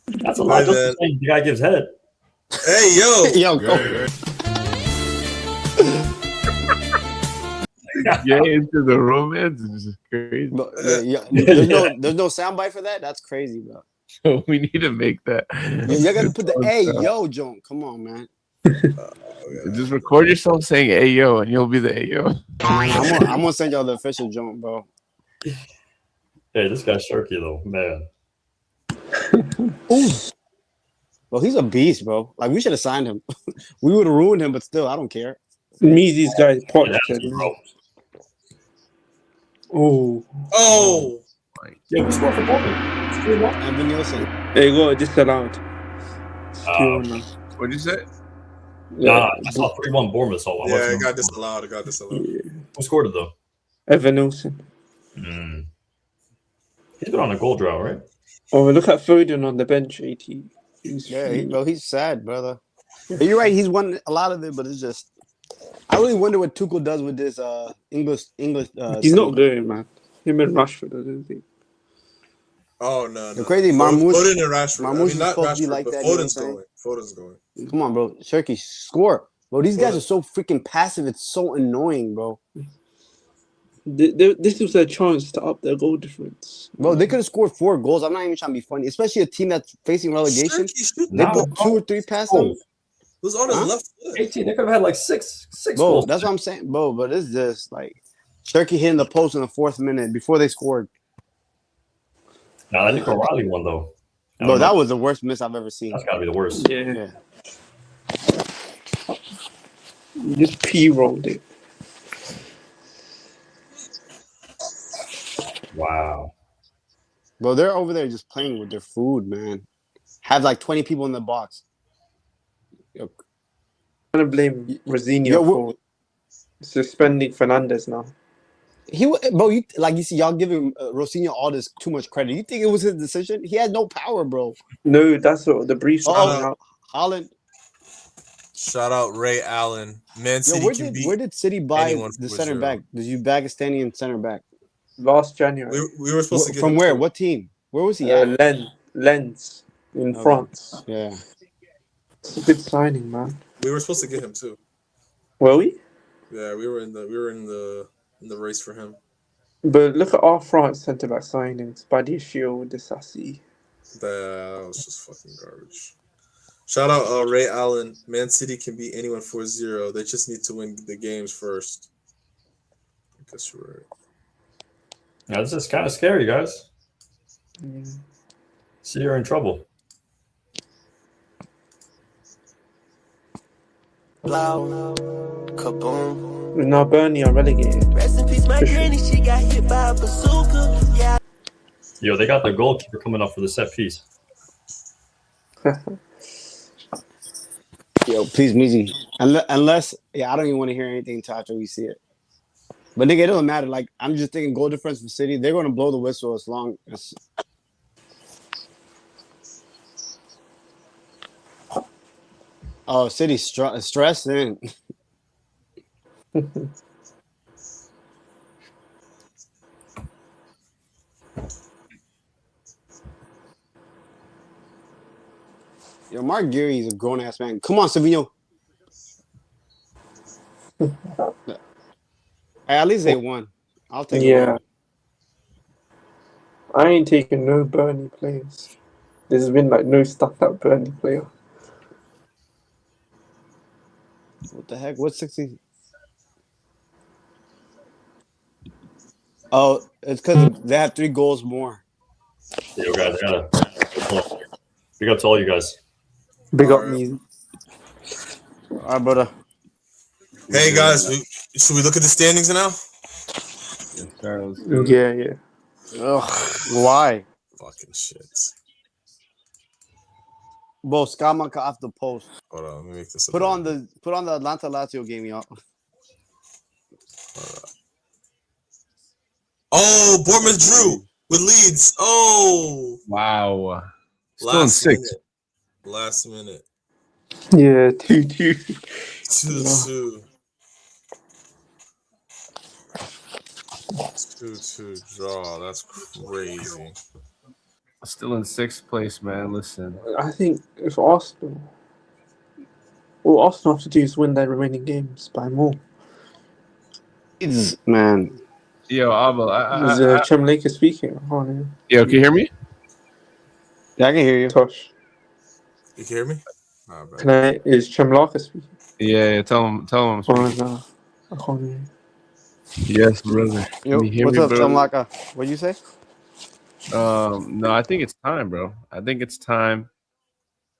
That's a lot. Just to say the guy gives head. Hey, yo. Yo, go. Get into the romance is just crazy. But, yeah. There's no soundbite for that. That's crazy, bro. So we need to make that. You got to put the "Hey yo" joint. Come on, man. Just record yourself saying "Hey yo" and you'll be the "Hey yo." I'm gonna send y'all the official joint, bro. Hey, this guy's Sharky though, man. Ooh. Well, he's a beast, bro. Like we should have signed him. We would have ruined him, but still, I don't care. Me, these guys poached. Oh. Yeah, who's scored for Burnley? Evan Nielsen. They got disallowed. What'd you say? Nah, I saw 3-1 Bournemouth. So Yeah, it got disallowed. Who scored it though? Evan Nielsen. He's been on a goal drought, right? Oh, look at Foden on the bench. 80. He's sad, brother. But you're right. He's won a lot of it, but it's just. I really wonder what Tuchel does with this English. He's not good, man. Him and Rashford, I don't think. Oh no! The crazy Marmoush. Foden and Rashford. Marmoush is not supposed to be Rashford, like but that. Foden's going. Foden's going. Come on, bro. Shirky, score, bro. These guys are so freaking passive. It's so annoying, bro. This was their chance to up their goal difference. Bro, they could have scored 4 goals. I'm not even trying to be funny, especially a team that's facing relegation. They put 2 or 3 past them. It was on his left foot. 18. They could have had like six Bro, goals. that's what I'm saying, bro. But it's just like Shirky hitting the post in the 4th minute before they scored. Nah, I think O'Reilly won though. Bro, that was the worst miss I've ever seen. That's gotta be the worst. Yeah. Just P-rolled it. Wow. Bro, they're over there just playing with their food, man. Have like 20 people in the box. I'm gonna blame Rosenior for suspending Fernandez now. Bro, you see, y'all giving Rosenior all this too much credit. You think it was his decision? He had no power, bro. No, that's what the brief's coming out. Holland. Shout out Ray Allen. Man City where did City buy the center back? Did you bag a standing center back? Last January. We were supposed to get from him where? too. What team? Where was he at? Lens in France. Yeah. It's a good signing, man. We were supposed to get him too. Were we? Yeah, we were in the race for him. But look at our France centre back signings: Badiashile, Disasi. That was just fucking garbage. Shout out Ray Allen. Man City can beat anyone 4-0. They just need to win the games first. I guess you're right. Yeah, this is kind of scary, guys. See, you're in trouble. Kaboom. Now Burnley are relegated. Rest in peace, my granny. She got hit by a bazooka. Yeah. Yo, they got the goalkeeper coming up for the set piece. Yo, please, Meezy. Unless, I don't even want to hear anything until after we see it. But nigga, it doesn't matter. Like, I'm just thinking goal difference for City. They're going to blow the whistle as long as. Oh, City's stressed in. Yo, Mark Geary is a grown ass man. Come on, Savino. At least they won. I'll take it. Yeah. I ain't taking no Burnley players. There's been like no stuck up Burnley player. What the heck? What's 60? Oh, it's because they have 3 goals more. Yo, guys, big up to all you guys. Big up me. All right, brother. Hey guys, should we look at the standings now? Yeah. Ugh, why? Fucking shit. Bro, Skamaka off the post. Hold on, let me make this. Put on the Atlanta Lazio game, y'all. Oh, Bournemouth drew with Leeds. Oh, wow. Still in 6. Last minute. Yeah, 2-2. 2-2. 2-2 draw. That's crazy. Still in 6th place, man. Listen. I think if Arsenal, all Arsenal have to do is win their remaining games by more. Man. Yo, Avo, Is Chem Laker speaking? Oh, yeah. Yo, can you hear me? Yeah, I can hear you. Tosh. You can hear me? Is Chem Laker speaking? Yeah, tell him I'm Oh, speaking. no. I can't hear you. Yes, brother. Can Yo, you hear what's me, up, brother? Chamlaka? What'd you say? No, I think it's time, bro. I think it's time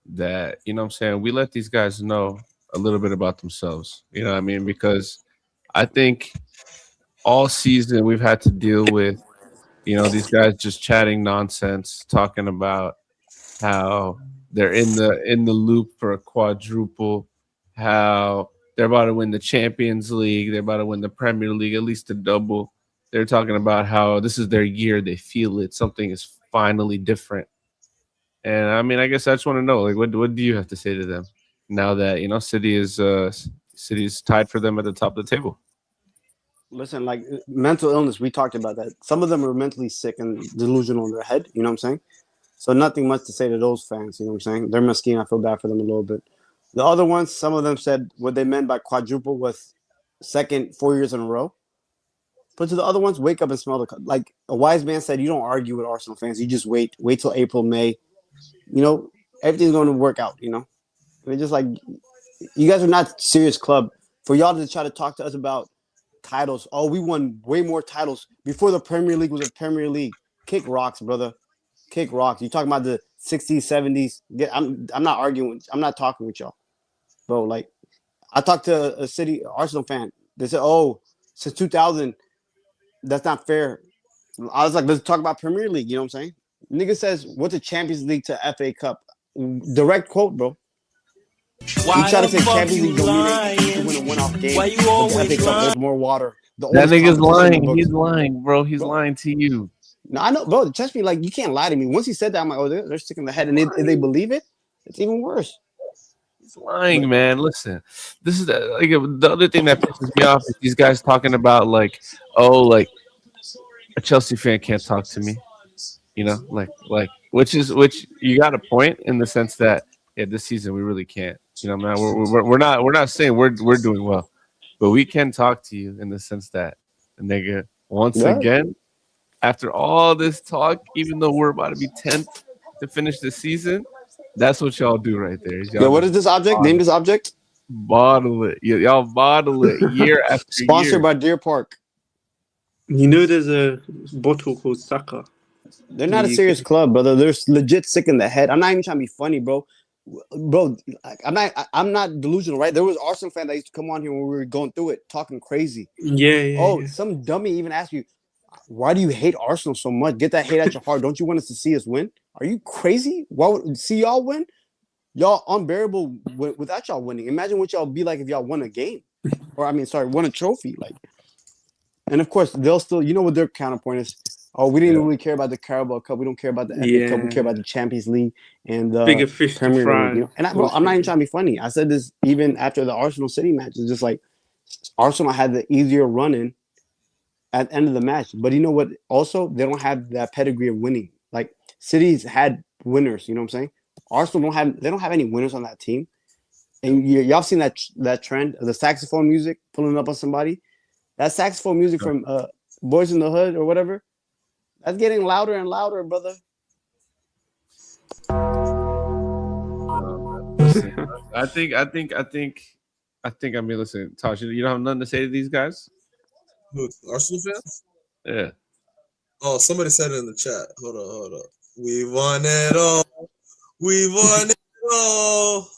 that, you know what I'm saying, we let these guys know a little bit about themselves. You know what I mean? Because I think all season we've had to deal with, you know, these guys just chatting nonsense, talking about how they're in the loop for a quadruple, how they're about to win the Champions League, they're about to win the Premier League, at least a double. They're talking about how this is their year, they feel it, something is finally different. And I mean, I guess I just want to know, like, what do you have to say to them now that, you know, City is tied for them at the top of the table? Listen, like mental illness, we talked about that. Some of them are mentally sick and delusional in their head. You know what I'm saying? So nothing much to say to those fans. You know what I'm saying? They're mesquite. I feel bad for them a little bit. The other ones, some of them said what they meant by quadruple was second 4 years in a row. But to the other ones, wake up and smell the like a wise man said. You don't argue with Arsenal fans. You just wait till April, May. You know, everything's going to work out. You know, and it's just like you guys are not serious club for y'all to try to talk to us about titles. Oh, we won way more titles before the Premier League was a Premier League. Kick rocks, brother. Kick rocks. You talking about the 60s, 70s. I'm not arguing. I'm not talking with y'all. Bro, like I talked to a City Arsenal fan. They said, "Oh, since 2000, that's not fair." I was like, "Let's talk about Premier League." You know what I'm saying? Nigga says, "What's a Champions League to FA Cup?" Direct quote, bro. Why You try to the say fuck Champions you League don't mean anything. You can lying? win a one-off game. Why you But the always FA Cup lying? holds more water. The That oldest nigga's competition in the lying. books. He's lying, bro. He's Bro. lying to you. No, I know, bro. Trust me, like you can't lie to me. Once he said that, I'm like, oh, they're sticking the head, and if they believe it, it's even worse. He's lying, man. Listen, this is the other thing that pisses me off is these guys talking about like, oh, like a Chelsea fan can't talk to me, you know, like which you got a point in the sense that yeah, this season we really can't, you know, man. We're not saying we're doing well, but we can talk to you in the sense that nigga once Yeah. again after all this talk, even though we're about to be 10th to finish the season, that's what y'all do right there. Y'all Yo, what is just this object? Name this object. bottle it. Y'all bottle it year after Sponsored year. by Deer Park. You know, there's a bottle called Saka. They're not a serious club, brother. They're legit sick in the head. I'm not even trying to be funny, bro. Bro, I'm not delusional, right? There was Arsenal fan that used to come on here when we were going through it, talking crazy. Yeah. Some dummy even asked you, why do you hate Arsenal so much? Get that hate at your heart. Don't you want us to see us win? Are you crazy? Why would see y'all win? Y'all unbearable without y'all winning. Imagine what y'all be like if y'all won a game, or won a trophy. Like, and of course they'll still, you know what their counterpoint is? Oh, we didn't really care about the Carabao Cup. We don't care about the FA Cup. We care about the Champions League and the Bigger fish to Premier fry. League. You know? And I'm not even trying to be funny. I said this even after the Arsenal City match. It's just like Arsenal had the easier run in at the end of the match. But you know what? Also, they don't have that pedigree of winning. Like City's had winners. You know what I'm saying? Arsenal don't have any winners on that team. And y'all seen that trend of the saxophone music pulling up on somebody. That saxophone music from Boys in the Hood or whatever. That's getting louder and louder, brother. Listen, I think. I mean, listen, Tosh, you don't have nothing to say to these guys. Who, Arsenal fans? Yeah. Oh, somebody said it in the chat. Hold up. We won it all. We won it all.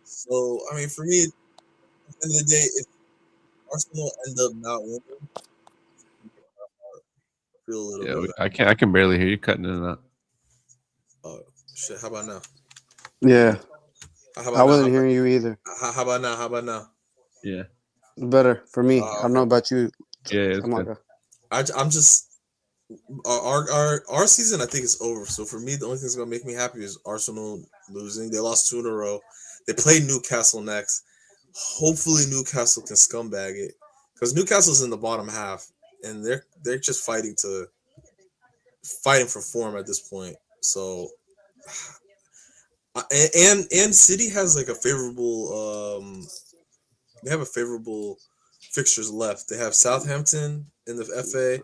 So, I mean, for me, at the end of the day, if Arsenal end up not winning, I feel a little bit. I can barely hear you cutting in and out. Oh shit! How about now? Yeah. I wasn't hearing you either. How about now? Yeah. Better for me. I don't know about you. Yeah, I'm just our season. I think is over. So for me, the only thing that's gonna make me happy is Arsenal losing. They lost 2 in a row. They play Newcastle next. Hopefully, Newcastle can scumbag it because Newcastle's in the bottom half and they're just fighting for form at this point. So. And City has like a favorable they have a favorable fixtures left. They have Southampton in the FA,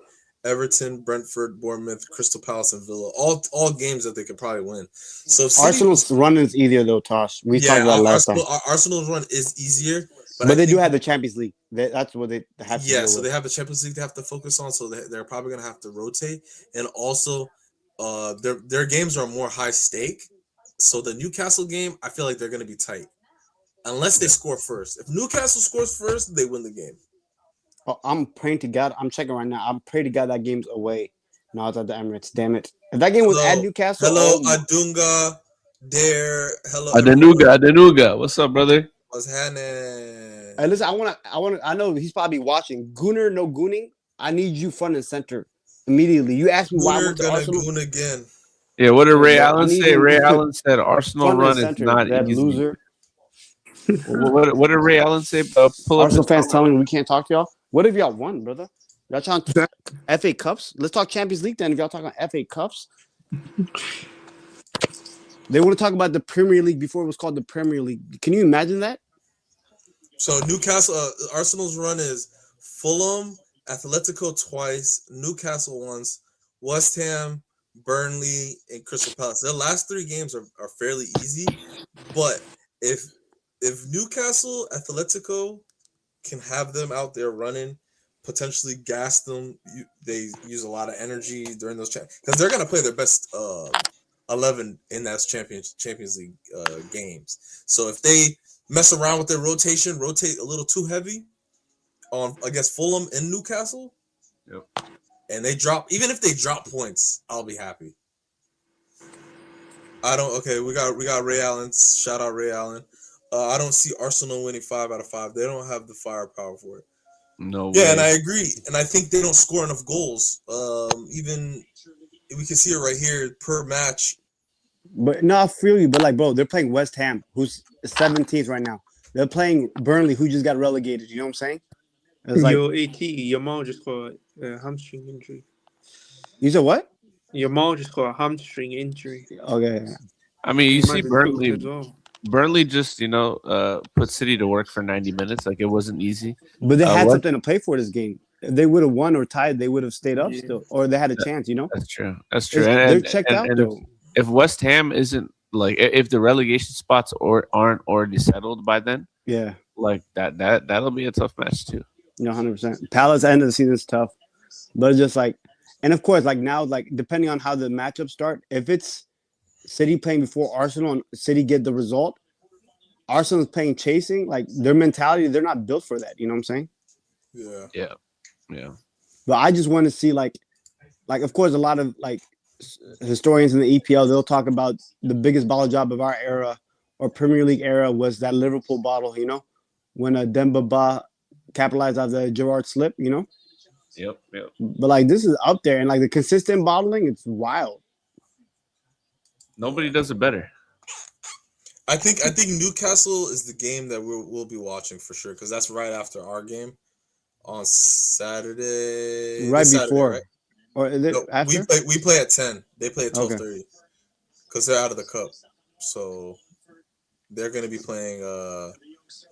Everton, Brentford, Bournemouth, Crystal Palace, and Villa. All games that they could probably win. So Arsenal's run is easier though, Tosh. We talked about last time. Arsenal's run is easier, but they do have the Champions League. That's what they have to deal with. They have the Champions League they have to focus on. So they're probably going to have to rotate, and also their games are more high stake. So the Newcastle game, I feel like they're going to be tight, unless they score first. If Newcastle scores first, they win the game. Oh, I'm praying to God. I'm checking right now. I'm praying to God that game's away. No, it's at the Emirates. Damn it! If that game was at Newcastle, Adunga, hello, Adenuga. What's up, brother? What's happening? Hey, listen, I know he's probably watching. Gooner, no gooning. I need you front and center immediately. You asked me why I went to Arsenal goon again. Yeah, what did Ray Allen say? Ray Allen said Arsenal run is not easy. Loser. What did Ray Allen say? Arsenal fans telling me we can't talk to y'all. What if y'all won, brother? Y'all trying to FA Cups? Let's talk Champions League then. If y'all talking FA Cups, they want to talk about the Premier League before it was called the Premier League. Can you imagine that? So Newcastle, Arsenal's run is Fulham, Atletico twice, Newcastle once, West Ham, Burnley, and Crystal Palace. Their last 3 games are fairly easy, but if Newcastle, Atletico can have them out there running, potentially gas them, they use a lot of energy during those because they're going to play their best 11 in that Champions League games. So if they mess around with their rotate a little too heavy on against Fulham and Newcastle, and even if they drop points, I'll be happy. We got Ray Allen. Shout out Ray Allen. I don't see Arsenal winning 5 out of 5. They don't have the firepower for it. No way. Yeah, and I agree. And I think they don't score enough goals. Even we can see it right here per match. But no, I feel you. But like, bro, they're playing West Ham, who's 17th right now. They're playing Burnley, who just got relegated. You know what I'm saying? It's like, your mom just got a hamstring injury. You said what? Your mom just got a hamstring injury. Okay. I mean, you see Burnley. Burnley just, put City to work for 90 minutes. Like, it wasn't easy. But they had something to play for this game. If they would have won or tied, they would have stayed up still. Or they had a chance, That's true. That's true. They're checked out, though. If West Ham isn't, like, if the relegation spots aren't already settled by then, like, that'll be a tough match, too. 100%. Palace end of the season is tough. But it's just like, and of course, like now, like, depending on how the matchups start, if it's City playing before Arsenal and City get the result, Arsenal's playing chasing, like their mentality, they're not built for that. You know what I'm saying? Yeah. But I just want to see like of course, a lot of like historians in the EPL, they'll talk about the biggest bottle job of our era or Premier League era was that Liverpool bottle, when Demba Ba capitalized on the Gerrard slip, Yep. But like this is up there, and like the consistent bottling, it's wild. Nobody does it better. I think Newcastle is the game that we'll be watching for sure because that's right after our game on Saturday. Right Saturday, before, right? Or is it after? We play at 10. They play at 12:30 because they're out of the cup, so they're going to be playing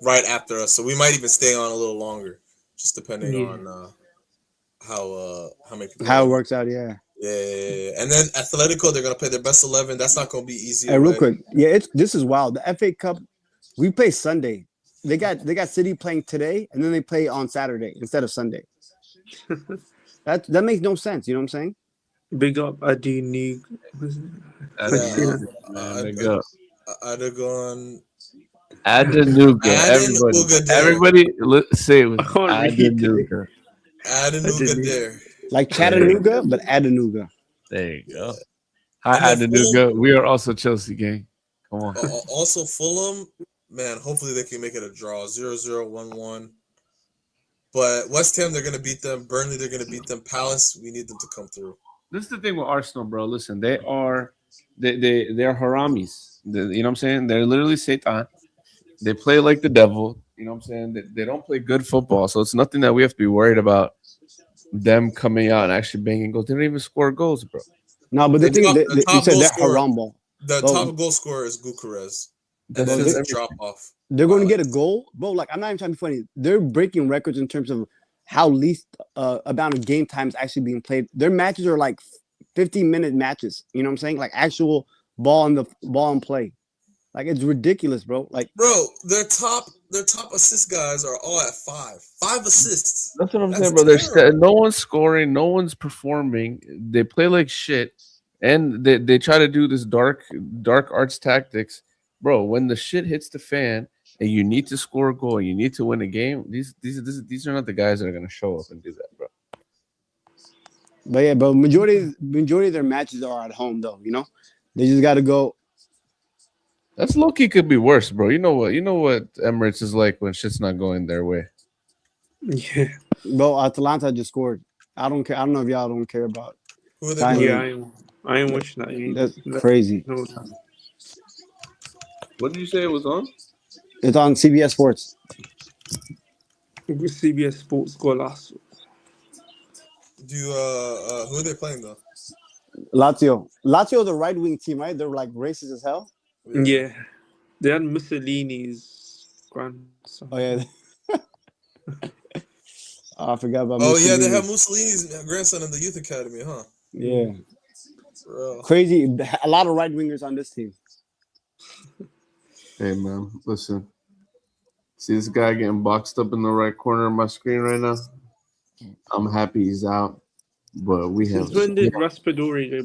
right after us. So we might even stay on a little longer, just depending on how many people. How it works out, yeah. Yeah. And then Atletico, they're gonna play their best 11. That's not gonna be easy. Hey, real quick, this is wild. The FA Cup, we play Sunday. They got City playing today, and then they play on Saturday instead of Sunday. that makes no sense. You know what I'm saying? Big up Adenuga. Everybody, say it with Adenuga. Adenuga there. Like Chattanooga, but Adenuga. There you go. Hi, Adenuga. We are also Chelsea gang. Come on. Also, Fulham, man, hopefully they can make it a draw. 0-0, 1-1. But West Ham, they're going to beat them. Burnley, they're going to beat them. Palace, we need them to come through. This is the thing with Arsenal, bro. Listen, they're haramis. You know what I'm saying? They're literally Satan. They play like the devil. You know what I'm saying? They don't play good football. So it's nothing that we have to be worried about them coming out and actually banging goals. They don't even score goals, bro. No, but you said they're harambo. The top goal scorer is Gyökeres. And then there's a drop off. They're going to get a goal, bro. Like, I'm not even trying to be funny. They're breaking records in terms of how least amount of game time is actually being played. Their matches are like 15-minute matches. You know what I'm saying? Like actual ball in play. Like it's ridiculous, bro. Like, bro, their top assist guys are all at 5 assists. That's what I'm saying, bro. No one's scoring, no one's performing. They play like shit, and they try to do this dark arts tactics, bro. When the shit hits the fan, and you need to score a goal, you need to win a game. These are not the guys that are gonna show up and do that, bro. But yeah, bro. Majority of their matches are at home, though. You know, they just got to go. That's low key could be worse, bro. You know what Emirates is like when shit's not going their way. Yeah, bro. Atalanta just scored. I don't care. I don't know if y'all don't care about. Who are they? Yeah, I am watching that game. That's crazy. What did you say it was on? It's on CBS Sports. CBS Sports Golazo. Who are they playing though? Lazio. Lazio is a right wing team, right? They're like racist as hell. Yeah, they had Mussolini's grandson. Oh yeah. I forgot about. Oh yeah, they have Mussolini's grandson in the youth academy, huh? Yeah. Bro. Crazy. A lot of right wingers on this team. Hey man, listen. See this guy getting boxed up in the right corner of my screen right now? I'm happy he's out, but we have. Since when did Raspadori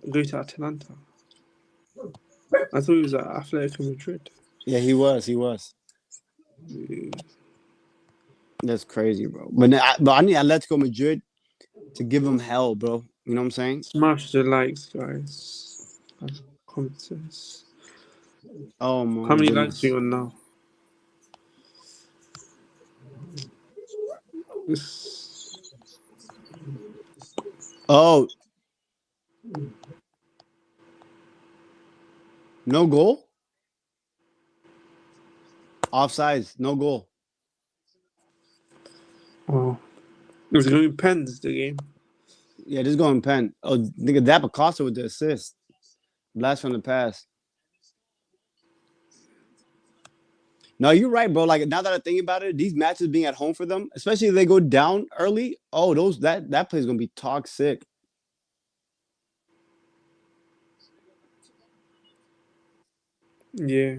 go to Atalanta? I thought he was at Atletico Madrid. Yeah, he was. Yeah. That's crazy, bro. But I need Atletico Madrid to give him hell, bro. You know what I'm saying? Smash the likes, guys. Comments. Oh my. How many likes are you on now? Oh. No goal? Offsides, no goal. Oh. It was going pens the game. Yeah, this is going pen. Oh, nigga, Dapacosta with the assist. Blast from the pass. No, you're right, bro. Like now that I think about it, these matches being at home for them, especially if they go down early, that play is gonna be toxic. Yeah.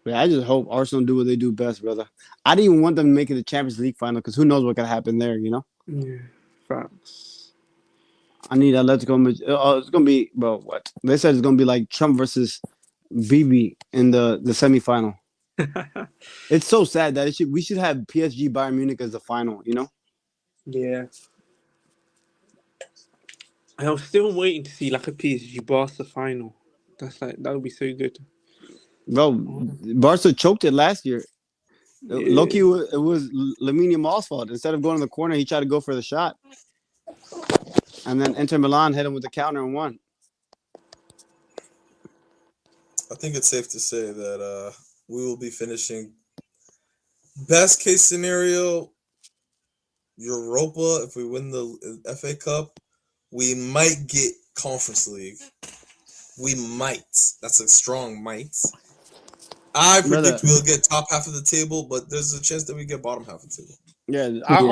Yeah, I just hope Arsenal do what they do best, brother. I didn't even want them to make it the Champions League final because who knows what could happen there, you know? Yeah, facts. I need Atletico. It's gonna be, bro. What they said it's gonna be like Trump versus BB in the semifinal. It's so sad that we should have PSG Bayern Munich as the final, you know? Yeah. I was still waiting to see like a PSG Barca final. That would be so good. Bro, Barca choked it last year. Yeah. Loki, it was Lamine Yamal's fault. Instead of going to the corner, he tried to go for the shot. And then Inter Milan hit him with the counter and won. I think it's safe to say that we will be finishing best case scenario Europa. If we win the FA Cup, we might get Conference League. We might. That's a strong might. I predict we'll get top half of the table, but there's a chance that we get bottom half of the table. Yeah, our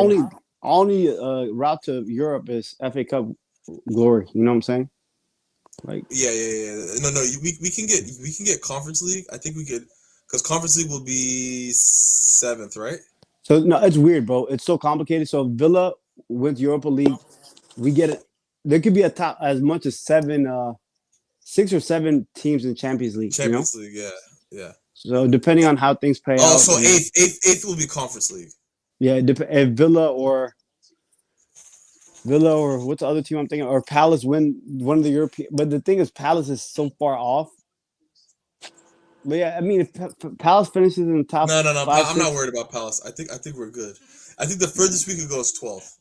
only route to Europe is FA Cup glory. You know what I'm saying? Like, yeah. No. We can get Conference League. I think we could, because Conference League will be 7th, right? So no, it's weird, bro. It's so complicated. So if Villa wins Europa League, we get it. There could be a top as much as 6 or 7 teams in Champions League. Champions League, yeah. So depending on how things play out. Oh, so eighth will be Conference League. Yeah, if Villa or what's the other team I'm thinking? Or Palace win one of the European. But the thing is, Palace is so far off. But yeah, I mean, if Palace finishes in the top. No. I'm not worried about Palace. I think we're good. I think the furthest we could go is 12th.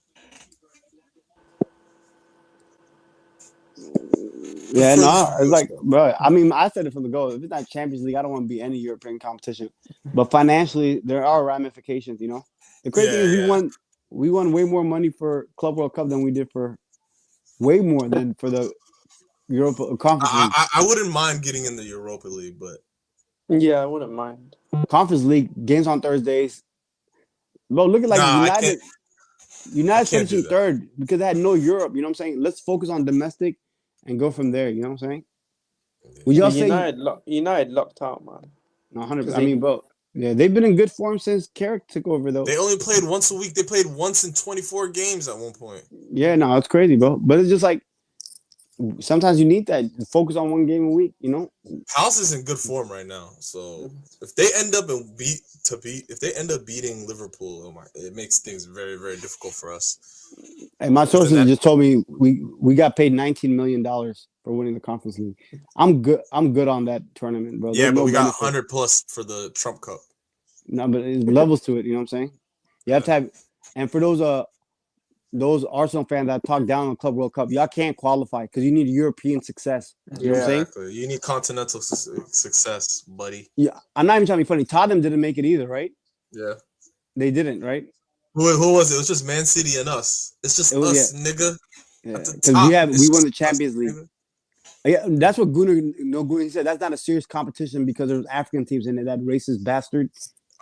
Yeah, no, it's like, bro. I mean, I said it from the go. If it's not Champions League, I don't want to be any European competition. But financially, there are ramifications. You know, the crazy thing is we won way more money for Club World Cup than we did for the Europa Conference League. I wouldn't mind getting in the Europa League, but Yeah, I wouldn't mind. Conference League games on Thursdays. Bro, look at like United. United finishing third because they had no Europe. You know what I'm saying? Let's focus on domestic and go from there. You know what I'm saying? Would y'all say United locked out, man? No, 100%. I mean, bro, yeah, they've been in good form since Carrick took over, though. They only played once a week. They played once in 24 games at one point. Yeah, no, it's crazy, bro. But it's just like sometimes you need that. Focus on one game a week, you know? House is in good form right now. So if they end up beating Liverpool, it makes things very, very difficult for us. And my sources just told me we got paid $19 million for winning the Conference League. I'm good on that tournament, bro. Yeah, but we got 100 plus for the Trump Cup. No, but there's levels to it. You know what I'm saying? You have to have, and for those Arsenal fans that talk down on Club World Cup, y'all can't qualify because you need European success. You know what I'm saying? Exactly. You need continental success, buddy. Yeah, I'm not even trying to be funny. Tottenham didn't make it either, right? Yeah, they didn't, right? Who was it? It was just Man City and us. It's just us, nigga. Yeah, because we won the Champions League. Yeah, that's what Gunnar said. That's not a serious competition because there's African teams in it. That racist bastard.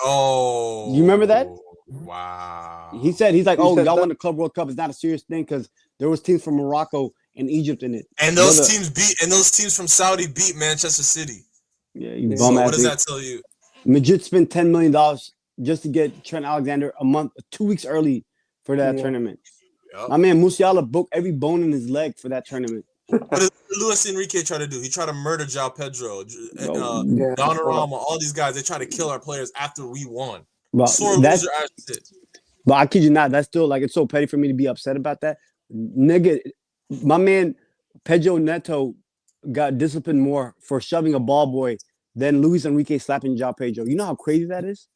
Oh, you remember that? Wow. He's like, y'all won the Club World Cup. It's not a serious thing because there was teams from Morocco and Egypt in it. And those teams from Saudi beat Manchester City. Yeah, you so what does that tell you? Madrid spent $10 million just to get Trent Alexander 2 weeks early for that tournament. Yep. My man Musiala broke every bone in his leg for that tournament. What did Luis Enrique try to do? He tried to murder João Pedro, Donnarumma, all these guys. They try to kill our players after we won. But I kid you not, that's still like it's so petty for me to be upset about that. Nigga, my man Pedro Neto got disciplined more for shoving a ball boy than Luis Enrique slapping João Pedro. You know how crazy that is?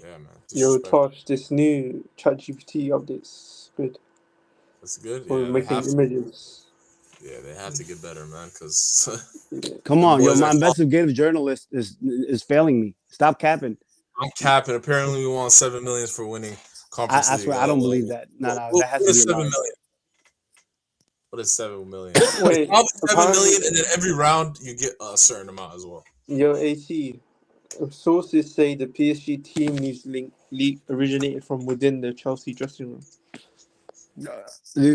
Yeah, man. Yo, Tosh, this new ChatGPT update's good. That's good. For making images. Yeah, they have to get better, man. Because come on, yo, my investigative journalist is failing me. Stop capping. I'm capping. Apparently, we won $7 million for winning Conference League. I swear, I don't believe that. No, that has to be $7 million. What is $7 million? Wait, $7 million, and then every round you get a certain amount as well. Yo, AT. Sources say the PSG team news leak originated from within the Chelsea dressing room.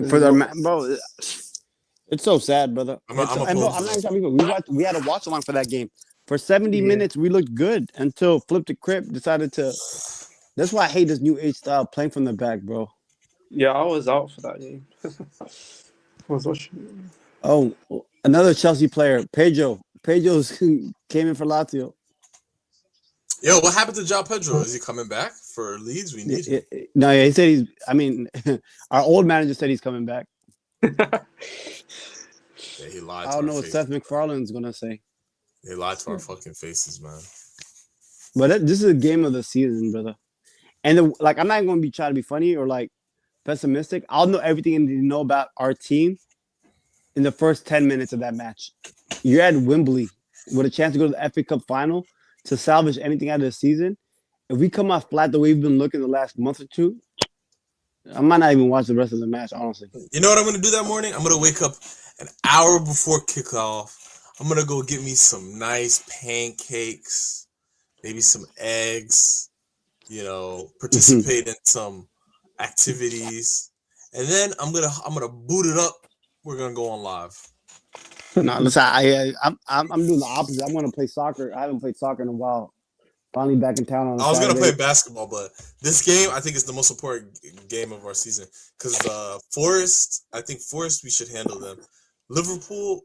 For their bro, it's so sad, brother. I'm not we had a watch along for that game. For 70 minutes, we looked good until Flip the Crip decided to. That's why I hate this new age style playing from the back, bro. Yeah, I was out for that game. I was watching. Oh, another Chelsea player, Pedro. Pedro's came in for Lazio. Yo, what happened to João Pedro? Is he coming back for Leeds? We need him. No, yeah, he said our old manager said he's coming back. Yeah, he lied. I don't know what Seth MacFarlane's gonna say. They lied to our fucking faces, man. But this is a game of the season, brother. And I'm not going to be trying to be funny or like pessimistic. I'll know everything I need to know about our team in the first 10 minutes of that match. You're at Wembley with a chance to go to the FA Cup final to salvage anything out of the season. If we come off flat the way we've been looking the last month or two, I might not even watch the rest of the match, honestly. You know what I'm going to do that morning? I'm going to wake up an hour before kickoff. I'm going to go get me some nice pancakes, maybe some eggs, participate in some activities. And then I'm going to boot it up. We're going to go on live. No, listen, I'm doing the opposite. I'm going to play soccer. I haven't played soccer in a while. Finally back in town on I was going to play basketball, but this game, I think, is the most important game of our season. Because Forest, we should handle them. Liverpool,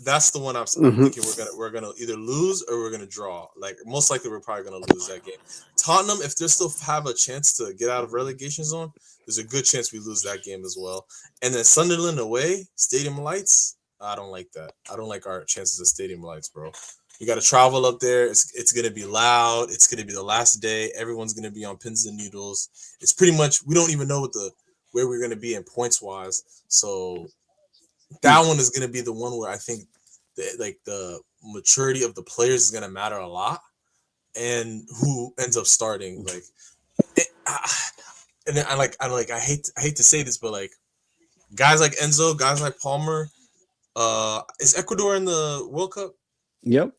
that's the one I'm thinking we're gonna either lose or we're gonna draw. Like most likely we're probably gonna lose that game. Tottenham, if they still have a chance to get out of relegation zone, there's a good chance we lose that game as well. And then Sunderland away, stadium lights. I don't like that. I don't like our chances of stadium lights, bro. We got to travel up there. It's gonna be loud. It's gonna be the last day. Everyone's gonna be on pins and needles. It's pretty much we don't even know where we're gonna be in points wise. So. That one is going to be the one where I think the maturity of the players is going to matter a lot, and who ends up starting. I hate to say this, but like guys like Enzo, guys like Palmer, is Ecuador in the World Cup? Yep.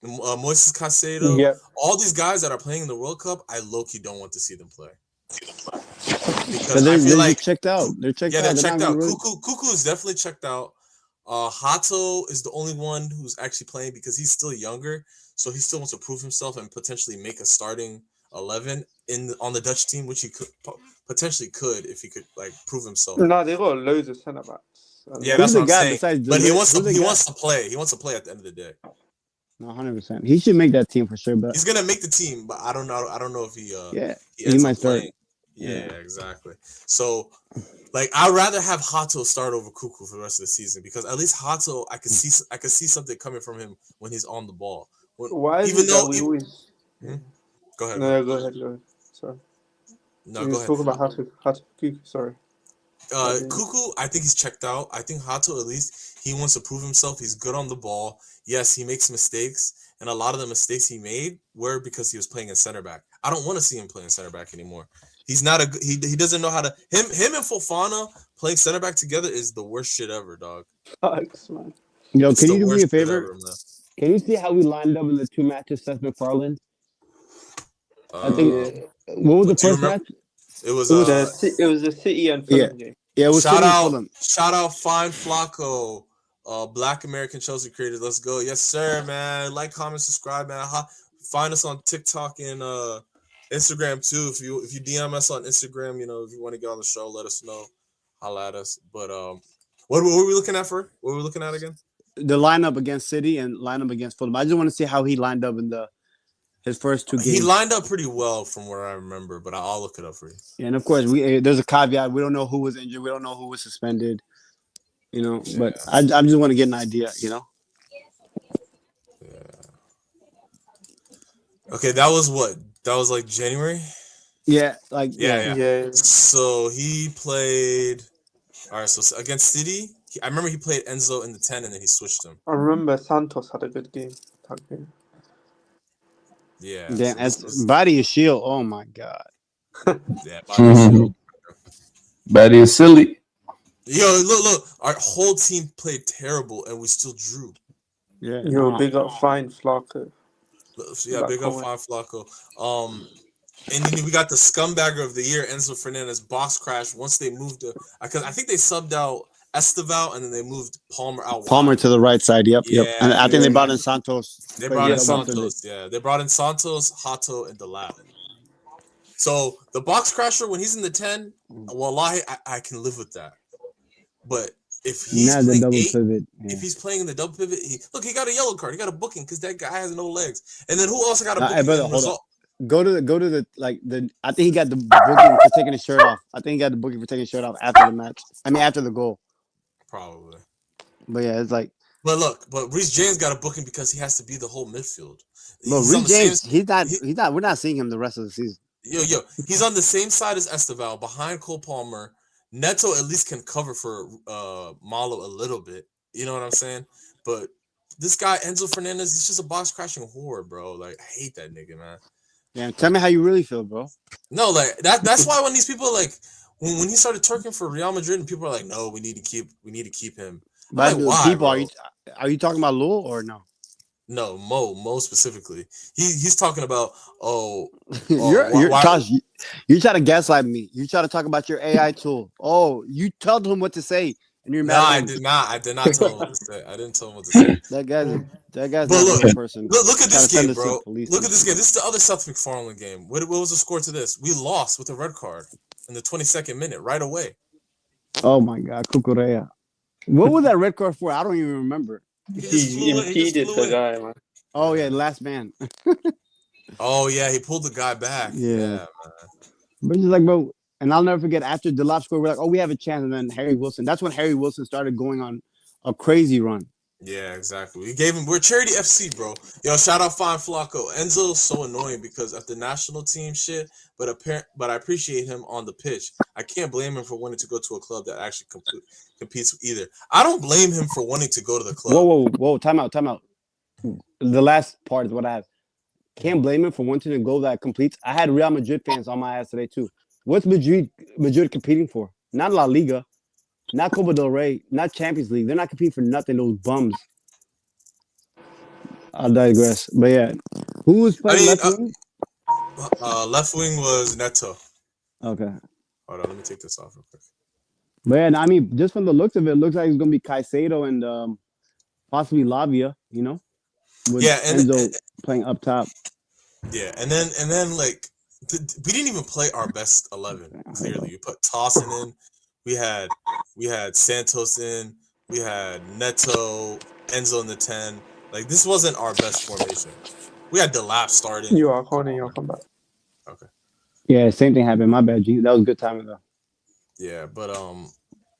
Moises Caicedo. Yeah. All these guys that are playing in the World Cup, I low-key don't want to see them play. Because they're checked out. They're checked out. They're checked out. Cuckoo is definitely checked out. Hato is the only one who's actually playing because he's still younger, so he still wants to prove himself and potentially make a starting 11 on the Dutch team, which he could potentially if he could like prove himself. No, they got loads of centre backs. Yeah, that's what I'm saying. But he wants to play. He wants to play at the end of the day. No, 100%. He should make that team for sure. But he's gonna make the team, but I don't know. I don't know if he. He might start. Yeah, exactly. So, like, I'd rather have Hato start over Cuckoo for the rest of the season because at least Hato, I could see something coming from him when he's on the ball. Why is it that we always? Go ahead. No, go ahead. Sorry. No, go ahead. Talk about Hato. Cuckoo. Sorry. Cuckoo, I think he's checked out. I think Hato, at least, he wants to prove himself. He's good on the ball. Yes, he makes mistakes, and a lot of the mistakes he made were because he was playing in center back. I don't want to see him playing center back anymore. He's not he doesn't know how to him and Fofana playing center back together is the worst shit ever, dog. Thanks, man. Yo, can you do me a favor? Can you see how we lined up in the 2 matches Seth MacFarlane? I think what was the first match? It was the City and Fulham game. Yeah, it was shout out Fine Flacco, Black American Chelsea creator. Let's go. Yes, sir, man. Like, comment, subscribe, man. Find us on TikTok and Instagram too. If you DM us on Instagram, if you want to get on the show, let us know. Holla at us. But what were we looking at for? What were we looking at again? The lineup against City and lineup against Fulham. I just want to see how he lined up in his first 2 games. He lined up pretty well from what I remember, but I'll look it up for you. Yeah, and of course there's a caveat. We don't know who was injured. We don't know who was suspended. But I just want to get an idea. Yeah. Okay, that was what? That was like January? Yeah, yeah. So he played. All right, so against City, I remember he played Enzo in the 10 and then he switched him. I remember Santos had a good game. Yeah. Damn, body is shield. Oh my god. Yeah, body is shield. Body is silly. Yo, look. Our whole team played terrible and we still drew. Yeah. Yo, big up Fine Flacco. Yeah, big up Fine Flacco. And then we got the scumbagger of the year, Enzo Fernandez, box crash. Once they moved I think they subbed out Esteval and then they moved Palmer out. Palmer to the right side. Yep. And I think they brought in Santos. They brought in Santos. Yeah, they brought in Santos, Hato, and Delap. So the box crasher when he's in the 10, wallahi, I can live with that. But if he's playing if he's playing in the double pivot, he got a yellow card. He got a booking because that guy has no legs. And then who else got a booking? Hey, brother, hold on. Go to the I think he got the booking for taking his shirt off. I think he got the booking for taking his shirt off after the match. I mean after the goal. Probably. But yeah, it's like. But Reece James got a booking because he has to be the whole midfield. Reece James, he's not. We're not seeing him the rest of the season. Yo, he's on the same side as Esteval, behind Cole Palmer. Neto at least can cover for Malo a little bit. You know what I'm saying? But this guy Enzo Fernandez, he's just a box crashing whore, bro. Like I hate that nigga, man. Yeah, tell me how you really feel, bro. No, like that's why when these people like when he started twerking for Real Madrid and people are like, no, we need to keep him. But like, why, people, are you talking about Lul or no? No, Mo specifically. He's talking about Tosh, you try to gaslight me. You try to talk about your AI tool. Oh, you told him what to say, and you're mad. I did not. I did not tell him what to say. I didn't tell him what to say. That guy's but not a person. Look at this game, bro. Look at this game. This is the other Seth MacFarlane game. What was the score to this? We lost with a red card in the 22nd minute, right away. Oh my God, Cucurella. What was that red card for? I don't even remember. He impeded the guy, man. Oh yeah, last man. Oh yeah, he pulled the guy back. Yeah, man. But it's like, bro, and I'll never forget after the Delap score, we're like, oh, we have a chance, and then Harry Wilson. That's when Harry Wilson started going on a crazy run. Yeah, exactly. We're charity FC, bro. Yo, shout out Fine Flacco. Enzo's so annoying because of the national team shit, but I appreciate him on the pitch. I can't blame him for wanting to go to a club that actually competes with either. I don't blame him for wanting to go to the club. Whoa, time out. The last part is what I have. Can't blame him for wanting to go that competes. I had Real Madrid fans on my ass today too. What's Madrid competing for? Not La Liga, not Copa del Rey, not Champions League. They're not competing for nothing. Those bums. I'll digress. But yeah, who was playing left wing? Left wing was Neto. Okay. Hold on, let me take this off real quick. But yeah, I mean, just from the looks of it, looks like it's gonna be Caicedo and possibly Lavia. You know, with Enzo playing up top. Yeah, and then like we didn't even play our best 11. Clearly, you put Tossin in. We had Santos in. We had Neto, Enzo in the 10. Like this wasn't our best formation. We had Delap starting. You are calling. I'll come back. Okay. Yeah, same thing happened. My bad, G. That was a good timing though. Yeah, but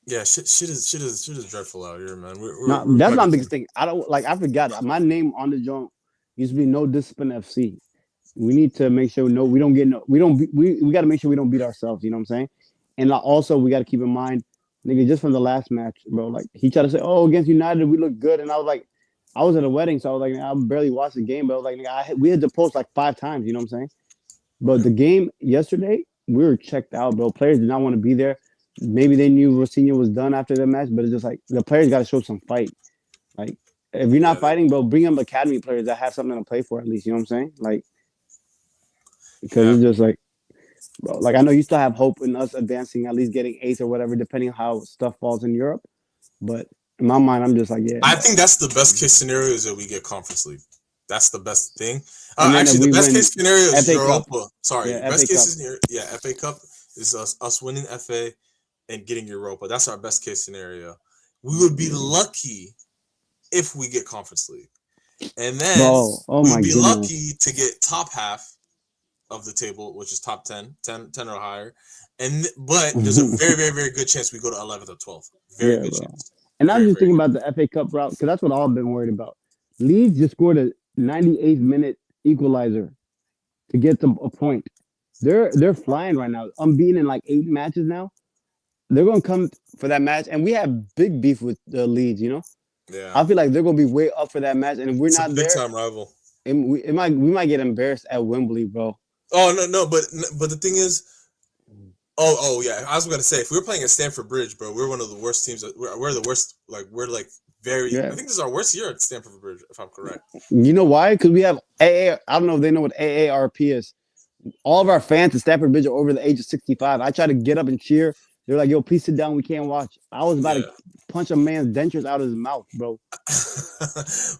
yeah, shit is dreadful out here, man. That's my biggest thing. I forgot my name on the joint used to be No Discipline FC. We need to make sure we got to make sure we don't beat ourselves. You know what I'm saying? And also we got to keep in mind, nigga, just from the last match, bro. Like he tried to say, "Oh, against United we look good," and I was like, I was at a wedding, so I was like, I barely watched the game, but I was like, nigga, we had to post like 5 times. You know what I'm saying? But the game yesterday, we were checked out, bro. Players did not want to be there. Maybe they knew Rosenior was done after the match, but it's just like the players got to show some fight. Like if you're not fighting, bro, bring up academy players that have something to play for at least. You know what I'm saying? Like. Because it's just like, bro, like I know you still have hope in us advancing, at least getting 8th or whatever, depending on how stuff falls in Europe. But in my mind, I'm just like, yeah. I think that's the best case scenario is that we get Conference League. That's the best thing. Actually, the best case scenario is Europa. Sorry, best case scenario, FA Cup is us winning FA and getting Europa. That's our best case scenario. We would be lucky if we get Conference League, and then we'd be lucky to get top half of the table, which is top 10 or higher, but there's a very, very, very good chance we go to 11th or 12th. Very good chance. And I'm just thinking about the FA Cup route because that's what I've been worried about. Leeds just scored a 98th minute equalizer to get them a point. They're flying right now. Unbeaten in like 8 matches now. They're gonna come for that match, and we have big beef with the Leeds. You know, I feel like they're gonna be way up for that match, and if we're not there, big time rival. We might get embarrassed at Wembley, bro. Oh no, but the thing is, yeah, I was gonna say if we were playing at Stamford Bridge, bro, we're one of the worst teams. We're the worst. Like we're like very. I think this is our worst year at Stamford Bridge, if I'm correct. You know why? Because we have AA. I don't know if they know what AARP is. All of our fans at Stamford Bridge are over the age of 65. I try to get up and cheer. They're like, "Yo, please sit down. We can't watch." I was about to punch a man's dentures out of his mouth, bro.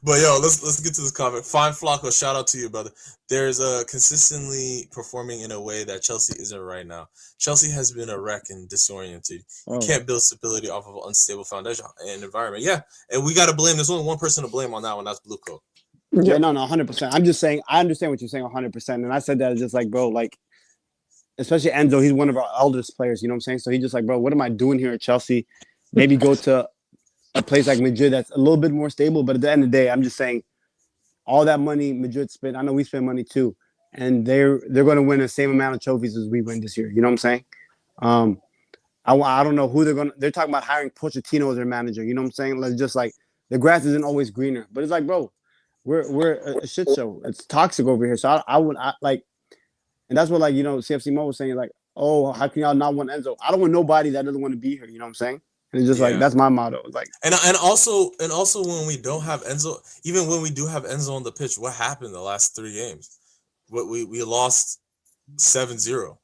But yo, let's get to this comment. Fine Flacco, shout out to you, brother. There's consistently performing in a way that Chelsea isn't right now. Chelsea has been a wreck and disoriented. You can't build stability off of an unstable foundation and environment. Yeah, and we got to blame. There's only one person to blame on that one. That's BlueCo. Yeah, no, 100%. I'm just saying. I understand what you're saying 100%, and I said that just like, bro, like, especially Enzo. He's one of our eldest players. You know what I'm saying? So he's just like, bro, what am I doing here at Chelsea? Maybe go to a place like Madrid that's a little bit more stable. But at the end of the day, I'm just saying, all that money Madrid spent, I know we spend money too, and they're going to win the same amount of trophies as we win this year. You know what I'm saying? I don't know who they're talking about hiring Pochettino as their manager. You know what I'm saying? Like, just like the grass isn't always greener, but it's like, bro, we're a shit show. It's toxic over here. So I would like, and that's what, like, you know, CFC Mo was saying, like, oh, how can y'all not want Enzo? I don't want nobody that doesn't want to be here. You know what I'm saying? And it's just like, that's my motto. Like, and also when we don't have Enzo, even when we do have Enzo on the pitch, what happened the last 3 games? We lost 7-0,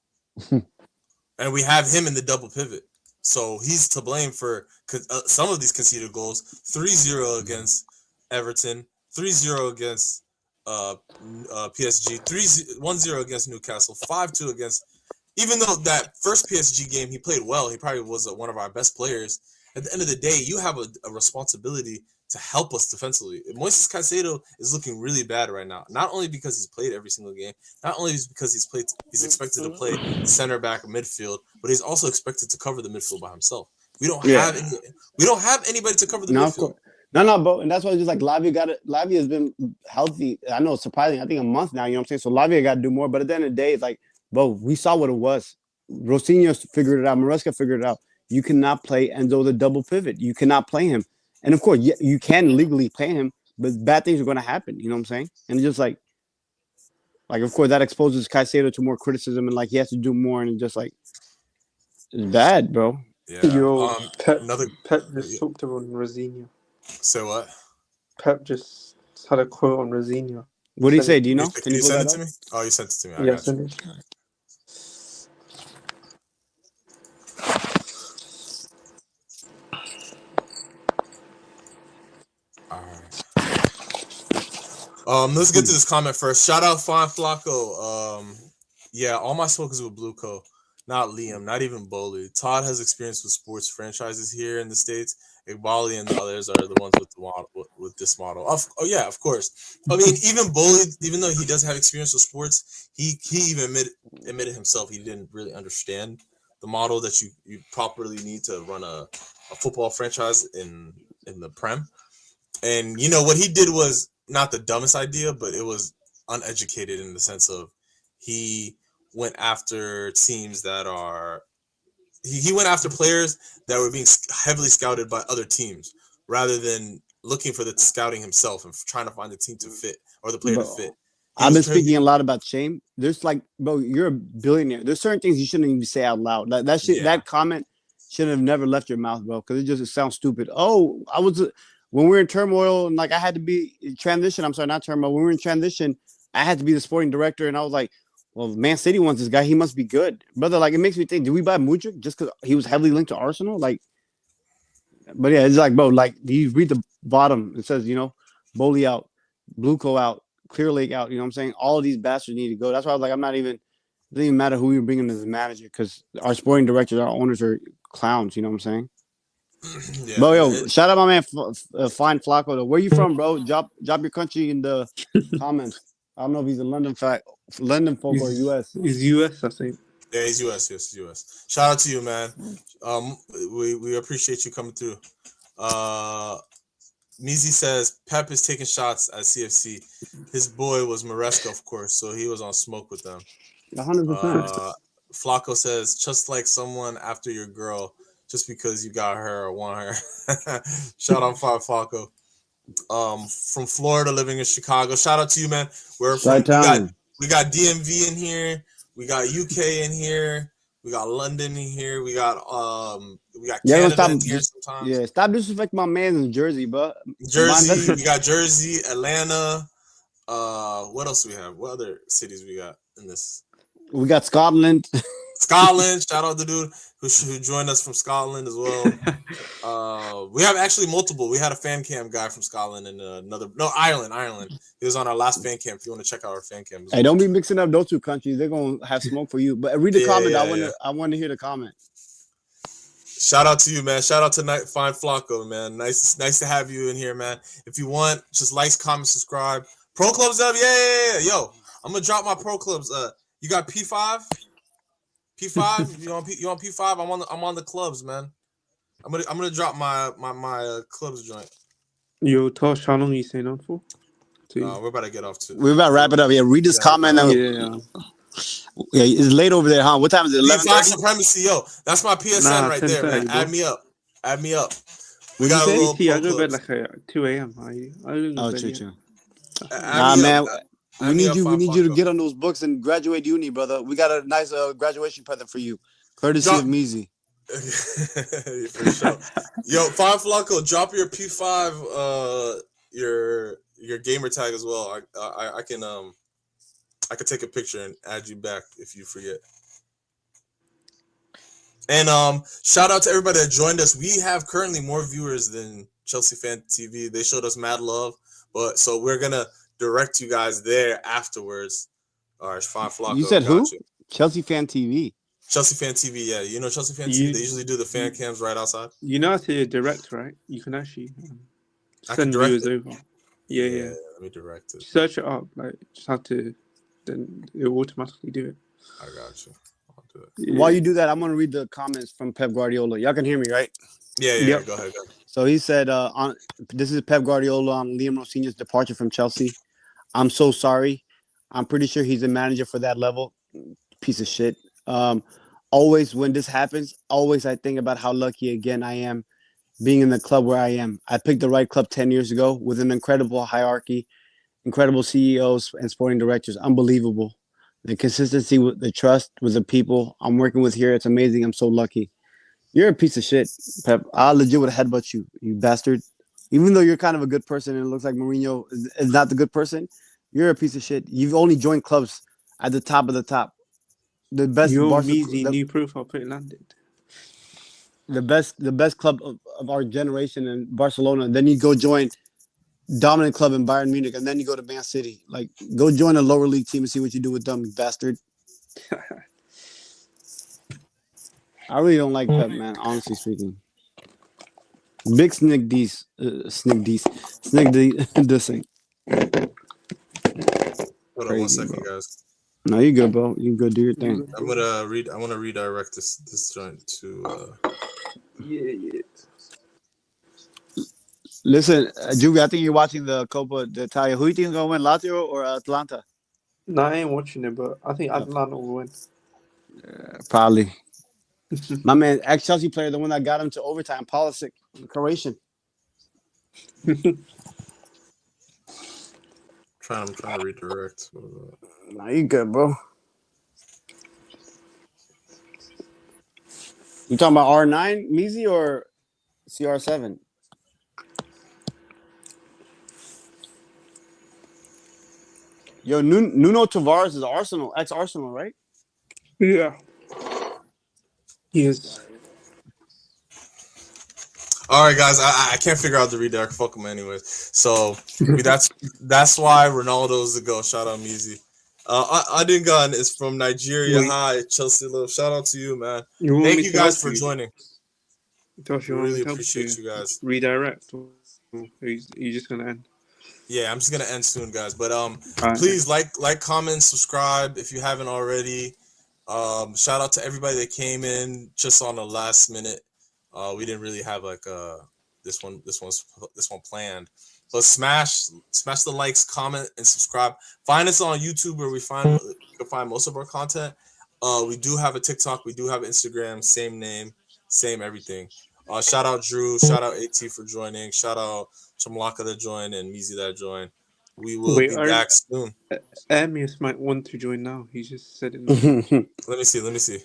and we have him in the double pivot, so he's to blame for some of these conceded goals. 3-0 against Everton, 3-0 against PSG, 1-0 against Newcastle, 5-2 against. Even though that first PSG game he played well, he probably was one of our best players. At the end of the day, you have a responsibility to help us defensively. Moises Caicedo is looking really bad right now. Not only because he's played every single game, not only because he's expected to play center back or midfield, but he's also expected to cover the midfield by himself. We don't have anybody to cover the midfield. No, bro, and that's why it's just like Lavia has been healthy. I know it's surprising. I think a month now. You know what I'm saying? So Lavia got to do more. But at the end of the day, it's like, bro, we saw what it was. Rosenior figured it out. Maresca figured it out. You cannot play Enzo the double pivot. You cannot play him. And of course, you can legally play him, but bad things are going to happen. You know what I'm saying? And it's just like, of course, that exposes Caicedo to more criticism, and like he has to do more, and it's just like, it's bad, bro. Yeah. Pep just talked about Rosenior. Say what? Pep just just had a quote on Rosenior. What do you say? Do you know? Can you send it to me? Oh, you sent it to me. I got you. Let's get to this comment first. Shout out Fine Flacco. Yeah, all my smoke is with BlueCo, not Liam, not even Boley. Todd has experience with sports franchises here in the States. Iqbali and the others are the ones with the model, with this model. Oh yeah, of course. I mean, even Boley, even though he does have experience with sports, he even admitted himself he didn't really understand the model that you properly need to run a football franchise in the Prem. And you know what he did was not the dumbest idea, but it was uneducated in the sense of he went after teams that are he went after players that were being heavily scouted by other teams rather than looking for the scouting himself and trying to find the team to fit or the player to fit. I've been speaking a lot about shame. There's like, bro, you're a billionaire. There's certain things you shouldn't even say out loud. Like that shit, that comment should have never left your mouth, bro, because it sounds stupid. Oh, when we were in turmoil and like I had to be in transition. I'm sorry, not turmoil. When we were in transition, I had to be the sporting director, and I was like, well, Man City wants this guy. He must be good, brother. Like it makes me think, did we buy Mudryk just because he was heavily linked to Arsenal? Like, but yeah, it's like, bro, like you read the bottom. It says, Boley out, BlueCo out, Clear Lake out. You know what I'm saying? All of these bastards need to go. That's why I was like, it doesn't even matter who we bring in as a manager because our sporting directors, our owners are clowns. You know what I'm saying? Yeah, bro, yo, shout out my man Fine Flacco. Though. Where you from, bro? Drop your country in the comments. I don't know if he's a London folk or US. He's US, I think. Yeah, he's US. Yes, he's US. Shout out to you, man. We appreciate you coming through. Mizi says Pep is taking shots at CFC. His boy was Maresca, of course, so he was on smoke with them. 100%. Flacco says just like someone after your girl, just because you got her or want her. Shout out Flacco. From Florida, living in Chicago. Shout out to you, man. We're from we got DMV in here. We got UK in here. We got London in here. We got Canada in here sometimes. Yeah, stop disrespecting my man in Jersey, but Jersey. We got Jersey, Atlanta. What else do we have? What other cities we got in this? We got Scotland. Shout out the dude who joined us from Scotland as well. We have actually multiple. We had a fan cam guy from Scotland and Ireland. He was on our last fan cam. If you want to check out our fan cam. Hey, don't be mixing up those two countries. They're gonna have smoke for you. But read the comment. I want to hear the comment. Shout out to you, man. Shout out to Fine Flacco, man. Nice to have you in here, man. If you want, just like, comment, subscribe. Pro Clubs up, yeah. Yo, I'm gonna drop my Pro Clubs. You got P5? P5? You on P5? I'm on the clubs, man. I'm gonna drop my clubs joint. Yo, Tosh, how long are you staying on for? We're about to get off too. We're about to wrap it up. Yeah, read this comment. Yeah, it's late over there, huh? What time is it? 11:30? Supremacy, yo. That's my PSN right there, man. Add me up. We got a little. I go to bed like at 2 a.m. True. Nah, man. We need you to get on those books and graduate uni, brother. We got a nice graduation present for you, courtesy of Mizi. For sure. Yo, Fine Flacco, drop your P5, your gamer tag as well. I can take a picture and add you back if you forget. And shout out to everybody that joined us. We have currently more viewers than Chelsea Fan TV. They showed us mad love, so we're gonna direct you guys there afterwards. All right, Fine Flacco. You said who? Chelsea Fan TV. Chelsea Fan TV, yeah. You know Chelsea Fan TV? They usually do the fan cams right outside. You know how to direct, right? You can actually send viewers over. Yeah. Let me direct it. Search it up. Like, just have to, then it will automatically do it. I got you. I'll do it. Yeah. While you do that, I'm going to read the comments from Pep Guardiola. Y'all can hear me, right? Yeah. Go ahead. So he said, this is Pep Guardiola on Liam Rosenior's departure from Chelsea. I'm so sorry. I'm pretty sure he's a manager for that level. Piece of shit. Always when this happens, I think about how lucky again I am being in the club where I am. I picked the right club 10 years ago with an incredible hierarchy, incredible CEOs and sporting directors. Unbelievable. The consistency, with the trust with the people I'm working with here. It's amazing. I'm so lucky. You're a piece of shit, Pep. I legit would headbutt you, you bastard. Even though you're kind of a good person and it looks like Mourinho is not the good person, you're a piece of shit. You've only joined clubs at the top of the top. The best new profile put landed. The best club of our generation in Barcelona. Then you go join dominant club in Bayern Munich, and then you go to Man City. Like, go join a lower league team and see what you do with them, you bastard. I really don't like Pep, man. Honestly speaking, big snick D's, dissing. Hold on 1 second, guys. No, you good, bro. You good. Do your thing. I'm gonna read. I want to redirect this joint to. Yeah. Listen, Juvie, I think you're watching the Copa d'Italia. Who do you think is gonna win, Lazio or Atlanta? No, I ain't watching it, but I think Atlanta will win. Probably. My man, ex-Chelsea player, the one that got him to overtime, Pulisic, Croatian. I'm trying to redirect. Nah, you good, bro. You talking about R9, Measy, or CR7? Yo, Nuno Tavares is Arsenal, ex-Arsenal, right? Yeah. Yes. All right, guys. I can't figure out the redirect. Fuck them anyways. So that's why Ronaldo's the go. Shout out Measy. Adingan is from Nigeria. Wait. Hi, Chelsea Love. Shout out to you, man. You want Thank me you to guys help for you? joining. Josh, you Really want me to help appreciate you guys. Redirect. Or you just gonna end? Yeah, I'm just gonna end soon, guys. But right. please like, comment, subscribe if you haven't already. Shout out to everybody that came in just on the last minute. We didn't really have like this one planned. But smash the likes, comment, and subscribe. Find us on YouTube where you can find most of our content. We do have a TikTok, we do have Instagram, same name, same everything. Shout out Drew, shout out AT for joining, shout out Chamlaka that joined and Measy that joined. We will be back soon. Amius might want to join now. He just said it. Let me see.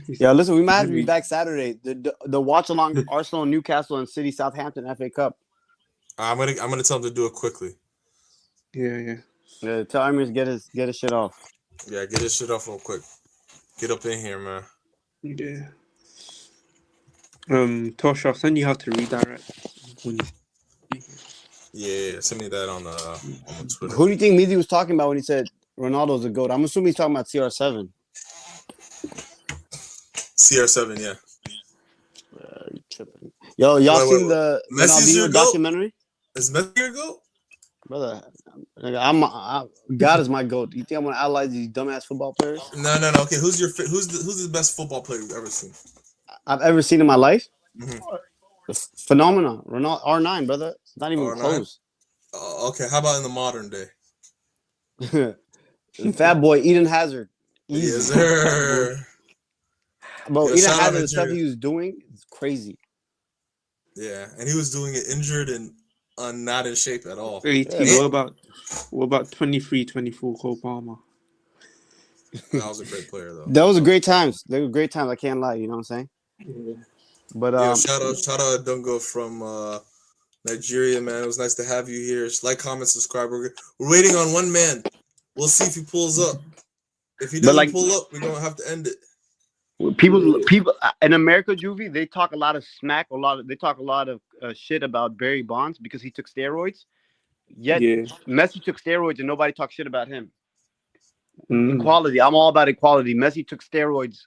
Yeah, listen, we might have to be back Saturday. The Watchalong Arsenal, Newcastle, and City Southampton FA Cup. I'm gonna tell him to do it quickly. Yeah. Tell Amius to get his shit off. Yeah, get his shit off real quick. Get up in here, man. Yeah. Tosh, I'll send you how to redirect. Yeah, send me that on Twitter. Who do you think Measy was talking about when he said Ronaldo's a GOAT? I'm assuming he's talking about CR7. CR7, yeah. Yo, y'all seen the Ronaldinho documentary? Is Messi your GOAT? Brother, God is my GOAT. You think I'm gonna idolize these dumbass football players? No. Okay, who's the best football player you've ever seen? I've ever seen in my life? Mm-hmm. Phenomenon. Ronaldo R9, brother. It's not even R9? close. Okay, how about in the modern day? Fat boy Eden Hazard. Easy. Yes, sir. Bro, Eden Hazard, the stuff he was doing is crazy. Yeah, and he was doing it injured and not in shape at all. What about 23-24 Cole Palmer? That was a great player, though. That was a great times. They were great times. I can't lie. You know what I'm saying? Yeah. But shout out Dungo from Nigeria, man. It was nice to have you here. Just like, comment, subscribe. We're waiting on one man. We'll see if he pulls up. If he doesn't pull up, we're gonna have to end it. People in America, Juvie, they talk a lot of smack, they talk a lot of shit about Barry Bonds because he took steroids. Yet Messi took steroids and nobody talks shit about him. Equality. I'm all about equality. Messi took steroids.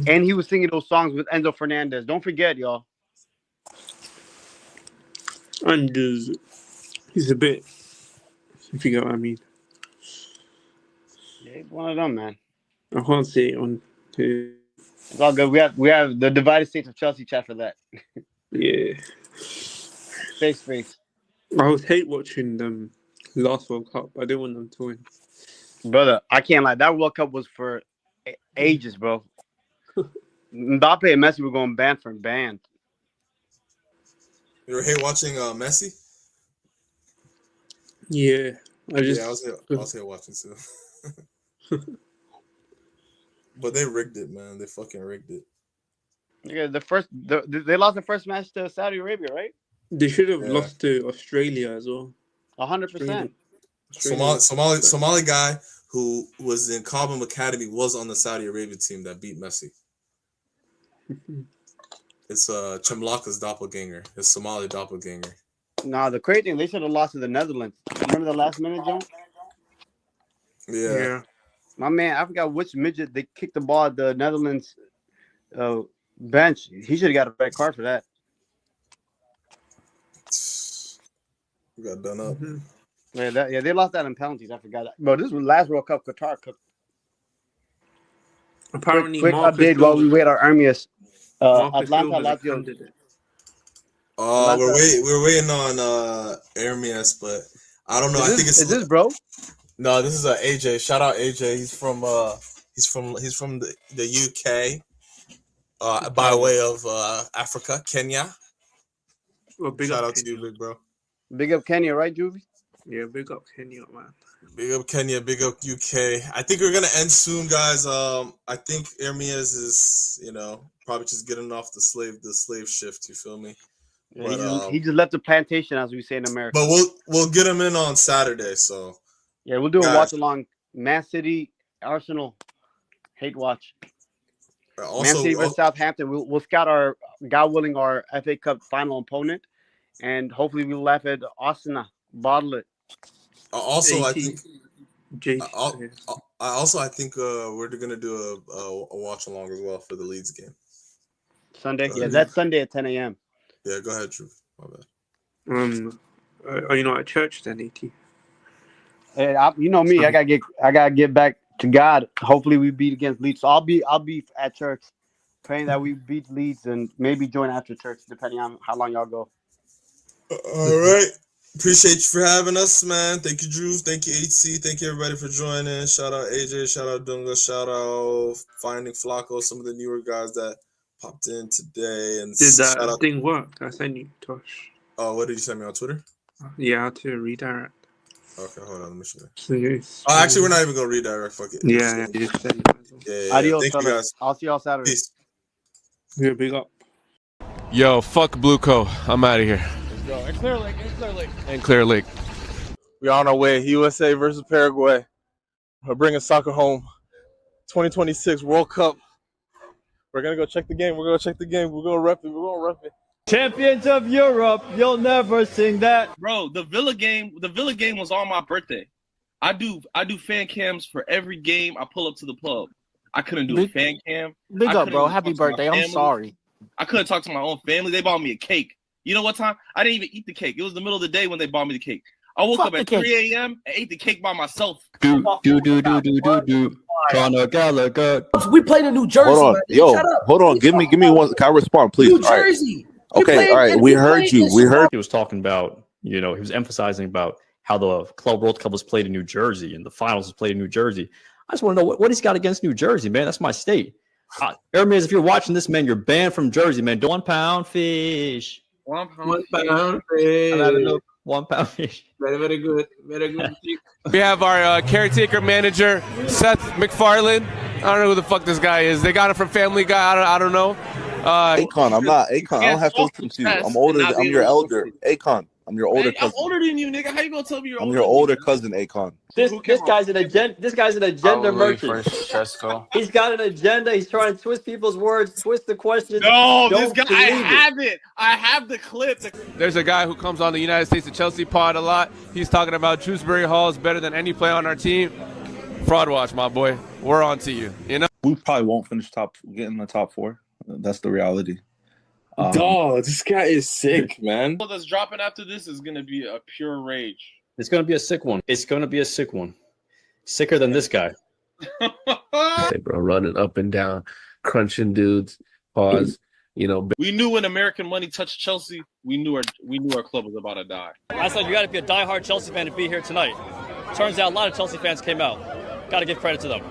And he was singing those songs with Enzo Fernandez. Don't forget, y'all. And he's a bit, if you get what I mean. Yeah, he's one of them, man. I can't say it on. It's all good. We have the divided states of Chelsea chat for that. Yeah. Safe space. I would hate watching them last World Cup. I didn't want them to win. Brother, I can't lie. That World Cup was for ages, bro. Mbappe and Messi were going banned. You hate watching Messi? Yeah. I was here watching too. But they rigged it, man. They fucking rigged it. Yeah, they lost the first match to Saudi Arabia, right? They should have lost to Australia as well. 100%. Somali guy who was in Cobham Academy was on the Saudi Arabia team that beat Messi. It's Chemlaka's doppelganger. It's Somali doppelganger. Nah, the crazy thing, they should have lost to the Netherlands. Remember the last minute, John? Yeah. My man, I forgot which midget they kicked the ball at the Netherlands bench. He should have got a red card for that. We got done up. Yeah, they lost that in penalties. I forgot that. Bro, this was last World Cup Qatar cooked. Apparently, quick update while we wait our Armias. Atlanta, Lazio. We're waiting on Armias, but I don't know. I think it's is this bro? No, this is AJ. Shout out AJ. He's from the UK, by way of Africa, Kenya. Well, shout out to you, big bro. Big up Kenya, right, Juvie? Yeah, big up Kenya, man. Big up Kenya, big up UK. I think we're gonna end soon, guys. I think Ermias is, probably just getting off the slave shift. You feel me? Yeah, But, he just left the plantation, as we say in America. But we'll get him in on Saturday. So yeah, we'll do a watch along. Man City, Arsenal, hate watch. Also, Man City versus Southampton. We'll scout our, God willing, our FA Cup final opponent, and hopefully we'll laugh at Arsenal, bottle it. Also, I think. JT. I think we're gonna do a watch along as well for the Leeds game. Sunday, yeah, that's Sunday at 10 a.m. Yeah, go ahead, Drew. My bad. Are you not at church then, AT? Hey, you know me. I gotta get back to God. Hopefully, we beat against Leeds. So I'll be at church, praying that we beat Leeds and maybe join after church, depending on how long y'all go. All right. Appreciate you for having us, man. Thank you, Drew. Thank you, AT. Thank you, everybody, for joining. Shout out AJ. Shout out Dunga. Shout out Finding Flacco. Some of the newer guys that popped in today. And did that thing work? I sent you, Tosh. Oh, what did you send me on Twitter? Yeah, I had to redirect. Okay, hold on. Let me show you. Please. Oh, actually, we're not even going to redirect. Fuck it. Yeah, you just said it. Yeah. Adios, thank you, guys. I'll see y'all Saturday. Peace. Yeah, big up. Yo, fuck BlueCo. I'm out of here. Go. And Clear Lake. And Clear Lake. We're on our way. USA versus Paraguay. We're bringing soccer home. 2026 World Cup. We're going to go check the game. We're going to rep it. Champions of Europe, you'll never sing that. Bro, the Villa game was on my birthday. I do fan cams for every game I pull up to the pub. I couldn't do a fan cam. Big up, bro. Happy birthday. I'm sorry. I couldn't talk to my own family. They bought me a cake. You know what time? I didn't even eat the cake. It was the middle of the day when they bought me the cake. I woke up at 3 a.m. and ate the cake by myself. Do. Conor Gallagher. We played in New Jersey. Hold on, hold on. Give me one. Can I respond, please? New Jersey. Okay, all right. We heard you. He was talking about, he was emphasizing about how the Club World Cup was played in New Jersey and the finals was played in New Jersey. I just want to know what he's got against New Jersey, man. That's my state. Hermes, if you're watching this, man, you're banned from Jersey, man. 1 pound fish. 1 pound 1 pound fish. 1 pound fish. Very good. We have our caretaker manager, Seth MacFarlane. I don't know who the fuck this guy is. They got it from Family Guy. I don't know. Akon, I'm not Akon. I don't have to listen to you. I'm older. I'm your elder. Akon, I'm your older cousin. I'm older than you, nigga. How you gonna tell me you're older? I'm your older cousin, Akon. This guy's an agenda merchant. He's got an agenda. He's trying to twist people's words, twist the question. No, this guy. I have it. I have the clip. There's a guy who comes on the United States of Chelsea pod a lot. He's talking about Shrewsbury Hall is better than any player on our team. Fraud watch, my boy. We're on to you. We probably won't get in the top 4. That's the reality. Dog, this guy is sick, man. What that's dropping after this is gonna be a pure rage. It's going to be a sick one. Sicker than this guy. Hey, bro, running up and down, crunching dudes. Pause. We knew when American money touched Chelsea, we knew our club was about to die. I said you got to be a diehard Chelsea fan to be here tonight. Turns out a lot of Chelsea fans came out. Got to give credit to them.